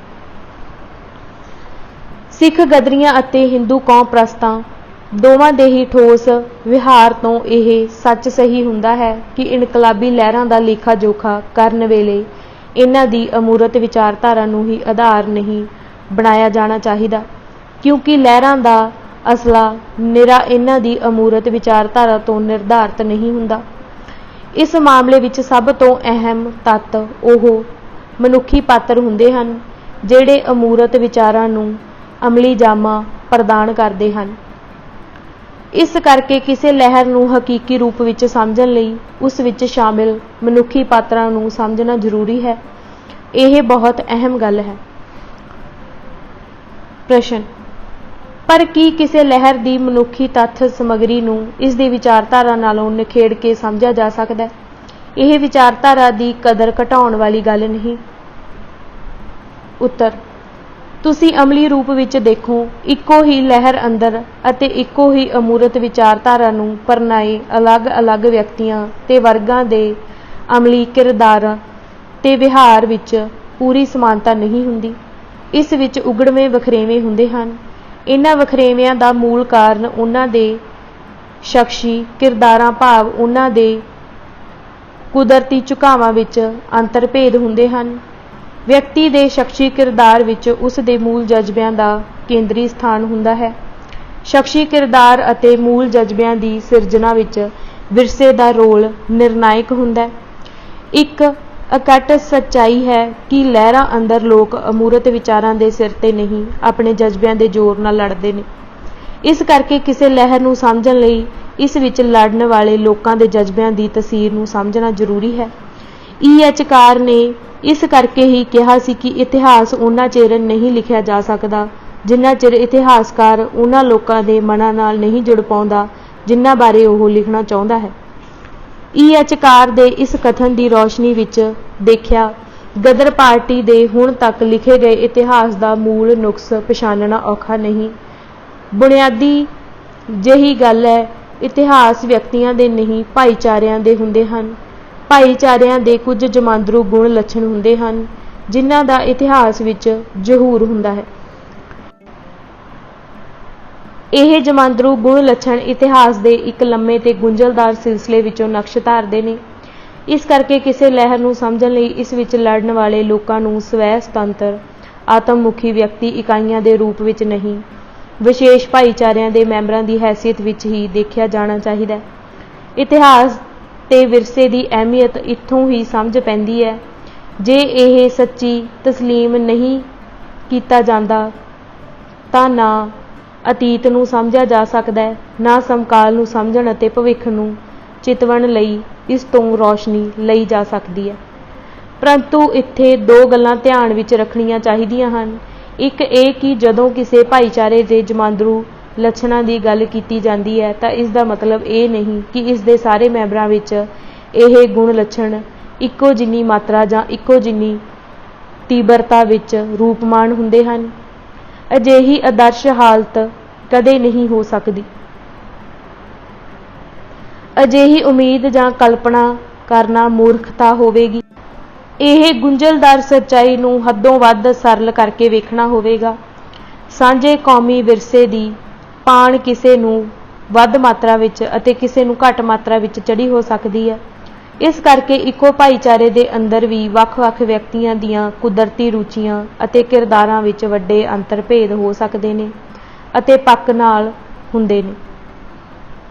ਸਿੱਖ ਗਦਰੀਆਂ ਅਤੇ ਹਿੰਦੂ ਕੌਮ ਪ੍ਰਸਤਾਂ ਦੋਵਾਂ ਦੇ ਹੀ ਠੋਸ ਵਿਹਾਰ ਤੋਂ ਇਹ ਸੱਚ ਸਹੀ ਹੁੰਦਾ ਹੈ ਕਿ ਇਨਕਲਾਬੀ ਲਹਿਰਾਂ ਦਾ ਲੇਖਾ ਜੋਖਾ ਕਰਨ ਵੇਲੇ ਇਹਨਾਂ ਦੀ ਅਮੂਰਤ ਵਿਚਾਰਧਾਰਾ ਨੂੰ ਹੀ ਆਧਾਰ ਨਹੀਂ ਬਣਾਇਆ ਜਾਣਾ ਚਾਹੀਦਾ, ਕਿਉਂਕਿ ਲਹਿਰਾਂ ਦਾ ਅਸਲਾ ਨਿਰਾ ਇਹਨਾਂ ਦੀ ਅਮੂਰਤ ਵਿਚਾਰਧਾਰਾ ਤੋਂ ਨਿਰਧਾਰਤ ਨਹੀਂ ਹੁੰਦਾ। ਇਸ ਮਾਮਲੇ ਵਿੱਚ ਸਭ ਤੋਂ ਅਹਿਮ ਤੱਤ ਉਹ ਮਨੁੱਖੀ ਪਾਤਰ ਹੁੰਦੇ ਹਨ ਜਿਹੜੇ ਅਮੂਰਤ ਵਿਚਾਰਾਂ ਨੂੰ ਅਮਲੀ ਜਾਮਾ ਪ੍ਰਦਾਨ ਕਰਦੇ ਹਨ। ਇਸ ਕਰਕੇ ਕਿਸੇ ਲਹਿਰ ਨੂੰ ਹਕੀਕੀ ਰੂਪ ਵਿੱਚ ਸਮਝਣ ਲਈ ਉਸ ਵਿੱਚ ਸ਼ਾਮਿਲ ਮਨੁੱਖੀ ਪਾਤਰਾਂ ਨੂੰ ਸਮਝਣਾ ਜ਼ਰੂਰੀ ਹੈ। ਇਹ ਬਹੁਤ ਅਹਿਮ ਗੱਲ ਹੈ। ਪ੍ਰਸ਼ਨ: ਪਰ ਕੀ ਕਿਸੇ ਲਹਿਰ ਦੀ ਮਨੁੱਖੀ ਤੱਥ ਸਮੱਗਰੀ ਨੂੰ ਇਸ ਦੀ ਵਿਚਾਰਧਾਰਾ ਨਾਲੋਂ ਨਿਖੇੜ ਕੇ ਸਮਝਿਆ ਜਾ ਸਕਦਾ ਹੈ? ਇਹ ਵਿਚਾਰਧਾਰਾ ਦੀ ਕਦਰ ਘਟਾਉਣ ਵਾਲੀ ਗੱਲ ਨਹੀਂ। ਉੱਤਰ: ਤੁਸੀਂ ਅਮਲੀ ਰੂਪ ਵਿੱਚ ਦੇਖੋ, ਇੱਕੋ ਹੀ ਲਹਿਰ ਅੰਦਰ ਅਤੇ ਇੱਕੋ ਹੀ ਅਮੂਰਤ ਵਿਚਾਰਧਾਰਾ ਨੂੰ ਪਰਨਾਏ ਅਲੱਗ-ਅਲੱਗ ਵਿਅਕਤੀਆਂ ਤੇ ਵਰਗਾਂ ਦੇ ਅਮਲੀ ਕਿਰਦਾਰਾਂ ਤੇ ਵਿਹਾਰ ਵਿੱਚ ਪੂਰੀ ਸਮਾਨਤਾ ਨਹੀਂ ਹੁੰਦੀ। ਇਸ ਵਿੱਚ ਉਗੜਵੇਂ ਵਖਰੇਵੇਂ ਹੁੰਦੇ ਹਨ। ਇਹਨਾਂ ਵਖਰੇਵਿਆਂ ਦਾ ਮੂਲ ਕਾਰਨ ਉਹਨਾਂ ਦੇ ਸ਼ਖਸੀ ਕਿਰਦਾਰਾਂ ਭਾਵ ਉਹਨਾਂ ਦੇ ਕੁਦਰਤੀ ਝੁਕਾਵਾਂ ਵਿੱਚ ਅੰਤਰਭੇਦ ਹੁੰਦੇ ਹਨ। ਵਿਅਕਤੀ ਦੇ ਸ਼ਖਸੀ ਕਿਰਦਾਰ ਵਿੱਚ ਉਸ ਦੇ ਮੂਲ ਜਜ਼ਬਿਆਂ ਦਾ ਕੇਂਦਰੀ ਸਥਾਨ ਹੁੰਦਾ ਹੈ। ਸ਼ਖਸੀ ਕਿਰਦਾਰ ਅਤੇ ਮੂਲ ਜਜ਼ਬਿਆਂ ਦੀ ਸਿਰਜਣਾ ਵਿੱਚ ਵਿਰਸੇ ਦਾ ਰੋਲ ਨਿਰਣਾਇਕ ਹੁੰਦਾ ਹੈ। ਇੱਕ ਅਕੱਟ ਸੱਚਾਈ ਹੈ ਕਿ ਲਹਿਰਾਂ ਅੰਦਰ ਲੋਕ ਅਮੂਰਤ ਵਿਚਾਰਾਂ ਦੇ ਸਿਰ ਤੇ ਨਹੀਂ, ਆਪਣੇ ਜਜ਼ਬਿਆਂ ਦੇ ਜ਼ੋਰ ਨਾਲ ਲੜਦੇ ਨੇ। ਇਸ ਕਰਕੇ ਕਿਸੇ ਲਹਿਰ ਨੂੰ ਸਮਝਣ ਲਈ ਇਸ ਵਿੱਚ ਲੜਨ ਵਾਲੇ ਲੋਕਾਂ ਦੇ ਜਜ਼ਬਿਆਂ ਦੀ ਤਸੀਰ ਨੂੰ ਸਮਝਣਾ ਜ਼ਰੂਰੀ ਹੈ। E.H. ਕਾਰ ਨੇ ਇਸ ਕਰਕੇ ਹੀ ਕਿਹਾ ਸੀ ਕਿ ਇਤਿਹਾਸ ਉਹਨਾਂ ਚਿਰ ਨਹੀਂ ਲਿਖਿਆ ਜਾ ਸਕਦਾ ਜਿੰਨਾ ਚਿਰ ਇਤਿਹਾਸਕਾਰ ਉਹਨਾਂ ਲੋਕਾਂ ਦੇ ਮਨਾਂ ਨਾਲ ਨਹੀਂ ਜੁੜ ਪਾਉਂਦਾ ਜਿਨ੍ਹਾਂ ਬਾਰੇ ਉਹ ਲਿਖਣਾ ਚਾਹੁੰਦਾ ਹੈ। E.H. ਕਾਰ ਦੇ ਇਸ ਕਥਨ ਦੀ ਰੌਸ਼ਨੀ ਵਿੱਚ ਦੇਖਿਆ ਗਦਰ ਪਾਰਟੀ ਦੇ ਹੁਣ ਤੱਕ ਲਿਖੇ ਗਏ ਇਤਿਹਾਸ ਦਾ ਮੂਲ ਨੁਕਸ ਪਛਾਣਨਾ ਔਖਾ ਨਹੀਂ। ਬੁਨਿਆਦੀ ਜਿਹੀ ਗੱਲ ਹੈ, ਇਤਿਹਾਸ ਵਿਅਕਤੀਆਂ ਦੇ ਨਹੀਂ ਭਾਈਚਾਰਿਆਂ ਦੇ ਹੁੰਦੇ ਹਨ। ਭਾਈਚਾਰਿਆਂ ਦੇ ਕੁਝ ਜਮਾਂਦਰੂ ਗੁਣ ਲੱਛਣ ਹੁੰਦੇ ਹਨ ਜਿਨ੍ਹਾਂ ਦਾ ਇਤਿਹਾਸ ਵਿੱਚ ਜ਼ਹੂਰ ਹੁੰਦਾ ਹੈ। ਇਹ ਜਮਾਂਦਰੂ ਗੁਣ ਲੱਛਣ ਇਤਿਹਾਸ ਦੇ ਇੱਕ ਲੰਮੇ ਤੇ ਗੁੰਝਲਦਾਰ ਸਿਲਸਿਲੇ ਵਿੱਚੋਂ ਨਕਸ਼ ਧਾਰਦੇ ਨੇ। ਇਸ ਕਰਕੇ ਕਿਸੇ ਲਹਿਰ ਨੂੰ ਸਮਝਣ ਲਈ ਇਸ ਵਿੱਚ ਲੜਨ ਵਾਲੇ ਲੋਕਾਂ ਨੂੰ ਸਵੈ ਸੁਤੰਤਰ ਆਤਮਮੁਖੀ ਵਿਅਕਤੀ ਇਕਾਈਆਂ ਦੇ ਰੂਪ ਵਿੱਚ ਨਹੀਂ, ਵਿਸ਼ੇਸ਼ ਭਾਈਚਾਰਿਆਂ ਦੇ ਮੈਂਬਰਾਂ ਦੀ ਹੈਸੀਅਤ ਵਿੱਚ ਹੀ ਦੇਖਿਆ ਜਾਣਾ ਚਾਹੀਦਾ ਹੈ। ਇਤਿਹਾਸ ਤੇ ਵਿਰਸੇ ਦੀ ਅਹਿਮੀਅਤ ਇੱਥੋਂ ਹੀ ਸਮਝ ਪੈਂਦੀ ਹੈ ਜੇ ਇਹ ਸੱਚੀ ਤਸਲੀਮ ਨਹੀਂ ਕੀਤਾ ਜਾਂਦਾ ਤਾਂ ਨਾ ਅਤੀਤ ਨੂੰ ਸਮਝਿਆ ਜਾ ਸਕਦਾ ਹੈ, ਨਾ ਸਮਕਾਲ ਨੂੰ ਸਮਝਣ ਅਤੇ ਭਵਿੱਖ ਨੂੰ ਚਿਤਵਣ ਲਈ ਇਸ ਤੋਂ ਰੌਸ਼ਨੀ ਲਈ ਜਾ ਸਕਦੀ ਹੈ। ਪਰੰਤੂ ਇੱਥੇ ਦੋ ਗੱਲਾਂ ਧਿਆਨ ਵਿੱਚ ਰੱਖਣੀਆਂ ਚਾਹੀਦੀਆਂ ਹਨ। ਇੱਕ ਇਹ ਕਿ ਜਦੋਂ ਕਿਸੇ ਭਾਈਚਾਰੇ ਦੇ ਜਮਾਂਦਰੂ ਲੱਛਣਾਂ ਦੀ ਗੱਲ ਕੀਤੀ ਜਾਂਦੀ ਹੈ ਤਾਂ ਇਸ ਦਾ ਮਤਲਬ ਇਹ ਨਹੀਂ ਕਿ ਇਸ ਦੇ ਸਾਰੇ ਮੈਂਬਰਾਂ ਵਿੱਚ ਇਹ ਗੁਣ ਲੱਛਣ ਇੱਕੋ ਜਿੰਨੀ ਮਾਤਰਾ ਜਾਂ ਇੱਕੋ ਜਿੰਨੀ ਤੀਬਰਤਾ ਵਿੱਚ ਰੂਪਮਾਨ ਹੁੰਦੇ ਹਨ। ਅਜਿਹੀ ਆਦਰਸ਼ ਹਾਲਤ ਕਦੇ ਨਹੀਂ ਹੋ ਸਕਦੀ। ਅਜਿਹੀ ਉਮੀਦ ਜਾਂ ਕਲਪਨਾ ਕਰਨਾ ਮੂਰਖਤਾ ਹੋਵੇਗੀ। ਇਹ ਗੁੰਝਲਦਾਰ ਸੱਚਾਈ ਨੂੰ ਹੱਦੋਂ ਵੱਧ ਸਰਲ ਕਰਕੇ ਵੇਖਣਾ ਹੋਵੇਗਾ। ਸਾਂਝੇ ਕੌਮੀ ਵਿਰਸੇ ਦੀ ਪਾਣ ਕਿਸੇ ਨੂੰ ਵੱਧ ਮਾਤਰਾ ਵਿੱਚ ਅਤੇ ਕਿਸੇ ਨੂੰ ਘੱਟ ਮਾਤਰਾ ਵਿੱਚ ਚੜ੍ਹੀ ਹੋ ਸਕਦੀ ਹੈ। ਇਸ ਕਰਕੇ ਇੱਕੋ ਭਾਈਚਾਰੇ ਦੇ ਅੰਦਰ ਵੀ ਵੱਖ-ਵੱਖ ਵਿਅਕਤੀਆਂ ਦੀਆਂ ਕੁਦਰਤੀ ਰੁਚੀਆਂ ਅਤੇ ਕਿਰਦਾਰਾਂ ਵਿੱਚ ਵੱਡੇ ਅੰਤਰ ਭੇਦ ਹੋ ਸਕਦੇ ਨੇ ਅਤੇ ਪੱਕ ਨਾਲ ਹੁੰਦੇ ਨੇ।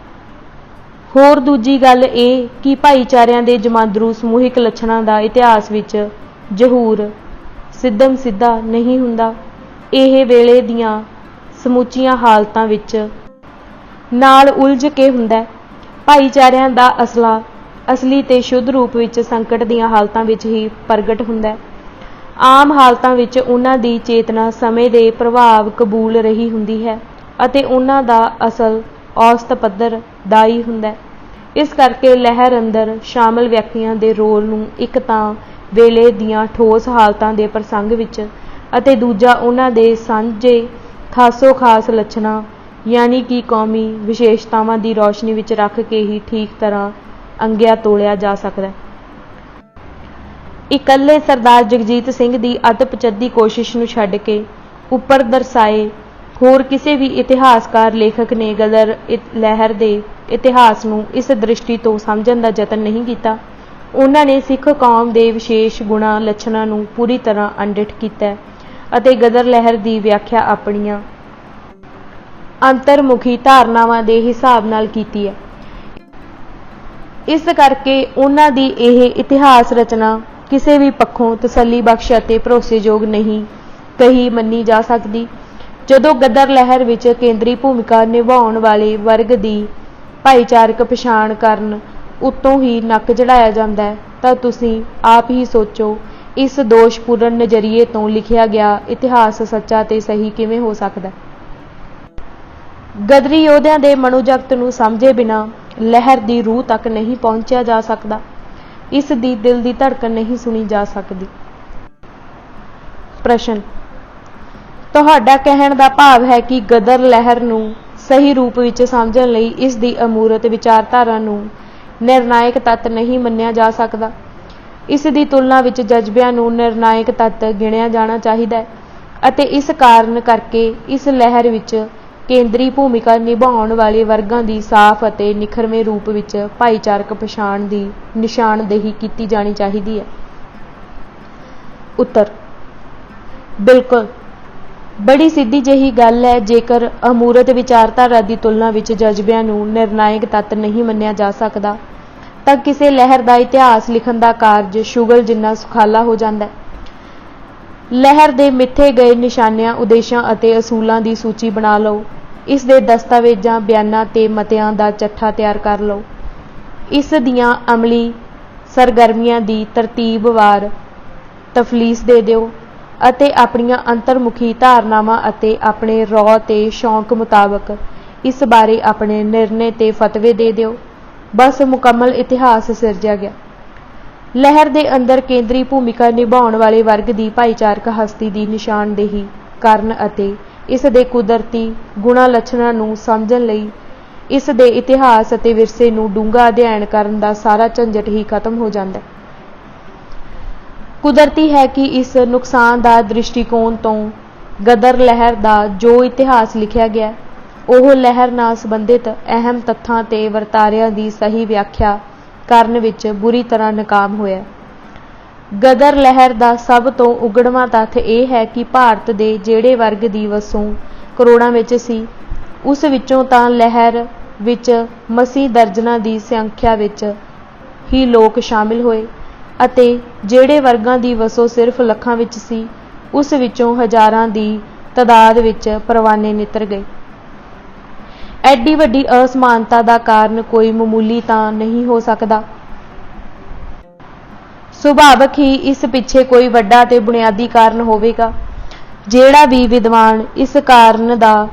ਹੋਰ ਦੂਜੀ ਗੱਲ ਇਹ ਕਿ ਭਾਈਚਾਰਿਆਂ ਦੇ ਜਮਾਂਦਰੂ ਸਮੂਹਿਕ ਲੱਛਣਾਂ ਦਾ ਇਤਿਹਾਸ ਵਿੱਚ ਜ਼ਹੂਰ ਸਿੱਧਮ ਸਿੱਧਾ ਨਹੀਂ ਹੁੰਦਾ। ਇਹ ਵੇਲੇ ਦੀਆਂ ਸਮੁੱਚੀਆਂ ਹਾਲਤਾਂ ਵਿੱਚ ਨਾਲ ਉਲਝ ਕੇ ਹੁੰਦਾ। ਭਾਈਚਾਰਿਆਂ ਦਾ ਅਸਲੀ ਤੇ ਸ਼ੁੱਧ ਰੂਪ ਵਿੱਚ ਸੰਕਟ ਦੀਆਂ ਹਾਲਤਾਂ ਵਿੱਚ ਹੀ ਪ੍ਰਗਟ ਹੁੰਦਾ। ਆਮ ਹਾਲਤਾਂ ਵਿੱਚ ਉਹਨਾਂ ਦੀ ਚੇਤਨਾ ਸਮੇਂ ਦੇ ਪ੍ਰਭਾਵ ਕਬੂਲ ਰਹੀ ਹੁੰਦੀ ਹੈ ਅਤੇ ਉਹਨਾਂ ਦਾ ਅਸਲ ਔਸਤ ਪੱਧਰ ਦਾ ਹੀ ਹੁੰਦਾ। ਇਸ ਕਰਕੇ ਲਹਿਰ ਅੰਦਰ ਸ਼ਾਮਲ ਵਿਅਕਤੀਆਂ ਦੇ ਰੋਲ ਨੂੰ ਇੱਕ ਤਾਂ ਵੇਲੇ ਦੀਆਂ ਠੋਸ ਹਾਲਤਾਂ ਦੇ ਪ੍ਰਸੰਗ ਵਿੱਚ ਅਤੇ ਦੂਜਾ ਉਹਨਾਂ ਦੇ ਸਾਂਝੇ ਖਾਸੋ ਖਾਸ ਲੱਛਣਾਂ ਯਾਨੀ ਕਿ ਕੌਮੀ ਵਿਸ਼ੇਸ਼ਤਾਵਾਂ ਦੀ ਰੌਸ਼ਨੀ ਵਿੱਚ ਰੱਖ ਕੇ ਹੀ ਠੀਕ ਤਰ੍ਹਾਂ ਅੰਗਿਆ ਤੋਲਿਆ ਜਾ ਸਕਦਾ। ਇਕੱਲੇ ਸਰਦਾਰ ਜਗਜੀਤ ਸਿੰਘ ਦੀ ਅਤਿ-ਪਚੱਦੀ ਕੋਸ਼ਿਸ਼ ਨੂੰ ਛੱਡ ਕੇ ਉੱਪਰ ਦਰਸਾਏ ਹੋਰ ਕਿਸੇ ਵੀ ਇਤਿਹਾਸਕਾਰ ਲੇਖਕ ਨੇ ਗਦਰ ਲਹਿਰ ਦੇ ਇਤਿਹਾਸ ਨੂੰ ਇਸ ਦ੍ਰਿਸ਼ਟੀ ਤੋਂ ਸਮਝਣ ਦਾ ਯਤਨ ਨਹੀਂ ਕੀਤਾ। ਉਹਨਾਂ ਨੇ ਸਿੱਖ ਕੌਮ ਦੇ ਵਿਸ਼ੇਸ਼ ਗੁਣਾਂ ਲੱਛਣਾਂ ਨੂੰ ਪੂਰੀ ਤਰ੍ਹਾਂ ਅਣਡਿੱਠ ਕੀਤਾ ਅਤੇ ਗਦਰ ਲਹਿਰ ਦੀ ਵਿਆਖਿਆ ਆਪਣੀਆਂ ਅੰਤਰਮੁਖੀ ਧਾਰਨਾਵਾਂ ਦੇ ਹਿਸਾਬ ਨਾਲ ਕੀਤੀ ਹੈ। ਇਸ ਕਰਕੇ ਉਹਨਾਂ ਦੀ ਇਹ ਇਤਿਹਾਸ ਰਚਨਾ ਕਿਸੇ ਵੀ ਪੱਖੋਂ ਤਸੱਲੀ ਬਖਸ਼ ਅਤੇ ਭਰੋਸੇਯੋਗ ਨਹੀਂ ਕਹੀ ਮੰਨੀ ਜਾ ਸਕਦੀ। ਜਦੋਂ ਗਦਰ ਲਹਿਰ ਵਿੱਚ ਕੇਂਦਰੀ ਭੂਮਿਕਾ ਨਿਭਾਉਣ ਵਾਲੇ ਵਰਗ ਦੀ ਭਾਈਚਾਰਕ ਪਛਾਣ ਕਰਨ ਉੱਤੋਂ ਹੀ ਨੱਕ ਚੜ੍ਹਾਇਆ ਜਾਂਦਾ ਹੈ ਤਾਂ ਤੁਸੀਂ ਆਪ ਹੀ ਸੋਚੋ, ਇਸ ਦੋਸ਼ਪੂਰਨ ਨਜ਼ਰੀਏ ਤੋਂ ਲਿਖਿਆ ਗਿਆ ਇਤਿਹਾਸ ਸੱਚਾ ਤੇ ਸਹੀ ਕਿਵੇਂ ਹੋ ਸਕਦਾ। ਗਦਰੀ ਯੋਧਿਆਂ ਦੇ ਮਨੋਜਗਤ ਨੂੰ ਸਮਝੇ ਬਿਨਾਂ ਲਹਿਰ ਦੀ ਰੂਹ ਤੱਕ ਨਹੀਂ ਪਹੁੰਚਿਆ ਜਾ ਸਕਦਾ। ਇਸ ਦੀ ਦਿਲ ਦੀ ਧੜਕਣ ਨਹੀਂ ਸੁਣੀ ਜਾ ਸਕਦੀ। ਪ੍ਰਸ਼ਨ: ਤੁਹਾਡਾ ਕਹਿਣ ਦਾ ਭਾਵ ਹੈ ਕਿ ਗਦਰ ਲਹਿਰ ਨੂੰ ਸਹੀ ਰੂਪ ਵਿੱਚ ਸਮਝਣ ਲਈ ਇਸ ਦੀ ਅਮੂਰਤ ਵਿਚਾਰਧਾਰਾ ਨੂੰ ਨਿਰਣਾਇਕ ਤੱਤ ਨਹੀਂ ਮੰਨਿਆ ਜਾ ਸਕਦਾ। ਇਸ ਦੀ ਤੁਲਨਾ ਵਿੱਚ ਜਜ਼ਬਿਆਂ ਨੂੰ ਨਿਰਣਾਇਕ ਤੱਤ ਗਿਣਿਆ ਜਾਣਾ ਚਾਹੀਦਾ ਹੈ ਅਤੇ ਇਸ ਕਾਰਨ ਕਰਕੇ ਇਸ ਲਹਿਰ ਵਿੱਚ ਕੇਂਦਰੀ ਭੂਮਿਕਾ ਨਿਭਾਉਣ ਵਾਲੇ ਵਰਗਾਂ ਦੀ ਸਾਫ਼ ਅਤੇ ਨਿਖਰਵੇਂ ਰੂਪ ਵਿੱਚ ਭਾਈਚਾਰਕ ਪਛਾਣ ਦੀ ਨਿਸ਼ਾਨਦੇਹੀ ਕੀਤੀ ਜਾਣੀ ਚਾਹੀਦੀ ਹੈ। ਉੱਤਰ: ਬਿਲਕੁਲ। ਬੜੀ ਸਿੱਧੀ ਜਿਹੀ ਗੱਲ ਹੈ। ਜੇਕਰ ਅਮੂਰਤ ਵਿਚਾਰਧਾਰਾ ਦੀ ਤੁਲਨਾ ਵਿੱਚ ਜਜ਼ਬਿਆਂ ਨੂੰ ਨਿਰਣਾਇਕ ਤੱਤ ਨਹੀਂ ਮੰਨਿਆ ਜਾ ਸਕਦਾ ਤਾਂ ਕਿਸੇ ਲਹਿਰ ਦਾ ਇਤਿਹਾਸ ਲਿਖਣ ਦਾ ਕਾਰਜ ਸ਼ੁਗਲ ਜਿੰਨਾ ਸੁਖਾਲਾ ਹੋ ਜਾਂਦਾ। ਲਹਿਰ ਦੇ ਮਿੱਥੇ ਗਏ ਨਿਸ਼ਾਨਿਆਂ, ਉਦੇਸ਼ਾਂ ਅਤੇ ਅਸੂਲਾਂ ਦੀ ਸੂਚੀ ਬਣਾ ਲਓ। ਇਸ ਦੇ ਦਸਤਾਵੇਜ਼ਾਂ, ਬਿਆਨਾਂ ਤੇ ਮਤਿਆਂ ਦਾ ਚੱਠਾ ਤਿਆਰ ਕਰ ਲਓ। ਇਸ ਦੀਆਂ ਅਮਲੀ ਸਰਗਰਮੀਆਂ ਦੀ ਤਰਤੀਬਵਾਰ ਤਫਲੀਸ ਦੇ ਦਿਓ ਅਤੇ ਆਪਣੀਆਂ ਅੰਤਰਮੁਖੀ ਧਾਰਨਾਵਾਂ ਅਤੇ ਆਪਣੇ ਰੌ ਤੇ ਸ਼ੌਂਕ ਮੁਤਾਬਕ ਇਸ ਬਾਰੇ ਆਪਣੇ ਨਿਰਣੇ ਤੇ ਫਤਵੇ ਦੇ ਦਿਓ। ਬਸ ਮੁਕੰਮਲ ਇਤਿਹਾਸ ਸਿਰਜਿਆ ਗਿਆ। ਲਹਿਰ ਦੇ ਅੰਦਰ ਕੇਂਦਰੀ ਭੂਮਿਕਾ ਨਿਭਾਉਣ ਵਾਲੇ ਵਰਗ ਦੀ ਭਾਈਚਾਰਕ ਹਸਤੀ ਦੀ ਨਿਸ਼ਾਨਦੇਹੀ ਕਰਨ ਅਤੇ ਇਸ ਦੇ ਕੁਦਰਤੀ ਗੁਣਾਂ ਲੱਛਣਾਂ ਨੂੰ ਸਮਝਣ ਲਈ ਇਸ ਦੇ ਇਤਿਹਾਸ ਅਤੇ ਵਿਰਸੇ ਨੂੰ ਡੂੰਘਾ ਅਧਿਐਨ ਕਰਨ ਦਾ ਸਾਰਾ ਝੰਜਟ ਹੀ ਖਤਮ ਹੋ ਜਾਂਦਾ। ਕੁਦਰਤੀ ਹੈ ਕਿ ਇਸ ਨੁਕਸਾਨਦਾਰ ਦ੍ਰਿਸ਼ਟੀਕੋਣ ਤੋਂ ਗਦਰ ਲਹਿਰ ਦਾ ਜੋ ਇਤਿਹਾਸ ਲਿਖਿਆ ਗਿਆ ਉਹ ਲਹਿਰ ਨਾਲ ਸੰਬੰਧਿਤ ਅਹਿਮ ਤੱਥਾਂ ਤੇ ਵਰਤਾਰਿਆਂ ਦੀ ਸਹੀ ਵਿਆਖਿਆ ਕਰਨ ਵਿੱਚ ਬੁਰੀ ਤਰ੍ਹਾਂ ਨਾਕਾਮ ਹੋਇਆ। ਗਦਰ ਲਹਿਰ ਦਾ ਸਭ ਤੋਂ ਉਗੜਵਾਂ ਤੱਥ ਇਹ ਹੈ ਕਿ ਭਾਰਤ ਦੇ ਜਿਹੜੇ ਵਰਗ ਦੀ ਵਸੋਂ ਕਰੋੜਾਂ ਵਿੱਚ ਸੀ, ਉਸ ਵਿੱਚੋਂ ਤਾਂ ਲਹਿਰ ਵਿੱਚ ਮਸੀਂ ਦਰਜਨਾਂ ਦੀ ਸੰਖਿਆ ਵਿੱਚ ਹੀ ਲੋਕ ਸ਼ਾਮਿਲ ਹੋਏ ਅਤੇ ਜਿਹੜੇ ਵਰਗਾਂ ਦੀ ਵਸੋਂ ਸਿਰਫ ਲੱਖਾਂ ਵਿੱਚ ਸੀ, ਉਸ ਵਿੱਚੋਂ ਹਜ਼ਾਰਾਂ ਦੀ ਤਾਦਾਦ ਵਿੱਚ ਪਰਵਾਨੇ ਨਿੱਤਰ ਗਏ। ਐਡੀ ਵੱਡੀ ਅਸਮਾਨਤਾ ਦਾ ਕਾਰਨ ਕੋਈ ਮਾਮੂਲੀ ਤਾਂ ਨਹੀਂ ਹੋ ਸਕਦਾ। ਸੁਭਾਵਕ ਹੀ ਇਸ ਪਿੱਛੇ ਕੋਈ ਵੱਡਾ ਤੇ ਬੁਨਿਆਦੀ ਕਾਰਨ ਹੋਵੇਗਾ। ਜਿਹੜਾ ਵੀ ਵਿਦਵਾਨ ਇਸ ਕਾਰਨ ਦਾ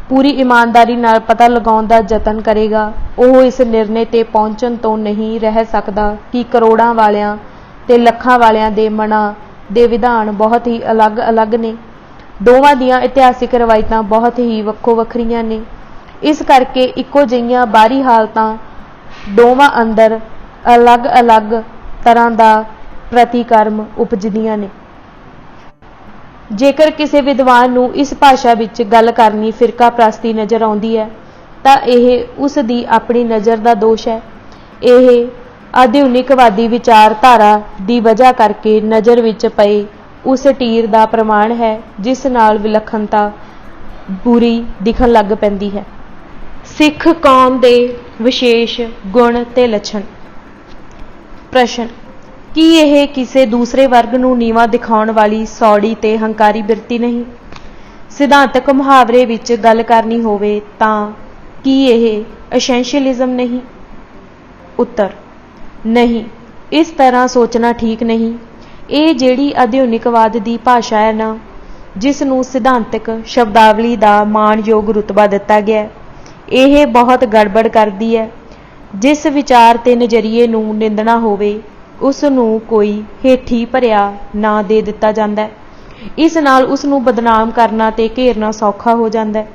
ਪੂਰੀ ਇਮਾਨਦਾਰੀ ਨਾਲ ਪਤਾ ਲਗਾਉਣ ਦਾ ਯਤਨ ਕਰੇਗਾ, ਉਹ ਇਸ ਨਿਰਣੇ ਤੇ ਪਹੁੰਚਣ ਤੋਂ ਨਹੀਂ ਰਹਿ ਸਕਦਾ ਕਿ ਕਰੋੜਾਂ ਵਾਲਿਆਂ ਤੇ ਲੱਖਾਂ ਵਾਲਿਆਂ ਦੇ ਮਨਾਂ ਦੇ ਵਿਧਾਨ ਬਹੁਤ ਹੀ ਅਲੱਗ-ਅਲੱਗ ਨੇ। ਦੋਵਾਂ ਦੀਆਂ ਇਤਿਹਾਸਿਕ ਰਵਾਇਤਾਂ ਬਹੁਤ ਹੀ ਵੱਖੋ ਵੱਖਰੀਆਂ ਨੇ। ਇਸ ਕਰਕੇ ਇੱਕੋ ਜਿਹੀਆਂ ਬਾਹਰੀ ਹਾਲਤਾਂ ਦੋਵਾਂ ਅੰਦਰ ਅਲੱਗ-ਅਲੱਗ ਤਰ੍ਹਾਂ ਦਾ ਪ੍ਰਤੀਕਰਮ ਉਪਜਦੀਆਂ ਨੇ। ਜੇਕਰ ਕਿਸੇ ਵਿਦਵਾਨ ਨੂੰ ਇਸ ਭਾਸ਼ਾ ਵਿੱਚ ਗੱਲ ਕਰਨੀ ਫਿਰਕਾ ਪ੍ਰਸਤੀ ਨਜ਼ਰ ਆਉਂਦੀ ਹੈ, ਤਾਂ ਇਹ ਉਸ ਦੀ ਆਪਣੀ ਨਜ਼ਰ ਦਾ ਦੋਸ਼ ਹੈ। ਇਹ ਆਧੁਨਿਕਵਾਦੀ ਵਿਚਾਰਧਾਰਾ ਦੀ ਵਜ੍ਹਾ ਕਰਕੇ ਨਜ਼ਰ ਵਿੱਚ ਪਏ ਉਸ ਟੀਰ ਦਾ ਪ੍ਰਮਾਣ ਹੈ ਜਿਸ ਨਾਲ ਵਿਲੱਖਣਤਾ ਬੁਰੀ ਦਿਖਣ ਲੱਗ ਪੈਂਦੀ ਹੈ। ਸਿੱਖ ਕੌਮ ਦੇ ਵਿਸ਼ੇਸ਼ ਗੁਣ ਤੇ ਲੱਛਣ। ਪ੍ਰਸ਼ਨ: ਕੀ ਇਹ ਕਿਸੇ ਦੂਸਰੇ ਵਰਗ ਨੂੰ ਨੀਵਾਂ ਦਿਖਾਉਣ ਵਾਲੀ ਸੌੜੀ ਤੇ ਹੰਕਾਰੀ ਬਿਰਤੀ ਨਹੀਂ? ਸਿਧਾਂਤਕ ਮੁਹਾਵਰੇ ਵਿੱਚ ਗੱਲ ਕਰਨੀ ਹੋਵੇ ਤਾਂ ਕੀ ਇਹ ਐਸੈਂਸ਼ੀਅਲਿਜ਼ਮ ਨਹੀਂ? ਉੱਤਰ: ਨਹੀਂ, ਇਸ ਤਰ੍ਹਾਂ ਸੋਚਣਾ ਠੀਕ ਨਹੀਂ। ਇਹ ਜਿਹੜੀ ਆਧੁਨਿਕਵਾਦ ਦੀ ਭਾਸ਼ਾ ਹੈ ਨਾ, ਜਿਸ ਨੂੰ ਸਿਧਾਂਤਕ ਸ਼ਬਦਾਵਲੀ ਦਾ ਮਾਣਯੋਗ ਰੁਤਬਾ ਦਿੱਤਾ ਗਿਆ, ਇਹ ਬਹੁਤ ਗੜਬੜ ਕਰਦੀ ਹੈ। ਜਿਸ ਵਿਚਾਰ ਤੇ ਨਜ਼ਰੀਏ ਨੂੰ ਨਿੰਦਣਾ ਹੋਵੇ, ਉਸ ਨੂੰ ਕੋਈ ਹੇਠੀ ਭਰਿਆ ਨਾਂ ਦੇ ਦਿੱਤਾ ਜਾਂਦਾ ਹੈ। ਇਸ ਨਾਲ ਉਸ ਨੂੰ ਬਦਨਾਮ ਕਰਨਾ ਤੇ ਘੇਰਨਾ ਸੌਖਾ ਹੋ ਜਾਂਦਾ ਹੈ।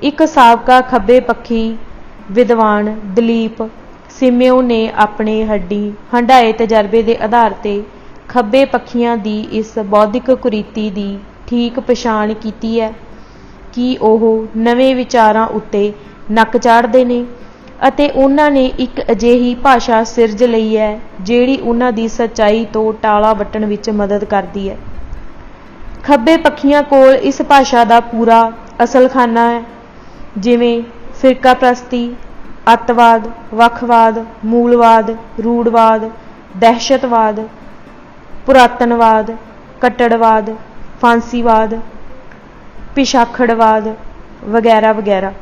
ਇੱਕ ਸਾਬਕਾ ਖੱਬੇ ਪੱਖੀ ਵਿਦਵਾਨ ਦਲੀਪ ਸਿਮਿਓ ਨੇ ਆਪਣੇ ਹੰਢਾਏ ਤਜਰਬੇ ਦੇ ਆਧਾਰ ਤੇ ਖੱਬੇ ਪੱਖੀਆਂ ਦੀ ਇਸ ਬੌਧਿਕ ਕੁਰੀਤੀ ਦੀ ਠੀਕ ਪਛਾਣ ਕੀਤੀ ਹੈ ਕਿ ਉਹ ਨਵੇਂ ਵਿਚਾਰਾਂ ਉੱਤੇ ਨੱਕ ਚਾੜ੍ਹਦੇ ਨੇ ਅਤੇ ਉਹਨਾਂ ਨੇ ਇੱਕ ਅਜਿਹੀ ਭਾਸ਼ਾ ਸਿਰਜ ਲਈ ਹੈ ਜਿਹੜੀ ਉਹਨਾਂ ਦੀ ਸੱਚਾਈ ਤੋਂ ਟਾਲਾ ਵੱਟਣ ਵਿੱਚ ਮਦਦ ਕਰਦੀ ਹੈ। ਖੱਬੇ ਪੱਖੀਆਂ ਕੋਲ ਇਸ ਭਾਸ਼ਾ ਦਾ ਪੂਰਾ ਅਸਲਖਾਨਾ ਹੈ, ਜਿਵੇਂ ਫਿਰਕਾਪ੍ਰਸਤੀ, ਅੱਤਵਾਦ, ਵੱਖਵਾਦ, ਮੂਲਵਾਦ, ਰੂੜਵਾਦ, ਦਹਿਸ਼ਤਵਾਦ, ਪੁਰਾਤਨਵਾਦ, ਕੱਟੜਵਾਦ, ਫਾਂਸੀਵਾਦ, ਪਿਛਾਖੜਵਾਦ ਵਗੈਰਾ ਵਗੈਰਾ।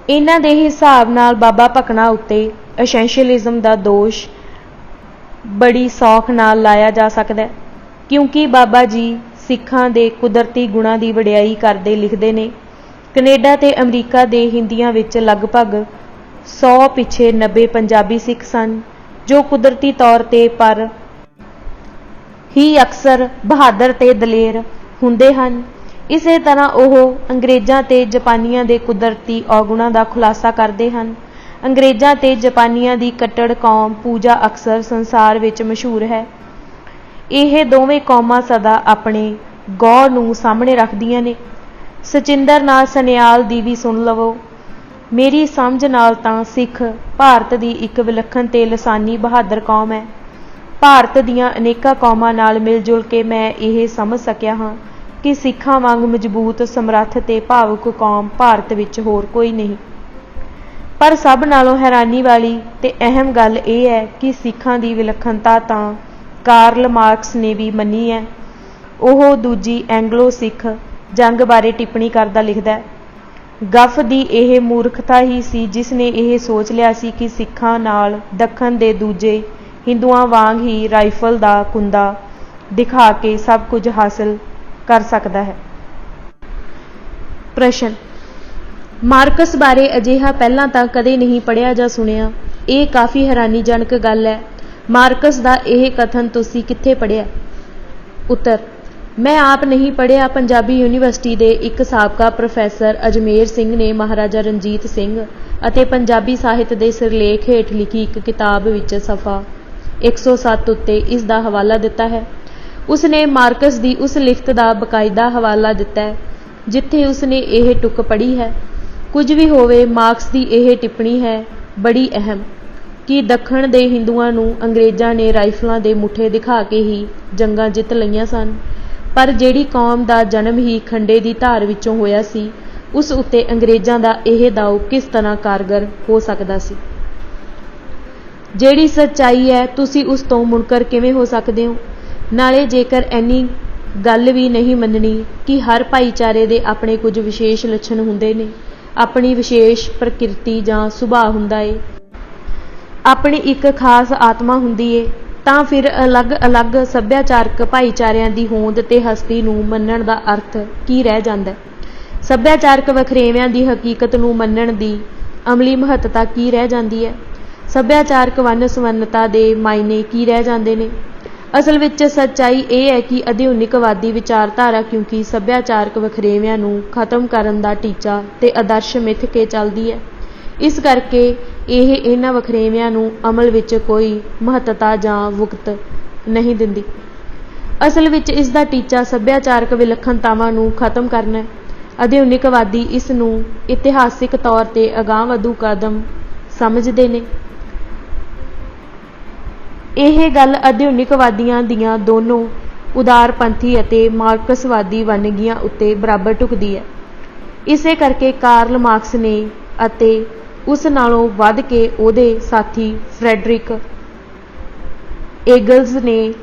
ਇਹਨਾਂ ਦੇ ਹਿਸਾਬ ਨਾਲ ਬਾਬਾ ਭਕਨਾ ਉੱਤੇ ਐਸੈਂਸ਼ੀਅਲਿਜ਼ਮ ਦਾ ਦੋਸ਼ ਬੜੀ ਸੌਖ ਨਾਲ ਲਾਇਆ ਜਾ ਸਕਦਾ ਹੈ, ਕਿਉਂਕਿ ਬਾਬਾ ਜੀ ਸਿੱਖਾਂ ਦੇ ਕੁਦਰਤੀ ਗੁਣਾਂ ਦੀ ਵਡਿਆਈ ਕਰਦੇ ਲਿਖਦੇ ਨੇ। ਕੈਨੇਡਾ ਤੇ ਅਮਰੀਕਾ ਦੇ ਹਿੰਦੀਆਂ ਵਿੱਚ ਲਗਭਗ 100 ਪਿੱਛੇ 90 ਪੰਜਾਬੀ ਸਿੱਖ ਸਨ, ਜੋ ਕੁਦਰਤੀ ਤੌਰ ਤੇ ਪਰ ਹੀ ਅਕਸਰ ਬਹਾਦਰ ਤੇ ਦਲੇਰ ਹੁੰਦੇ ਹਨ। ਇਸੇ ਤਰ੍ਹਾਂ ਉਹ ਅੰਗਰੇਜ਼ਾਂ ਤੇ ਜਾਪਾਨੀਆਂ ਦੇ ਕੁਦਰਤੀ ਔਗੁਣਾਂ ਦਾ ਖੁਲਾਸਾ ਕਰਦੇ ਹਨ। ਅੰਗਰੇਜ਼ਾਂ ਤੇ ਜਾਪਾਨੀਆਂ ਦੀ ਕੱਟੜ ਕੌਮ ਪੂਜਾ ਅਕਸਰ ਸੰਸਾਰ ਵਿੱਚ ਮਸ਼ਹੂਰ ਹੈ। ਇਹ ਦੋਵੇਂ ਕੌਮਾਂ ਸਦਾ ਆਪਣੇ ਗੌਹ ਨੂੰ ਸਾਹਮਣੇ ਰੱਖਦੀਆਂ ਨੇ। ਸਚਿੰਦਰ ਨਾਥ ਸਨਿਆਲ ਦੀ ਵੀ ਸੁਣ ਲਵੋ। ਮੇਰੀ ਸਮਝ ਨਾਲ ਤਾਂ ਸਿੱਖ ਭਾਰਤ ਦੀ ਇੱਕ ਵਿਲੱਖਣ ਤੇ ਲਸਾਨੀ ਬਹਾਦਰ ਕੌਮ ਹੈ। ਭਾਰਤ ਦੀਆਂ ਅਨੇਕਾਂ ਕੌਮਾਂ ਨਾਲ ਮਿਲ ਜੁਲ ਕੇ ਮੈਂ ਇਹ ਸਮਝ ਸਕਿਆ ਹਾਂ ਕਿ ਸਿੱਖਾਂ ਵਾਂਗ ਮਜ਼ਬੂਤ, ਸਮਰੱਥ ਤੇ ਭਾਵੁਕ ਕੌਮ ਭਾਰਤ ਵਿੱਚ ਹੋਰ ਕੋਈ ਨਹੀਂ। ਪਰ ਸਭ ਨਾਲੋਂ ਹੈਰਾਨੀ ਵਾਲੀ ਤੇ ਅਹਿਮ ਗੱਲ ਇਹ ਹੈ ਕਿ ਸਿੱਖਾਂ ਦੀ ਵਿਲੱਖਣਤਾ ਤਾਂ ਕਾਰਲ ਮਾਰਕਸ ਨੇ ਵੀ ਮੰਨੀ ਹੈ। ਉਹ ਦੂਜੀ ਐਂਗਲੋ ਸਿੱਖ ਜੰਗ ਬਾਰੇ ਟਿੱਪਣੀ ਕਰਦਾ ਲਿਖਦਾ ਹੈ, ਗੱਫ ਦੀ ਇਹ ਮੂਰਖਤਾ ਹੀ ਸੀ ਜਿਸ ਨੇ ਇਹ ਸੋਚ ਲਿਆ ਸੀ ਕਿ ਸਿੱਖਾਂ ਨਾਲ ਦੱਖਣ ਦੇ ਦੂਜੇ ਹਿੰਦੂਆਂ ਵਾਂਗ ਹੀ ਰਾਈਫਲ ਦਾ ਕੁੰਦਾ ਦਿਖਾ ਕੇ ਸਭ ਕੁਝ ਹਾਸਲ ਕਰ ਸਕਦਾ ਹੈ। ਪ੍ਰਸ਼ਨ: ਮਾਰਕਸ ਬਾਰੇ ਅਜਿਹਾ ਪਹਿਲਾਂ ਤਾਂ ਕਦੇ ਨਹੀਂ ਪੜ੍ਹਿਆ ਜਾਂ ਸੁਣਿਆ। ਇਹ ਕਾਫੀ ਹੈਰਾਨੀਜਨਕ ਗੱਲ ਹੈ। ਮਾਰਕਸ ਦਾ ਇਹ ਕਥਨ ਤੁਸੀਂ ਕਿੱਥੇ ਪੜ੍ਹਿਆ? ਉੱਤਰ: ਮੈਂ ਆਪ ਨਹੀਂ ਪੜ੍ਹਿਆ। ਪੰਜਾਬੀ ਯੂਨੀਵਰਸਿਟੀ ਦੇ ਇੱਕ ਸਾਬਕਾ ਪ੍ਰੋਫੈਸਰ ਅਜਮੇਰ ਸਿੰਘ ਨੇ ਮਹਾਰਾਜਾ ਰਣਜੀਤ ਸਿੰਘ ਅਤੇ ਪੰਜਾਬੀ ਸਾਹਿਤ ਦੇ ਸਿਰਲੇਖ ਹੇਠ ਲਿਖੀ ਇੱਕ ਕਿਤਾਬ ਵਿੱਚ ਸਫ਼ਾ 107 ਉੱਤੇ ਇਸ ਦਾ ਹਵਾਲਾ ਦਿੱਤਾ ਹੈ। ਉਸ ਨੇ ਮਾਰਕਸ ਦੀ ਉਸ ਲਿਖਤ ਦਾ ਬਕਾਇਦਾ ਹਵਾਲਾ ਦਿੱਤਾ ਹੈ ਜਿੱਥੇ ਉਸ ਨੇ ਇਹ ਟੁੱਕ ਪੜ੍ਹੀ ਹੈ। ਕੁਝ ਵੀ ਹੋਵੇ, ਮਾਰਕਸ ਦੀ ਇਹ ਟਿੱਪਣੀ ਹੈ ਬੜੀ ਅਹਿਮ ਕਿ ਦੱਖਣ ਦੇ ਹਿੰਦੂਆਂ ਨੂੰ ਅੰਗਰੇਜ਼ਾਂ ਨੇ ਰਾਈਫਲਾਂ ਦੇ ਮੁੱਠੇ ਦਿਖਾ ਕੇ ਹੀ ਜੰਗਾਂ ਜਿੱਤ ਲਈਆਂ ਸਨ, ਪਰ ਜਿਹੜੀ ਕੌਮ ਦਾ ਜਨਮ ਹੀ ਖੰਡੇ ਦੀ ਧਾਰ ਵਿੱਚੋਂ ਹੋਇਆ ਸੀ, ਉਸ ਉੱਤੇ ਅੰਗਰੇਜ਼ਾਂ ਦਾ ਇਹ ਦਾਅ ਕਿਸ ਤਰ੍ਹਾਂ ਕਾਰਗਰ ਹੋ ਸਕਦਾ ਸੀ? ਜਿਹੜੀ ਸੱਚਾਈ ਹੈ ਤੁਸੀਂ ਉਸ ਤੋਂ ਮੁਨਕਰ ਕਿਵੇਂ ਹੋ ਸਕਦੇ ਹੋ? ਨਾਲੇ ਜੇਕਰ ਇੰਨੀ ਗੱਲ ਵੀ ਨਹੀਂ ਮੰਨਣੀ ਕਿ ਹਰ ਭਾਈਚਾਰੇ ਦੇ ਆਪਣੇ ਕੁਝ ਵਿਸ਼ੇਸ਼ ਲੱਛਣ ਹੁੰਦੇ ਨੇ, ਆਪਣੀ ਵਿਸ਼ੇਸ਼ ਪ੍ਰਕਿਰਤੀ ਜਾਂ ਸੁਭਾਅ ਹੁੰਦਾ ਏ, ਆਪਣੀ ਇੱਕ ਖਾਸ ਆਤਮਾ ਹੁੰਦੀ ਏ, ਤਾਂ ਫਿਰ ਅਲੱਗ-ਅਲੱਗ ਸੱਭਿਆਚਾਰਕ ਭਾਈਚਾਰਿਆਂ ਦੀ ਹੋਂਦ ਤੇ ਹਸਤੀ ਨੂੰ ਮੰਨਣ ਦਾ ਅਰਥ ਕੀ ਰਹਿ ਜਾਂਦਾ? ਸੱਭਿਆਚਾਰਕ ਵਖਰੇਵਿਆਂ ਦੀ ਹਕੀਕਤ ਨੂੰ ਮੰਨਣ ਦੀ ਅਮਲੀ ਮਹੱਤਤਾ ਕੀ ਰਹਿ ਜਾਂਦੀ ਹੈ? ਸੱਭਿਆਚਾਰਕ ਵੰਨ-ਸੁਵੰਨਤਾ ਦੇ ਮਾਇਨੇ ਕੀ ਰਹਿ ਜਾਂਦੇ ਨੇ? ਅਸਲ ਵਿੱਚ ਸੱਚਾਈ ਇਹ ਹੈ ਕਿ ਆਧੁਨਿਕਵਾਦੀ ਵਿਚਾਰਧਾਰਾ ਕਿਉਂਕਿ ਸੱਭਿਆਚਾਰਕ ਵਖਰੇਵਿਆਂ ਨੂੰ ਖਤਮ ਕਰਨ ਦਾ ਟੀਚਾ ਤੇ ਆਦਰਸ਼ ਮਿੱਥ ਕੇ ਚੱਲਦੀ ਹੈ, ਇਸ ਕਰਕੇ ਇਹ ਇਹਨਾਂ ਵਖਰੇਵਿਆਂ ਨੂੰ ਅਮਲ ਵਿੱਚ ਕੋਈ ਮਹੱਤਤਾ ਜਾਂ ਵੁਕਤ ਨਹੀਂ ਦਿੰਦੀ। ਅਸਲ ਵਿੱਚ ਇਸ ਦਾ ਟੀਚਾ ਸੱਭਿਆਚਾਰਕ ਵਿਲੱਖਣਤਾਵਾਂ ਨੂੰ ਖਤਮ ਕਰਨਾ ਹੈ। ਆਧੁਨਿਕਵਾਦੀ ਇਸ ਨੂੰ ਇਤਿਹਾਸਿਕ ਤੌਰ ਤੇ ਅਗਾਂਹ-ਵਧੂ ਕਦਮ ਸਮਝਦੇ ਨੇ। ਇਹ ਗੱਲ ਆਧੁਨਿਕਵਾਦੀਆਂ ਦੀਆਂ ਦੋਨੋਂ ਉਦਾਰਪੰਥੀ ਅਤੇ ਮਾਰਕਸਵਾਦੀ ਵੰਨਗੀਆਂ ਉੱਤੇ ਬਰਾਬਰ ਢੁਕਦੀ ਹੈ। ਇਸੇ ਕਰਕੇ ਕਾਰਲ ਮਾਰਕਸ ਨੇ ਅਤੇ ਉਸ ਨਾਲੋਂ ਵੱਧ ਕੇ ਉਹਦੇ ਸਾਥੀ ਫਰੈਡਰਿਕ ਏਂਗਲਜ਼ ਨੇ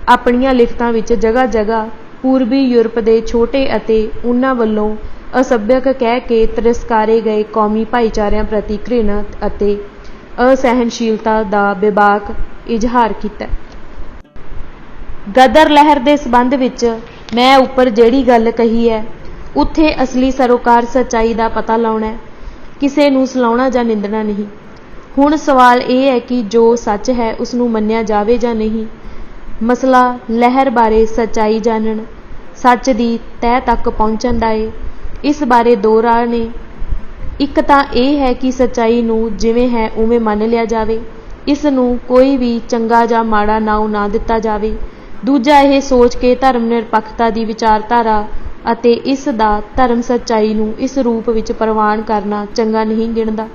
ਆਪਣੀਆਂ ਲਿਖਤਾਂ ਵਿੱਚ ਜਗ੍ਹਾ-ਜਗ੍ਹਾ ਪੂਰਬੀ ਯੂਰਪ ਦੇ ਛੋਟੇ ਅਤੇ ਉਹਨਾਂ ਵੱਲੋਂ ਅਸੱਭਿਅਕ ਕਹਿ ਕੇ ਤਿਰਸਕਾਰੇ ਗਏ ਕੌਮੀ ਭਾਈਚਾਰਿਆਂ ਪ੍ਰਤੀ ਘ੍ਰਿਣਾ ਅਤੇ ਅਸਹਿਣਸ਼ੀਲਤਾ ਦਾ ਬੇਬਾਕ ਇਜ਼ਹਾਰ ਕੀਤਾ। ਗਦਰ ਲਹਿਰ ਦੇ ਸੰਬੰਧ ਵਿੱਚ ਮੈਂ ਉੱਪਰ ਜਿਹੜੀ ਗੱਲ ਕਹੀ ਹੈ, ਉੱਥੇ ਅਸਲੀ ਸਰੋਕਾਰ ਸੱਚਾਈ ਦਾ ਪਤਾ ਲਾਉਣਾ ਹੈ, ਕਿਸੇ ਨੂੰ ਸਲਾਉਣਾ ਜਾਂ ਨਿੰਦਣਾ ਨਹੀਂ। ਹੁਣ ਸਵਾਲ ਇਹ ਹੈ ਕਿ ਜੋ ਸੱਚ ਹੈ ਉਸ ਨੂੰ ਮੰਨਿਆ ਜਾਵੇ ਜਾਂ ਨਹੀਂ। ਮਸਲਾ ਲਹਿਰ ਬਾਰੇ ਸੱਚਾਈ ਜਾਣਨ, ਸੱਚ ਦੀ ਤਹਿ ਤੱਕ ਪਹੁੰਚਣ ਦਾ ਏ। ਇਸ ਬਾਰੇ ਦੋ ਰਾਹ ਨੇ। ਇੱਕ ਤਾਂ ਇਹ ਹੈ ਕਿ ਸੱਚਾਈ ਨੂੰ ਜਿਵੇਂ ਹੈ ਉਵੇਂ ਮੰਨ ਲਿਆ ਜਾਵੇ, ਇਸ ਨੂੰ ਕੋਈ ਵੀ ਚੰਗਾ ਜਾਂ ਮਾੜਾ ਨਾਉ ਨਾ ਦਿੱਤਾ ਜਾਵੇ। ਦੂਜਾ ਇਹ ਸੋਚ ਕੇ ਧਰਮ ਨਿਰਪੱਖਤਾ ਦੀ ਵਿਚਾਰਧਾਰਾ ਅਤੇ ਇਸ ਦਾ ਧਰਮ ਸੱਚਾਈ ਨੂੰ ਇਸ ਰੂਪ ਵਿੱਚ ਪ੍ਰਵਾਨ ਕਰਨਾ ਚੰਗਾ ਨਹੀਂ ਗਿਣਦਾ।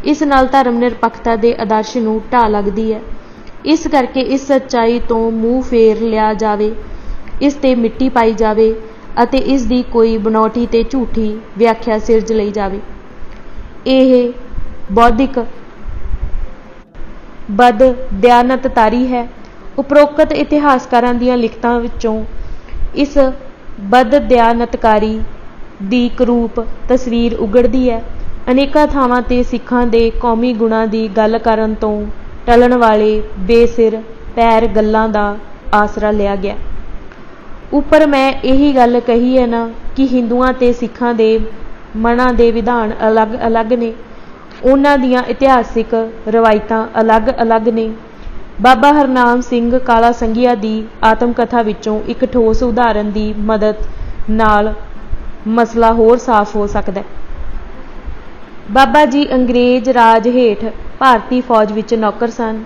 ਇਸ ਨਾਲ ਧਰਮ ਨਿਰਪੱਖਤਾ ਦੇ ਆਦਰਸ਼ ਨੂੰ ਢਾਹ ਲੱਗਦੀ ਹੈ। ਇਸ ਕਰਕੇ ਇਸ ਸੱਚਾਈ ਤੋਂ ਮੂੰਹ ਫੇਰ ਲਿਆ ਜਾਵੇ, ਇਸ ਤੇ ਮਿੱਟੀ ਪਾਈ ਜਾਵੇ ਅਤੇ ਇਸ ਦੀ ਕੋਈ ਬਨੌਟੀ ਤੇ ਝੂਠੀ ਵਿਆਖਿਆ ਸਿਰਜ ਲਈ ਜਾਵੇ। ਇਹ ਬੌਧਿਕ ਬਦ-ਦਿਆਨਤਕਾਰੀ ਹੈ। ਉਪਰੋਕਤ ਇਤਿਹਾਸਕਾਰਾਂ ਦੀਆਂ ਲਿਖਤਾਂ ਵਿੱਚੋਂ ਇਸ ਬਦ-ਦਿਆਨਤਕਾਰੀ ਦੀ ਕਰੂਪ ਤਸਵੀਰ ਉਘੜਦੀ ਹੈ। ਅਨੇਕਾਂ ਥਾਵਾਂ ਤੇ ਸਿੱਖਾਂ ਦੇ ਕੌਮੀ ਗੁਣਾਂ ਦੀ ਗੱਲ ਕਰਨ ਤੋਂ ਟਲਣ ਵਾਲੇ ਬੇਸਿਰ ਪੈਰ ਗੱਲਾਂ ਦਾ ਆਸਰਾ ਲਿਆ ਗਿਆ। ਉੱਪਰ ਮੈਂ ਇਹੀ ਗੱਲ ਕਹੀ ਹੈ ਨਾ ਕਿ ਹਿੰਦੂਆਂ ਤੇ ਸਿੱਖਾਂ ਦੇ ਮਨਾਂ ਦੇ ਵਿਧਾਨ ਅਲੱਗ-ਅਲੱਗ ਨੇ, ਉਹਨਾਂ ਦੀਆਂ ਇਤਿਹਾਸਿਕ ਰਵਾਇਤਾਂ ਅਲੱਗ-ਅਲੱਗ ਨੇ। ਬਾਬਾ ਹਰਨਾਮ ਸਿੰਘ ਕਾਲਾ ਸੰਘਿਆ ਦੀ ਆਤਮ ਕਥਾ ਵਿੱਚੋਂ ਇੱਕ ਠੋਸ ਉਦਾਹਰਨ ਦੀ ਮਦਦ ਨਾਲ ਮਸਲਾ ਹੋਰ ਸਾਫ਼ ਹੋ ਸਕਦਾ ਹੈ। ਬਾਬਾ ਜੀ ਅੰਗਰੇਜ਼ ਰਾਜ ਹੇਠ ਭਾਰਤੀ ਫੌਜ ਵਿੱਚ ਨੌਕਰ ਸਨ।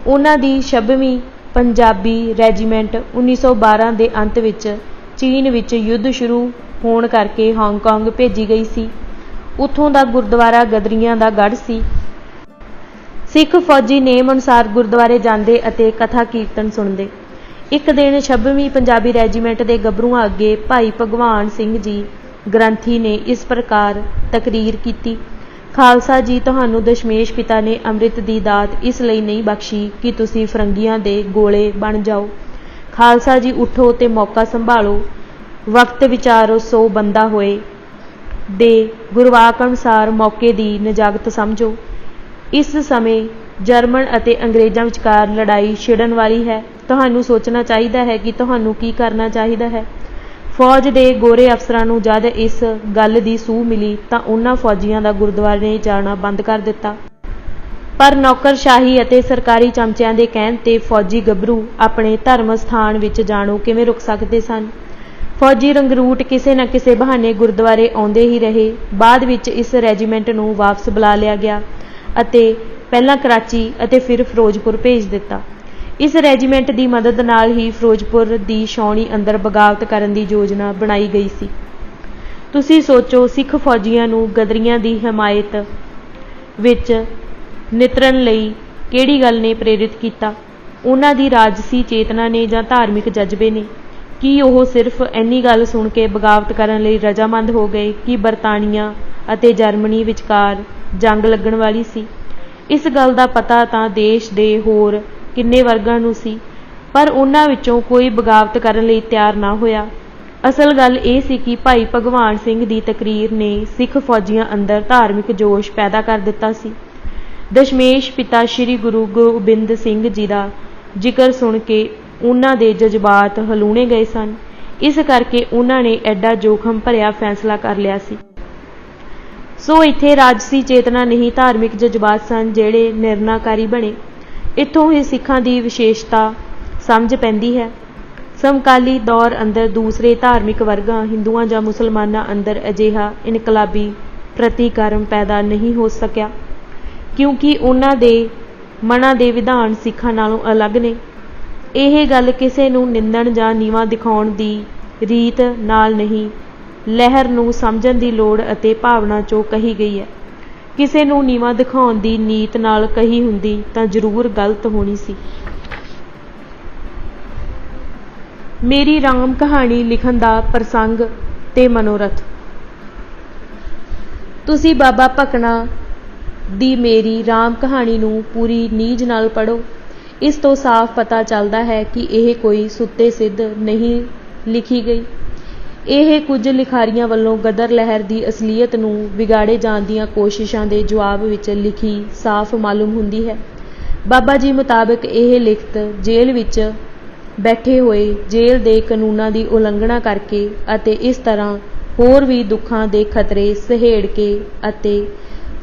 ਉਹਨਾਂ ਦੀ 26ਵੀਂ ਪੰਜਾਬੀ ਰੈਜੀਮੈਂਟ 1912 ਦੇ ਅੰਤ ਵਿੱਚ ਚੀਨ ਵਿੱਚ ਯੁੱਧ ਸ਼ੁਰੂ ਹੋਣ ਕਰਕੇ ਹਾਂਗਕਾਂਗ ਭੇਜੀ ਗਈ ਸੀ। ਉੱਥੋਂ ਦਾ ਗੁਰਦੁਆਰਾ ਗਦਰੀਆਂ ਦਾ ਗੜ੍ਹ ਸੀ। ਸਿੱਖ ਫੌਜੀ ਨੇਮ ਅਨੁਸਾਰ ਗੁਰਦੁਆਰੇ ਜਾਂਦੇ ਅਤੇ ਕਥਾ ਕੀਰਤਨ ਸੁਣਦੇ। ਇੱਕ ਦਿਨ 26ਵੀਂ ਪੰਜਾਬੀ ਰੈਜੀਮੈਂਟ ਦੇ ਗੱਭਰੂਆਂ ਅੱਗੇ ਭਾਈ ਭਗਵਾਨ ਸਿੰਘ ਜੀ ਗ੍ਰੰਥੀ ਨੇ ਇਸ ਪ੍ਰਕਾਰ ਤਕਰੀਰ ਕੀਤੀ, ਖਾਲਸਾ ਜੀ, ਤੁਹਾਨੂੰ ਦਸ਼ਮੇਸ਼ ਪਿਤਾ ਨੇ ਅੰਮ੍ਰਿਤ ਦੀ ਦਾਤ ਇਸ ਲਈ ਨਹੀਂ ਬਖਸ਼ੀ ਕਿ ਤੁਸੀਂ ਫਰੰਗੀਆਂ ਦੇ ਗੋਲੇ ਬਣ ਜਾਓ। ਖਾਲਸਾ ਜੀ ਉੱਠੋ ਤੇ ਮੌਕਾ ਸੰਭਾਲੋ, ਵਕਤ ਵਿਚਾਰੋ ਸੋ ਬੰਦਾ ਹੋਏ ਦੇ ਗੁਰਵਾਕ ਅਨੁਸਾਰ ਮੌਕੇ ਦੀ ਨਜਾਕਤ ਸਮਝੋ। ਇਸ ਸਮੇਂ ਜਰਮਨ ਅਤੇ ਅੰਗਰੇਜ਼ਾਂ ਵਿਚਕਾਰ ਲੜਾਈ ਛਿੜਨ ਵਾਲੀ ਹੈ। ਤੁਹਾਨੂੰ ਸੋਚਣਾ ਚਾਹੀਦਾ ਹੈ ਕਿ ਤੁਹਾਨੂੰ ਕੀ ਕਰਨਾ ਚਾਹੀਦਾ ਹੈ। ਫੌਜ ਦੇ ਗੋਰੇ ਅਫਸਰਾਂ ਨੂੰ ਜਦ ਇਸ ਗੱਲ ਦੀ ਸੂਹ ਮਿਲੀ ਤਾਂ ਉਹਨਾਂ ਫੌਜੀਆਂ ਦਾ ਗੁਰਦੁਆਰੇ ਜਾਣਾ ਬੰਦ ਕਰ ਦਿੱਤਾ। ਪਰ ਨੌਕਰਸ਼ਾਹੀ ਅਤੇ ਸਰਕਾਰੀ ਚਮਚਿਆਂ ਦੇ ਕਹਿਣ ਤੇ ਫੌਜੀ ਗੱਭਰੂ ਆਪਣੇ ਧਰਮ ਸਥਾਨ ਵਿੱਚ ਜਾਣੋਂ ਕਿਵੇਂ ਰੁਕ ਸਕਦੇ ਸਨ। ਫੌਜੀ ਰੰਗਰੂਟ ਕਿਸੇ ਨਾ ਕਿਸੇ ਬਹਾਨੇ ਗੁਰਦੁਆਰੇ ਆਉਂਦੇ ਹੀ ਰਹੇ। ਬਾਅਦ ਵਿੱਚ ਇਸ ਰੈਜੀਮੈਂਟ ਨੂੰ ਵਾਪਸ ਬੁਲਾ ਲਿਆ ਗਿਆ ਅਤੇ ਪਹਿਲਾਂ ਕਰਾਚੀ ਅਤੇ ਫਿਰ ਫਿਰੋਜ਼ਪੁਰ ਭੇਜ ਦਿੱਤਾ। ਇਸ ਰੈਜੀਮੈਂਟ ਦੀ ਮਦਦ ਨਾਲ ਹੀ ਫਿਰੋਜ਼ਪੁਰ ਦੀ ਛਾਉਣੀ ਅੰਦਰ ਬਗਾਵਤ ਕਰਨ ਦੀ ਯੋਜਨਾ ਬਣਾਈ ਗਈ ਸੀ। ਤੁਸੀਂ ਸੋਚੋ, ਸਿੱਖ ਫੌਜੀਆਂ ਨੂੰ ਗਦਰੀਆਂ ਦੀ ਹਮਾਇਤ ਵਿੱਚ ਨਿਤਰਨ ਲਈ ਕਿਹੜੀ ਗੱਲ ਨੇ ਪ੍ਰੇਰਿਤ ਕੀਤਾ? ਉਹਨਾਂ ਦੀ ਰਾਜਸੀ ਚੇਤਨਾ ਨੇ ਜਾਂ ਧਾਰਮਿਕ ਜਜ਼ਬੇ ਨੇ? ਕੀ ਉਹ ਸਿਰਫ ਇੰਨੀ ਗੱਲ ਸੁਣ ਕੇ ਬਗਾਵਤ ਕਰਨ ਲਈ ਰਜ਼ਾਮੰਦ ਹੋ ਗਏ ਕਿ ਬਰਤਾਨੀਆ ਅਤੇ ਜਰਮਨੀ ਵਿਚਕਾਰ ਜੰਗ ਲੱਗਣ ਵਾਲੀ ਸੀ? इस गल का पता तो देश के होर किन्ने वर्गां नूं सी, पर उन्हां विचों कोई बगावत करन लई तैयार ना होया। असल गल ये सी कि भाई भगवान सिंह की तकरीर ने सिख फौजियां अंदर धार्मिक जोश पैदा कर दिता सी। दशमेश पिता श्री गुरु गोबिंद सिंह जी का जिक्र सुन के उन्हां दे जज्बात हलूणे गए सन। इस करके उन्होंने एडा जोखम भरिया फैसला कर लिया सी। सो इत्थे राजसी चेतना नहीं, धार्मिक जज्बात सन जिहड़े निर्णाकारी बने। इत्थों ही सिखां दी विशेषता समझ पैंदी है। समकाली दौर अंदर दूसरे धार्मिक वर्गां हिंदुआं जां मुसलमानां अंदर अजिहा इनकलाबी प्रतिकर्म पैदा नहीं हो सकिया, क्योंकि उन्हां दे मनां दे विधान सिखां नालों अलग ने। यह गल किसी नूं निंदण जां नीवां दिखाउण दी रीत नाल नहीं, लहर नूं समझण दी लोड़ अते भावना चों कही गई है। किसी नूं नीवां दिखाउण दी नीत नाल कही हुंदी तां जरूर गलत होनी सी। मेरी राम कहानी लिखण दा प्रसंग ते मनोरथ। तुसी बाबा भकना दी मेरी राम कहानी नूं पूरी नीज नाल पढ़ो। इस तो साफ पता चलता है कि यह कोई सुत्ते सिद्ध नहीं लिखी गई। यह कुछ लिखारियां वालों गदर लहर की असलीयत नूं विगाड़े जाण दीआं कोशिशां दे जवाब विच लिखी साफ मालूम हुंदी है। बाबा जी मुताबिक यह लिखत जेल विच बैठे हुए जेल दे कानूनां की उलंघना करके अते इस तरह होर भी दुखां दे खतरे सहेड़ के अते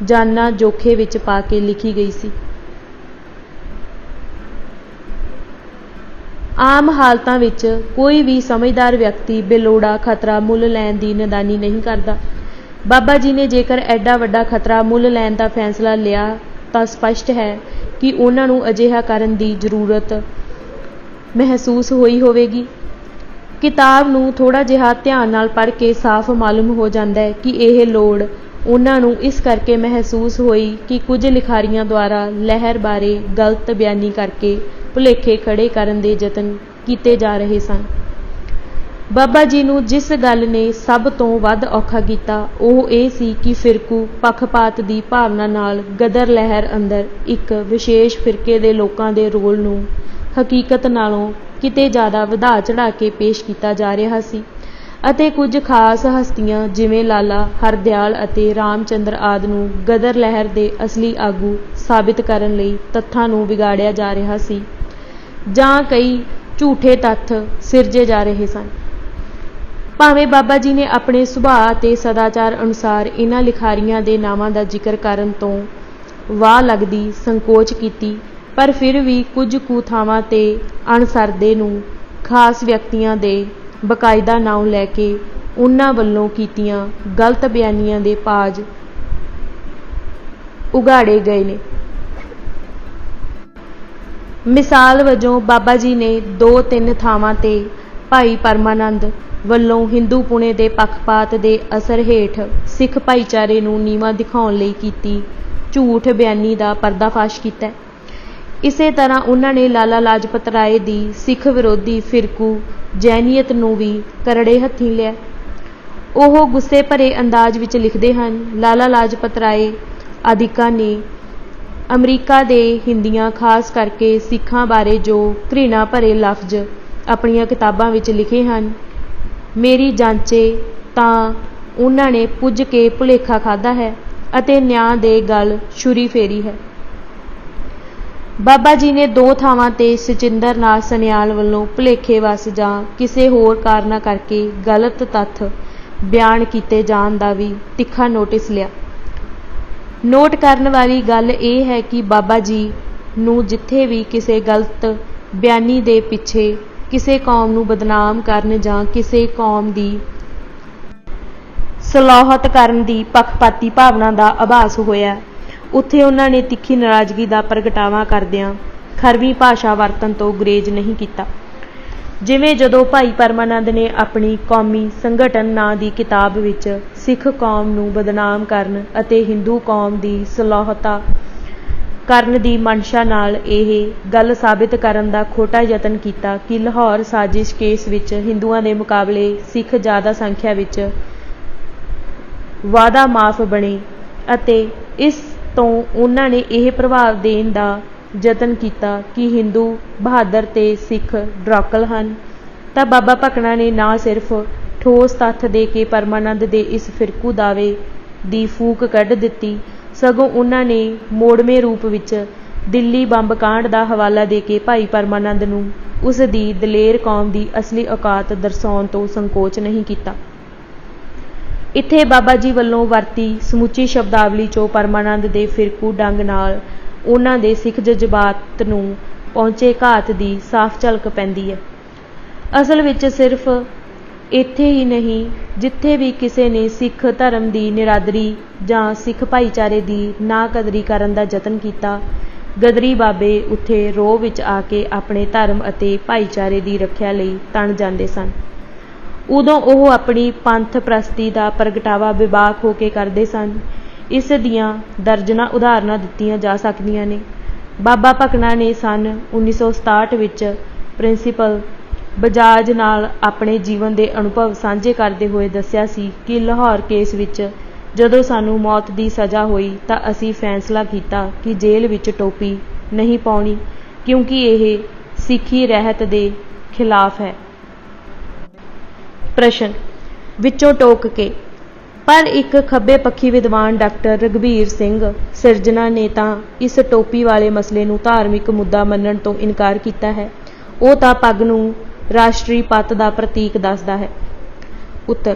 जाना जोखे विच पा के लिखी गई सी। आम हालतां विच कोई भी समझदार व्यक्ति बेलोड़ा खतरा मुल लैण दी नदानी नहीं करता। बाबा जी ने जेकर एडा वड्डा खतरा मुल लैण दा फैसला लिया तां स्पष्ट है कि उन्हां नूं अजिहा करन दी जरूरत महसूस होई होवेगी। किताब नूं थोड़ा जिहा ध्यान नाल पढ़ के साफ मालूम हो जाता है कि यह लोड़ उन्हां नूं इस करके महसूस होई कि कुछ लिखारियां द्वारा लहर बारे गलत बयानी करके भुलेखे खड़े करन दे यतन कीते जा रहे सन। बाबा जी नूं जिस गल ने सब तो वध औखा कीता ਉਹ ਇਹ ਸੀ कि फिरकू पक्षपात की भावना नाल गदर लहर अंदर एक विशेष फिरके दे लोकां दे रोल नूं हकीकत नालों किते ज़्यादा वधा चढ़ा के पेश किया जा रहा सी ਅਤੇ कुछ खास हस्तियां जिवें लाला हरदयाल ਅਤੇ रामचंद्र आदि नूं गदर लहर के असली आगू साबित करन लई तत्थां नूं विगाड़िया जा रहा सी जां कई झूठे तत्थ सिरजे जा रहे सन। भावें बाबा जी ने अपने सुभाਅ ते सदाचार अनुसार इन्हां लिखारियां दे नावां दा जिक्र करन तो वाह लगदी संकोच कीती, पर फिर भी कुछ कुछ थावां ते अणसरदे नूं खास व्यक्तियां दे बकायदा नाम लैके उन्हां वल्लों कीतियां गलत बयानियां दे पाज उगाड़े गए ने। मिसाल वजों बाबा जी ने 2-3 थावां ते भाई परमानंद वल्लों हिंदू पुणे दे पक्षपात दे असर हेठ सिख भाईचारे नूं नीवां दिखाउण लई कीती झूठ बयानी दा पर्दाफाश कीता। इसे तरह उन्होंने लाला लाजपत राय दी सिख विरोधी फिरकू जैनीयत नूं भी करड़े हत्थीं लिया। ਉਹ गुस्से भरे अंदाज विच लिखते हैं, लाला लाजपत राय आदिका ने अमरीका दे हिंदियां खास करके सिखां बारे जो घृणा भरे लफ्ज अपनियां किताबां विच लिखे हैं, मेरी जांचे तां उन्हां ने पुज के भुलेखा खाधा है अते न्याय दे गल छुरी फेरी है। बाबा जी ने 2 थावां ते सचिंदर नाथ सनियाल वल्लों भुलेखे वस जां किसी होर कारणा करके गलत तत्थ बयान किए जाण दा भी तिखा नोटिस लिया। नोट करन वाली गल यह है कि बाबा जी नूं जिथे भी किसी गलत बयानी दे पिछे किसी कौम नूं बदनाम करन जां किसी कौम की सलाहत करन दी पक्षपाती भावना का आभास होया, उत्थे उन्हां ने तिखी नाराज़गी का प्रगटावा करदिआं खरवी भाषा वरतन तो गुरेज नहीं किया। जिवें जदों भाई परमानंद ने अपनी कौमी संगठन नां दी किताब विच सिख कौम नूं बदनाम करन अते हिंदू कौम की सलाहता करन दी मनशा नाल यह गल साबित करन दा खोटा यतन किया कि लाहौर साजिश केस विच हिंदुआं दे मुकाबले सिख ज़्यादा संख्या विच वादा माफ बने अते इस ਤੋਂ ਉਹਨਾਂ ਨੇ ਇਹ ਪ੍ਰਭਾਵ ਦੇਣ ਦਾ ਯਤਨ ਕੀਤਾ ਕਿ ਹਿੰਦੂ ਬਹਾਦਰ ਤੇ ਸਿੱਖ ਡਰਾਕਲ ਹਨ, ਤਾਂ ਬਾਬਾ ਭਕਨਾ ਨੇ ਨਾ ਸਿਰਫ ਠੋਸ ਤੱਥ ਦੇ ਕੇ ਪਰਮਾਨੰਦ ਦੇ ਇਸ ਫਿਰਕੂ ਦਾਅਵੇ ਦੀ ਫੂਕ ਕੱਢ ਦਿੱਤੀ, ਸਗੋਂ ਉਹਨਾਂ ਨੇ ਮੋੜਵੇਂ ਰੂਪ ਵਿੱਚ ਦਿੱਲੀ ਬੰਬ ਕਾਂਡ ਦਾ ਹਵਾਲਾ ਦੇ ਕੇ ਭਾਈ ਪਰਮਾਨੰਦ ਨੂੰ ਉਸ ਦੀ ਦਲੇਰ ਕੌਮ ਦੀ ਅਸਲੀ ਔਕਾਤ ਦਰਸਾਉਣ ਤੋਂ ਸੰਕੋਚ ਨਹੀਂ ਕੀਤਾ। ਇੱਥੇ ਬਾਬਾ ਜੀ ਵੱਲੋਂ ਵਰਤੀ ਸਮੁੱਚੀ ਸ਼ਬਦਾਵਲੀ 'ਚੋਂ ਪਰਮਾਨੰਦ ਦੇ ਫਿਰਕੂ ਢੰਗ ਨਾਲ ਉਹਨਾਂ ਦੇ ਸਿੱਖ ਜਜ਼ਬਾਤ ਨੂੰ ਪਹੁੰਚੇ ਘਾਤ ਦੀ ਸਾਫ਼ ਝਲਕ ਪੈਂਦੀ ਹੈ। ਅਸਲ ਵਿੱਚ ਸਿਰਫ ਇੱਥੇ ਹੀ ਨਹੀਂ, ਜਿੱਥੇ ਵੀ ਕਿਸੇ ਨੇ ਸਿੱਖ ਧਰਮ ਦੀ ਨਿਰਾਦਰੀ ਜਾਂ ਸਿੱਖ ਭਾਈਚਾਰੇ ਦੀ ਨਾਕਦਰੀ ਕਰਨ ਦਾ ਯਤਨ ਕੀਤਾ, ਗਦਰੀ ਬਾਬੇ ਉੱਥੇ ਰੋਹ ਵਿੱਚ ਆ ਕੇ ਆਪਣੇ ਧਰਮ ਅਤੇ ਭਾਈਚਾਰੇ ਦੀ ਰੱਖਿਆ ਲਈ ਤਣ ਜਾਂਦੇ ਸਨ। ਉਦੋਂ ਉਹ ਆਪਣੀ ਪੰਥ ਪ੍ਰਸਤੀ ਦਾ ਪ੍ਰਗਟਾਵਾ ਬੇਬਾਕ ਹੋ ਕੇ ਕਰਦੇ ਸਨ। ਇਸ ਦੀਆਂ ਦਰਜਨਾਂ ਉਦਾਹਰਨਾਂ ਦਿੱਤੀਆਂ ਜਾ ਸਕਦੀਆਂ ਨੇ। ਬਾਬਾ ਭਕਨਾ ਨੇ ਸੰਨ 1967 ਵਿੱਚ ਪ੍ਰਿੰਸੀਪਲ ਬਜਾਜ ਨਾਲ ਆਪਣੇ ਜੀਵਨ ਦੇ ਅਨੁਭਵ ਸਾਂਝੇ ਕਰਦੇ ਹੋਏ ਦੱਸਿਆ ਸੀ ਕਿ ਲਾਹੌਰ ਕੇਸ ਵਿੱਚ ਜਦੋਂ ਸਾਨੂੰ ਮੌਤ ਦੀ ਸਜ਼ਾ ਹੋਈ ਤਾਂ ਅਸੀਂ ਫੈਸਲਾ ਕੀਤਾ ਕਿ ਜੇਲ੍ਹ ਵਿੱਚ ਟੋਪੀ ਨਹੀਂ ਪਾਉਣੀ, ਕਿਉਂਕਿ ਇਹ ਸਿੱਖੀ ਰਹਿਤ ਦੇ ਖਿਲਾਫ ਹੈ। ਪ੍ਰਸ਼ਨ ਵਿੱਚੋਂ ਟੋਕ ਕੇ, ਪਰ ਇੱਕ ਖੱਬੇ ਪੱਖੀ ਵਿਦਵਾਨ ਡਾਕਟਰ ਰਘਬੀਰ ਸਿੰਘ ਸਿਰਜਣਾ ਨੇ ਤਾਂ ਇਸ ਟੋਪੀ ਵਾਲੇ ਮਸਲੇ ਨੂੰ ਧਾਰਮਿਕ ਮੁੱਦਾ ਮੰਨਣ ਤੋਂ ਇਨਕਾਰ ਕੀਤਾ ਹੈ। ਉਹ ਤਾਂ ਪੱਗ ਨੂੰ ਰਾਸ਼ਟਰੀ ਪੱਤ ਦਾ ਪ੍ਰਤੀਕ ਦੱਸਦਾ ਹੈ। ਉੱਤਰ,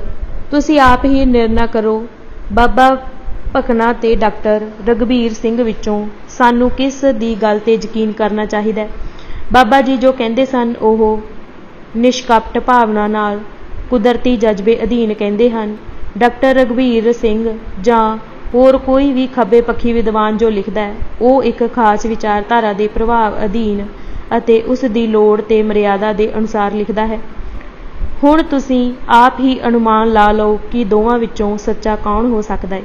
ਤੁਸੀਂ ਆਪ ਹੀ ਨਿਰਣਾ ਕਰੋ। ਬਾਬਾ ਭਕਨਾ ਤੇ ਡਾਕਟਰ ਰਘਬੀਰ ਸਿੰਘ ਵਿੱਚੋਂ ਸਾਨੂੰ ਕਿਸ ਦੀ ਗੱਲ ਤੇ ਯਕੀਨ ਕਰਨਾ ਚਾਹੀਦਾ ਹੈ? ਬਾਬਾ ਜੀ ਜੋ ਕਹਿੰਦੇ ਸਨ ਉਹ ਨਿਸ਼ਕਪਟ ਭਾਵਨਾ ਨਾਲ ਕੁਦਰਤੀ ਜਜ਼ਬੇ ਅਧੀਨ ਕਹਿੰਦੇ ਹਨ। ਡਾਕਟਰ ਰਘਬੀਰ ਸਿੰਘ ਜਾਂ ਹੋਰ ਕੋਈ ਵੀ ਖੱਬੇ ਪੱਖੀ ਵਿਦਵਾਨ ਜੋ ਲਿਖਦਾ ਹੈ, ਉਹ ਇੱਕ ਖਾਸ ਵਿਚਾਰਧਾਰਾ ਦੇ ਪ੍ਰਭਾਵ ਅਧੀਨ ਅਤੇ ਉਸ ਦੀ ਲੋੜ ਤੇ ਮਰਿਆਦਾ ਦੇ ਅਨੁਸਾਰ ਲਿਖਦਾ ਹੈ। ਹੁਣ ਤੁਸੀਂ ਆਪ ਹੀ ਅਨੁਮਾਨ ਲਾ ਲਓ ਕਿ ਦੋਵਾਂ ਵਿੱਚੋਂ ਸੱਚਾ ਕੌਣ ਹੋ ਸਕਦਾ ਹੈ।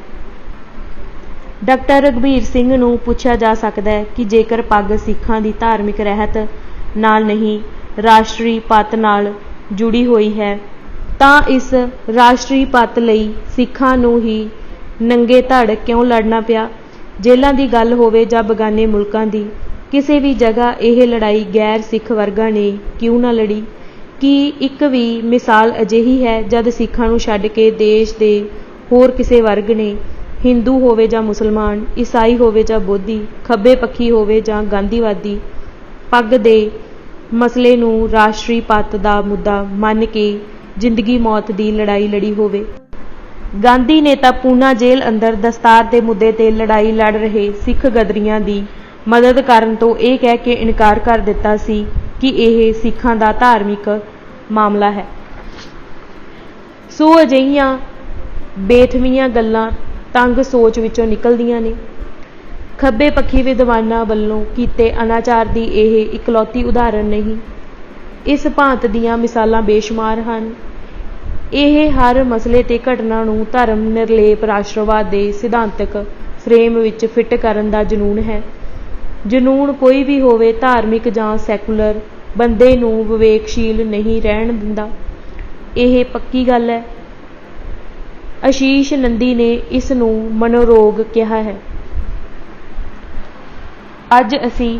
ਡਾਕਟਰ ਰਘਬੀਰ ਸਿੰਘ ਨੂੰ ਪੁੱਛਿਆ ਜਾ ਸਕਦਾ ਹੈ ਕਿ ਜੇਕਰ ਪੱਗ ਸਿੱਖਾਂ ਦੀ ਧਾਰਮਿਕ ਰਹਿਤ ਨਾਲ ਨਹੀਂ, ਰਾਸ਼ਟਰੀ ਪੱਤ ਨਾਲ ਜੁੜੀ ਹੋਈ ਹੈ, ਤਾਂ ਇਸ ਰਾਸ਼ਟਰੀ ਪੱਤ ਲਈ ਸਿੱਖਾਂ ਨੂੰ ਹੀ ਨੰਗੇ ਧੜ ਕਿਉਂ ਲੜਨਾ ਪਿਆ? ਜੇਲ੍ਹਾਂ ਦੀ ਗੱਲ ਹੋਵੇ ਜਾਂ ਬਗਾਨੇ ਮੁਲਕਾਂ ਦੀ, ਕਿਸੇ ਵੀ ਜਗ੍ਹਾ ਇਹ ਲੜਾਈ ਗੈਰ ਸਿੱਖ ਵਰਗਾਂ ਨੇ ਕਿਉਂ ਨਾ ਲੜੀ? ਕੀ ਇੱਕ ਵੀ ਮਿਸਾਲ ਅਜਿਹੀ ਹੈ ਜਦ ਸਿੱਖਾਂ ਨੂੰ ਛੱਡ ਕੇ ਦੇਸ਼ ਦੇ ਹੋਰ ਕਿਸੇ ਵਰਗ ਨੇ, ਹਿੰਦੂ ਹੋਵੇ ਜਾਂ ਮੁਸਲਮਾਨ, ਈਸਾਈ ਹੋਵੇ ਜਾਂ ਬੋਧੀ, ਖੱਬੇ ਪੱਖੀ ਹੋਵੇ ਜਾਂ ਗਾਂਧੀਵਾਦੀ, ਪੱਗ ਦੇ ਮਸਲੇ ਨੂੰ ਰਾਸ਼ਟਰੀ ਪੱਤ ਦਾ ਮੁੱਦਾ ਮੰਨ ਕੇ ਜ਼ਿੰਦਗੀ ਮੌਤ ਦੀ ਲੜਾਈ ਲੜੀ ਹੋਵੇ? ਗਾਂਧੀ ਨੇ ਤਾਂ ਪੂਨਾ ਜੇਲ੍ਹ ਅੰਦਰ ਦਸਤਾਰ ਦੇ ਮੁੱਦੇ ਤੇ ਲੜਾਈ ਲੜ ਰਹੇ ਸਿੱਖ ਗਦਰੀਆਂ ਦੀ ਮਦਦ ਕਰਨ ਤੋਂ ਇਹ ਕਹਿ ਕੇ ਇਨਕਾਰ ਕਰ ਦਿੱਤਾ ਸੀ ਕਿ ਇਹ ਸਿੱਖਾਂ ਦਾ ਧਾਰਮਿਕ ਮਾਮਲਾ ਹੈ। ਸੋ ਅਜਿਹੀਆਂ ਬੇਥਵੀਆਂ ਗੱਲਾਂ ਤੰਗ ਸੋਚ ਵਿੱਚੋਂ ਨਿਕਲਦੀਆਂ ਨੇ। ਖੱਬੇ ਪੱਖੀ ਵਿਦਵਾਨਾਂ ਵੱਲੋਂ ਕੀਤੇ ਅਨਾਚਾਰ ਦੀ ਇਹ ਇਕਲੌਤੀ ਉਦਾਹਰਣ ਨਹੀਂ, ਇਸ ਭਾਂਤ ਦੀਆਂ ਮਿਸਾਲਾਂ ਬੇਸ਼ੁਮਾਰ ਹਨ। ਇਹ ਹਰ ਮਸਲੇ ਤੇ ਘਟਨਾ ਨੂੰ ਧਰਮ ਨਿਰਲੇਪ ਰਾਸ਼ਟਰਵਾਦ ਦੇ ਸਿਧਾਂਤਕ ਫਰੇਮ ਵਿੱਚ ਫਿੱਟ ਕਰਨ ਦਾ ਜਨੂੰਨ ਹੈ। ਜਨੂੰਨ ਕੋਈ ਵੀ ਹੋਵੇ, ਧਾਰਮਿਕ ਜਾਂ ਸੈਕੂਲਰ, ਬੰਦੇ ਨੂੰ ਵਿਵੇਕਸ਼ੀਲ ਨਹੀਂ ਰਹਿਣ ਦਿੰਦਾ। ਇਹ ਪੱਕੀ ਗੱਲ ਹੈ। ਆਸ਼ੀਸ਼ ਨੰਦੀ ਨੇ ਇਸ ਨੂੰ ਮਨੋਰੋਗ ਕਿਹਾ ਹੈ। ਅੱਜ ਅਸੀਂ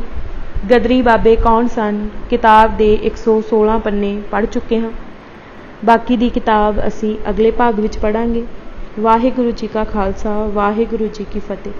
ਗਦਰੀ ਬਾਬੇ ਕੌਣ ਸਨ ਕਿਤਾਬ ਦੇ 116 ਪੰਨੇ ਪੜ੍ਹ ਚੁੱਕੇ ਹਾਂ। ਬਾਕੀ ਦੀ ਕਿਤਾਬ ਅਸੀਂ ਅਗਲੇ ਭਾਗ ਵਿੱਚ ਪੜ੍ਹਾਂਗੇ। ਵਾਹਿਗੁਰੂ ਜੀ ਕਾ ਖਾਲਸਾ, ਵਾਹਿਗੁਰੂ ਜੀ ਕੀ ਫਤਿਹ।